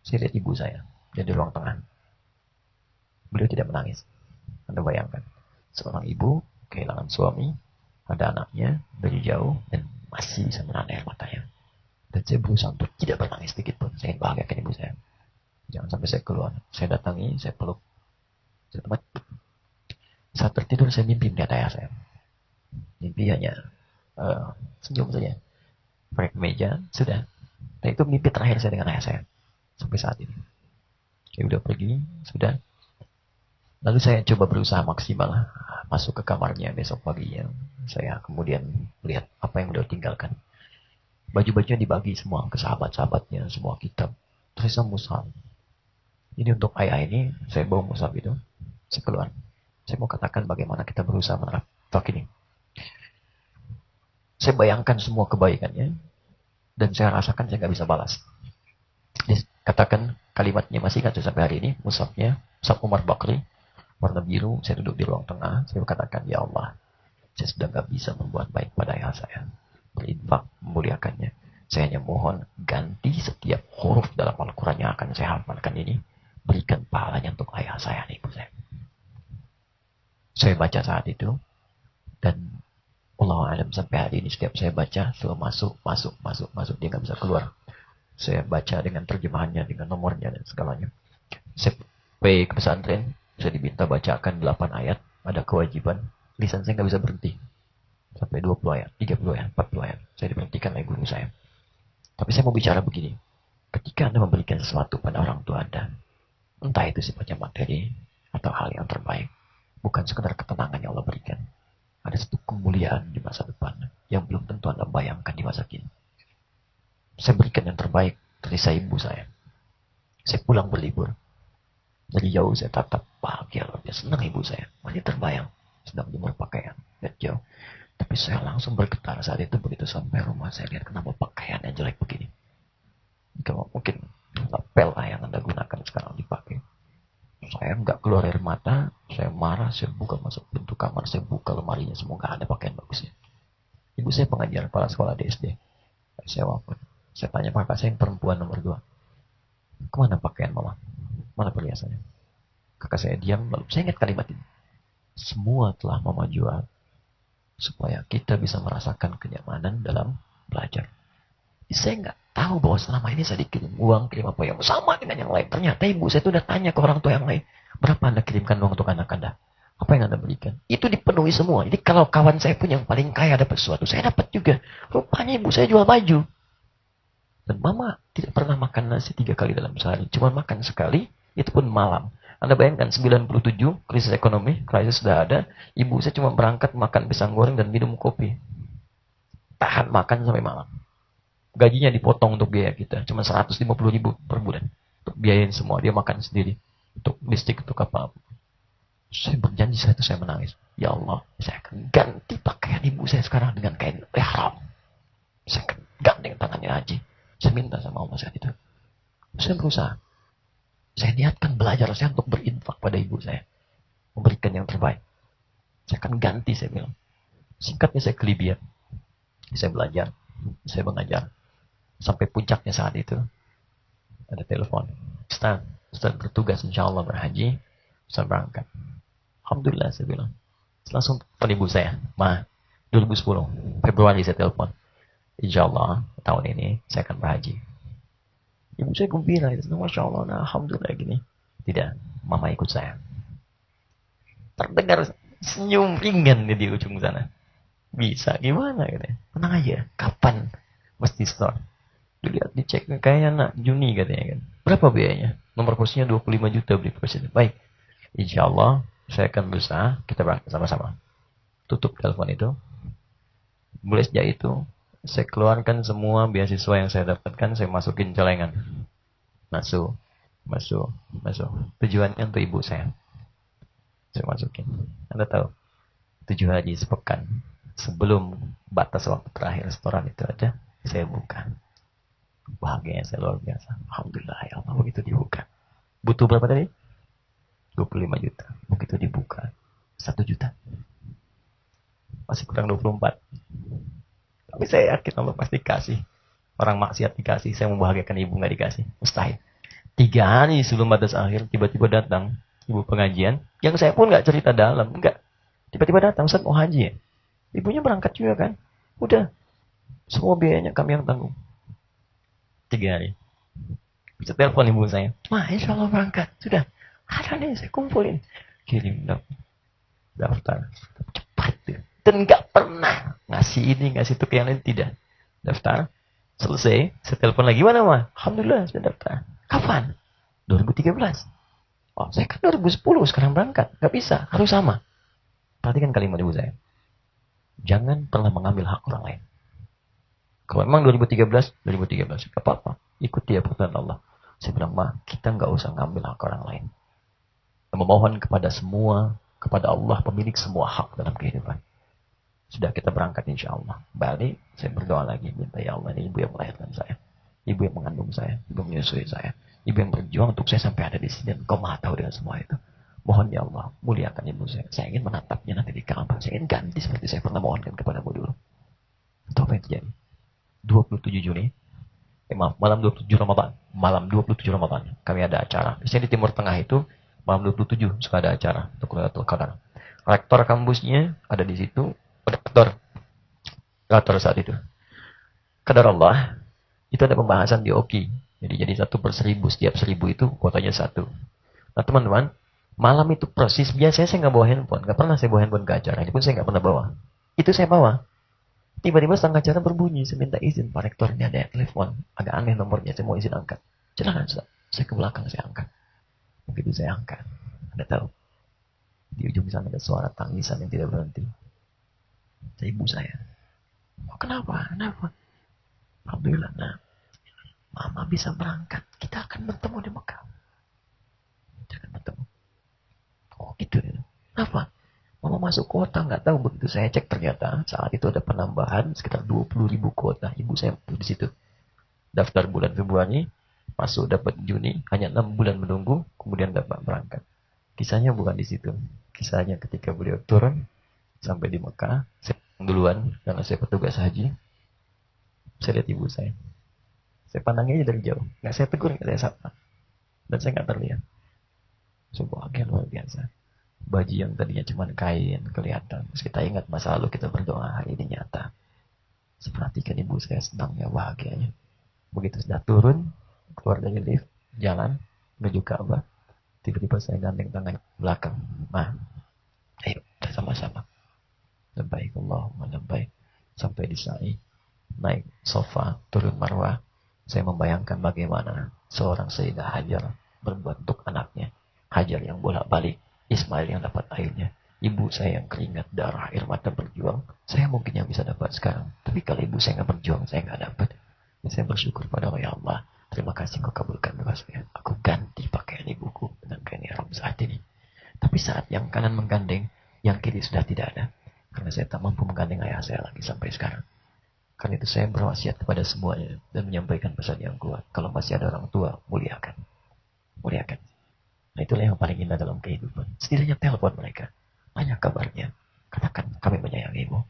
saya lihat ibu saya. Dia di ruang tengah. Beliau tidak menangis. Anda bayangkan. Seorang ibu kehilangan suami. Ada anaknya dari jauh. Dan masih bisa menahan air matanya. Dan saya berusaha untuk tidak bertangis sedikit pun. Saya ingin bahagiakan ibu saya. Jangan sampai saya keluar. Saya datangi, saya peluk. Saya tempat. Saat tertidur saya mimpi melihat ayah saya. Mimpi hanya senyum saja. Pakai meja, sudah. Dan itu mimpi terakhir saya dengan ayah saya. Sampai saat ini. Dia udah pergi, sudah. Lalu saya coba berusaha maksimal. Masuk ke kamarnya besok paginya. Saya kemudian melihat apa yang beliau tinggalkan. Baju-bajunya dibagi semua ke sahabat-sahabatnya, semua kitab. Terus saya mushaf. Ini untuk ayah ini, saya bawa mushaf itu. Saya keluar. Saya mau katakan bagaimana kita berusaha menerapkan ini. Saya bayangkan semua kebaikannya. Dan saya rasakan saya nggak bisa balas. Dia katakan kalimatnya masih ingat sampai hari ini. Mushafnya, mushaf Umar Bakri. Warna biru, saya duduk di ruang tengah. Saya katakan, ya Allah. Saya sudah nggak bisa membuat baik pada ayah saya. Berinfak, memuliakannya. Saya hanya mohon ganti setiap huruf dalam Al-Quran yang akan saya hafalkan ini. Berikan pahalanya untuk ayah saya dan ibu saya. Saya baca saat itu. Dan Allah alam sampai hari ini setiap saya baca selalu masuk. Dia nggak bisa keluar. Saya baca dengan terjemahannya, dengan nomornya dan segalanya. Saya pergi ke pesantren. Saya diminta bacakan 8 ayat. Ada kewajiban. Lisan saya nggak bisa berhenti. Sampai 20 ayat, 30 ayat, 40 ayat. Saya diberhentikan oleh guru saya. Tapi saya mau bicara begini. Ketika Anda memberikan sesuatu pada orang tua Anda, entah itu sifatnya materi atau hal yang terbaik, bukan sekedar ketenangan yang Allah berikan. Ada satu kemuliaan di masa depan. yang belum tentu Anda bayangkan di masa kini. Saya berikan yang terbaik dari saya ibu saya. Saya pulang berlibur. Dari jauh saya tatap, bahagia luar biasa, senang ibu saya. Masih terbayang sedang jemur pakaian dari jauh. Tapi saya langsung bergetar saat itu begitu sampai rumah. Saya lihat kenapa pakaiannya jelek begini. Kalau mungkin lapel lah yang Anda gunakan sekarang dipakai. Saya nggak keluar air mata, saya marah, saya buka masuk pintu kamar, saya buka lemarinya, semua nggak ada pakaian bagusnya. Ibu saya pengajar kepala sekolah di SD. Saya wafat. Saya tanya kakak saya yang perempuan nomor 2. Kemana pakaian mama? Mana perhiasannya? Kakak saya diam, lalu saya ingat kalimat ini. Semua telah mama jual supaya kita bisa merasakan kenyamanan dalam belajar. Saya nggak tahu bahwa selama ini saya dikirim uang, kirim apa yang sama dengan yang lain. Ternyata ibu saya itu udah tanya ke orang tua yang lain. Berapa Anda kirimkan uang untuk anak Anda? Apa yang Anda berikan? Itu dipenuhi semua. Jadi kalau kawan saya pun yang paling kaya dapat sesuatu, saya dapat juga. Rupanya ibu saya jual baju. Dan mama tidak pernah makan nasi 3 kali dalam sehari. Cuma makan sekali, itu pun malam. Anda bayangkan 97, krisis ekonomi, krisis sudah ada. Ibu saya cuma berangkat makan pisang goreng dan minum kopi. Tahan makan sampai malam. Gajinya dipotong untuk biaya kita. Cuma 150.000 per bulan. Untuk biayain semua. Dia makan sendiri. Untuk listrik, untuk apa. Saya berjanji saat itu saya menangis. Ya Allah, saya akan ganti pakaian ibu saya sekarang dengan kain ihram. Saya akan gandeng tangannya Haji. Saya minta sama Allah saat itu. Saya berusaha. Saya niatkan belajar saya untuk berinfak pada ibu saya. Memberikan yang terbaik. Saya akan ganti, saya bilang. Singkatnya saya ke Libya. Saya belajar. Saya mengajar. Sampai puncaknya saat itu. Ada telepon. Ustaz bertugas insya Allah berhaji. Ustaz berangkat. Alhamdulillah saya bilang. Langsung telepon ibu saya. 2010. Februari saya telepon. Insya Allah tahun ini saya akan berhaji. Ibu saya gembira. Masya Allah. Nah, Alhamdulillah gini. Tidak. Mama ikut saya. Terdengar senyum ringan di ujung sana. Bisa. Gimana? Katanya. Tenang aja. Kapan mesti store? Dilihat, dicek. Kayaknya nak Juni katanya kan. Berapa biayanya? Nomor kursinya 25 juta beli presiden. Baik. Insya Allah saya akan berusaha. Kita berangkat sama-sama. Tutup telepon itu. Mulai sejak itu. Saya keluarkan semua beasiswa yang saya dapatkan. Saya masukin celengan. Masuk. Tujuannya untuk ibu saya. Saya masukin. Anda tahu. 7 haji sepekan. Sebelum batas waktu terakhir setoran itu ada. Saya buka. Bahagianya saya luar biasa. Alhamdulillah ya Allah. Begitu dibuka. Butuh berapa tadi? 25 juta. Begitu dibuka. 1 juta. Masih kurang 24. Tapi saya yakin Allah pasti kasih. Orang maksiat dikasih. Saya membahagiakan ibu nggak dikasih. Mustahil. 3 hari sebelum batas akhir. Tiba-tiba datang. Ibu pengajian. Yang saya pun nggak cerita dalam. Enggak. Tiba-tiba datang. Ustaz mau haji ya? Ibunya berangkat juga kan. Udah. Semua biayanya kami yang tanggung. 3 hari. Bisa telepon ibu saya. Insya Allah berangkat. Sudah. Ada nih saya kumpulin. Kirim daftar. Cepat. Dan gak pernah ngasih ini, ngasih itu ke yang lain. Tidak. Daftar. Selesai. Saya telepon lagi. Mana mah? Alhamdulillah saya daftar. Kapan? 2013. Oh saya kan 2010 sekarang berangkat. Gak bisa. Harus sama. Perhatikan kalimat ibu saya. Jangan pernah mengambil hak orang lain. Kalau memang 2013, gak apa-apa. Ikuti peraturan Allah. Saya bilang, kita gak usah ngambil hak orang lain. Memohon kepada semua, kepada Allah, pemilik semua hak dalam kehidupan. Sudah kita berangkat insya Allah. Balik, saya berdoa lagi. Minta ya Allah, ini ibu yang melahirkan saya. Ibu yang mengandung saya. Ibu yang menyusui saya. Ibu yang berjuang untuk saya sampai ada di sini. Dan kau maha tahu dengan semua itu. Mohon ya Allah, muliakan ibu saya. Saya ingin menatapnya nanti di Ka'bah. Saya ingin ganti seperti saya pernah mohonkan kepadamu dulu. Itu apa yang terjadi? 27 Juni. Malam 27 Ramadan. Malam 27 Ramadan. Kami ada acara. Biasanya di Timur Tengah itu, malam 27 suka ada acara. Untuk Lailatul Qadar. Rektor kampusnya ada di situ. Rektor saat itu. Qadar Allah. Itu ada pembahasan di OKI. Jadi 1/1000. Setiap 1000 itu kuotanya 1. Nah teman-teman. Malam itu persis. Biasanya saya nggak bawa handphone. Nggak pernah saya bawa handphone ke acara. Ini pun saya nggak pernah bawa. Itu saya bawa. Tiba-tiba setengah acara berbunyi. Saya minta izin. Pak Rektor ini ada telepon. Agak aneh nomornya. Saya mau izin angkat. Silakan Ustaz. Saya ke belakang. Saya angkat. Begitu saya angkat. Anda tahu. Di ujung sana ada suara tangisan yang tidak berhenti. Saya ibu saya. kenapa? Kenapa? Alhamdulillah, nah, mama bisa berangkat. Kita akan bertemu di Mekah. Kita akan bertemu. Oh gitu ya. Kenapa? Mama masuk kota, nggak tahu, begitu saya cek ternyata saat itu ada penambahan sekitar 20.000 kuota. Ibu saya di situ. Daftar bulan Februari, masuk dapat Juni, hanya 6 bulan menunggu, kemudian dapat berangkat. Kisahnya bukan di situ. Kisahnya ketika beliau turun sampai di Mekah, saya duluan karena saya petugas haji. Saya lihat ibu saya. Saya pandangnya aja dari jauh. Nggak saya tegur, nggak saya sapa. Dan saya nggak terlihat. Sebuah bahagia luar biasa. Baju yang tadinya cuma kain kelihatan. Terus kita ingat masa lalu kita berdoa, hari ini nyata. Saya perhatikan ibu saya senangnya, bahagianya. Begitu sudah turun, keluar dari lift, jalan, menuju Ka'bah. Tiba-tiba saya gandeng tangan belakang. Ma, ayo kita sama-sama. Labbaik Allahumma labbaik. Sampai di sa'i, naik sofa, turun marwah. Saya membayangkan bagaimana seorang Sayyidah Hajar berbuat untuk anaknya. Hajar yang bolak-balik, Ismail yang dapat airnya. Ibu saya yang keringat darah, air mata berjuang. Saya mungkin yang bisa dapat sekarang. Tapi kalau ibu saya nggak berjuang, saya nggak dapat. Saya bersyukur pada Allah, ya Allah. Terima kasih kau kabulkan doa saya. Aku ganti pakaian ibuku dengan kain ihram saat ini. Tapi saat yang kanan menggandeng, yang kiri sudah tidak ada. Karena saya tak mampu menggandeng ayah saya lagi sampai sekarang. Karena itu saya berwasiat kepada semuanya dan menyampaikan pesan yang kuat. Kalau masih ada orang tua, muliakan. Muliakan. Nah itulah yang paling indah dalam kehidupan. Setidaknya telepon mereka. Tanya kabarnya. Katakan kami menyayangimu.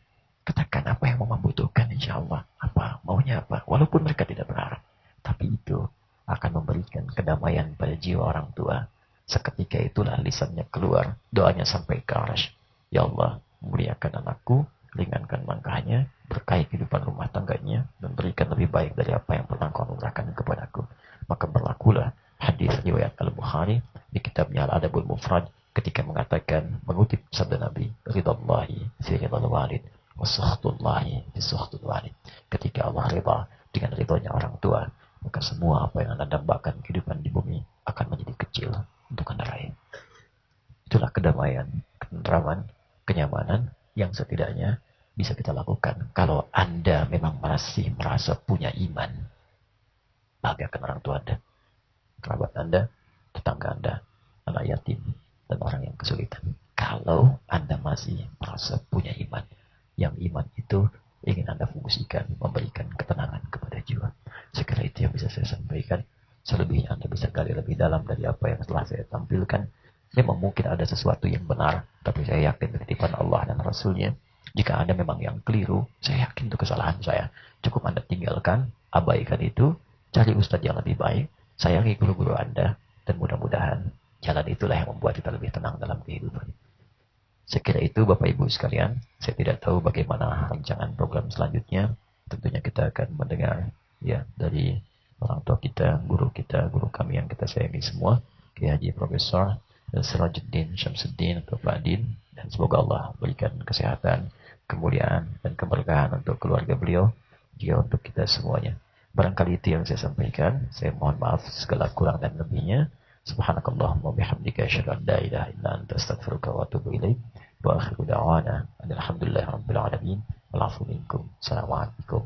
Katakan apa yang mama butuhkan, insya Allah. Apa, maunya apa. Walaupun mereka tidak berharap. Tapi itu akan memberikan kedamaian pada jiwa orang tua. Seketika itulah lisannya keluar. Doanya sampai ke arasy. Ya Allah, muliakan anakku. Ringankan langkahnya. Berkahi kehidupan rumah tangganya. Dan berikan lebih baik dari apa yang pernah kau anugerahkan kepadaku. Maka berlakulah hadis riwayat Al-Bukhari di kitabnya Al-Adabul Mufrad. Ketika mengatakan, mengutip sabda Nabi. Ridallahi fi ridal walid. Wasahtullahi bisahtul walid. Ketika Allah rida dengan ridhonya orang tua, maka semua apa yang Anda dambakan kehidupan di bumi akan menjadi kecil untuk Anda raih. Itulah kedamaian, ketenteraman, kenyamanan yang setidaknya bisa kita lakukan kalau Anda memang masih merasa punya iman. Bahagiakan orang tua Anda, kerabat Anda, tetangga Anda, anak yatim, dan orang yang kesulitan. Kalau Anda masih merasa punya iman, yang iman itu ingin Anda fungsikan, memberikan ketenangan kepada jiwa. Sekiranya itu yang bisa saya sampaikan. Selebihnya Anda bisa gali lebih dalam dari apa yang telah saya tampilkan. Memang mungkin ada sesuatu yang benar, tapi saya yakin ketitipan Allah dan Rasulnya. Jika Anda memang yang keliru, saya yakin itu kesalahan saya. Cukup Anda tinggalkan, abaikan itu, cari ustadz yang lebih baik, sayangi guru-guru Anda, dan mudah-mudahan jalan itulah yang membuat kita lebih tenang dalam kehidupan. Sekira itu Bapak Ibu sekalian, saya tidak tahu bagaimana rancangan program selanjutnya. Tentunya kita akan mendengar ya dari orang tua kita, guru kami yang kita sayangi semua, Kiai Haji Profesor Sirajuddin Syamsuddin atau Pak Din, dan semoga Allah berikan kesehatan, kemuliaan dan keberkahan untuk keluarga beliau, juga untuk kita semuanya. Barangkali itu yang saya sampaikan. Saya mohon maaf segala kurang dan lebihnya. Subhanakallahumma bihamdika asyhadu an la ilaha illa anta astaghfiruka wa atubu ilaik. Wa akhiru da'wana alhamdulillahi rabbil alamin. Wal 'afwu minkum. Assalamualaikum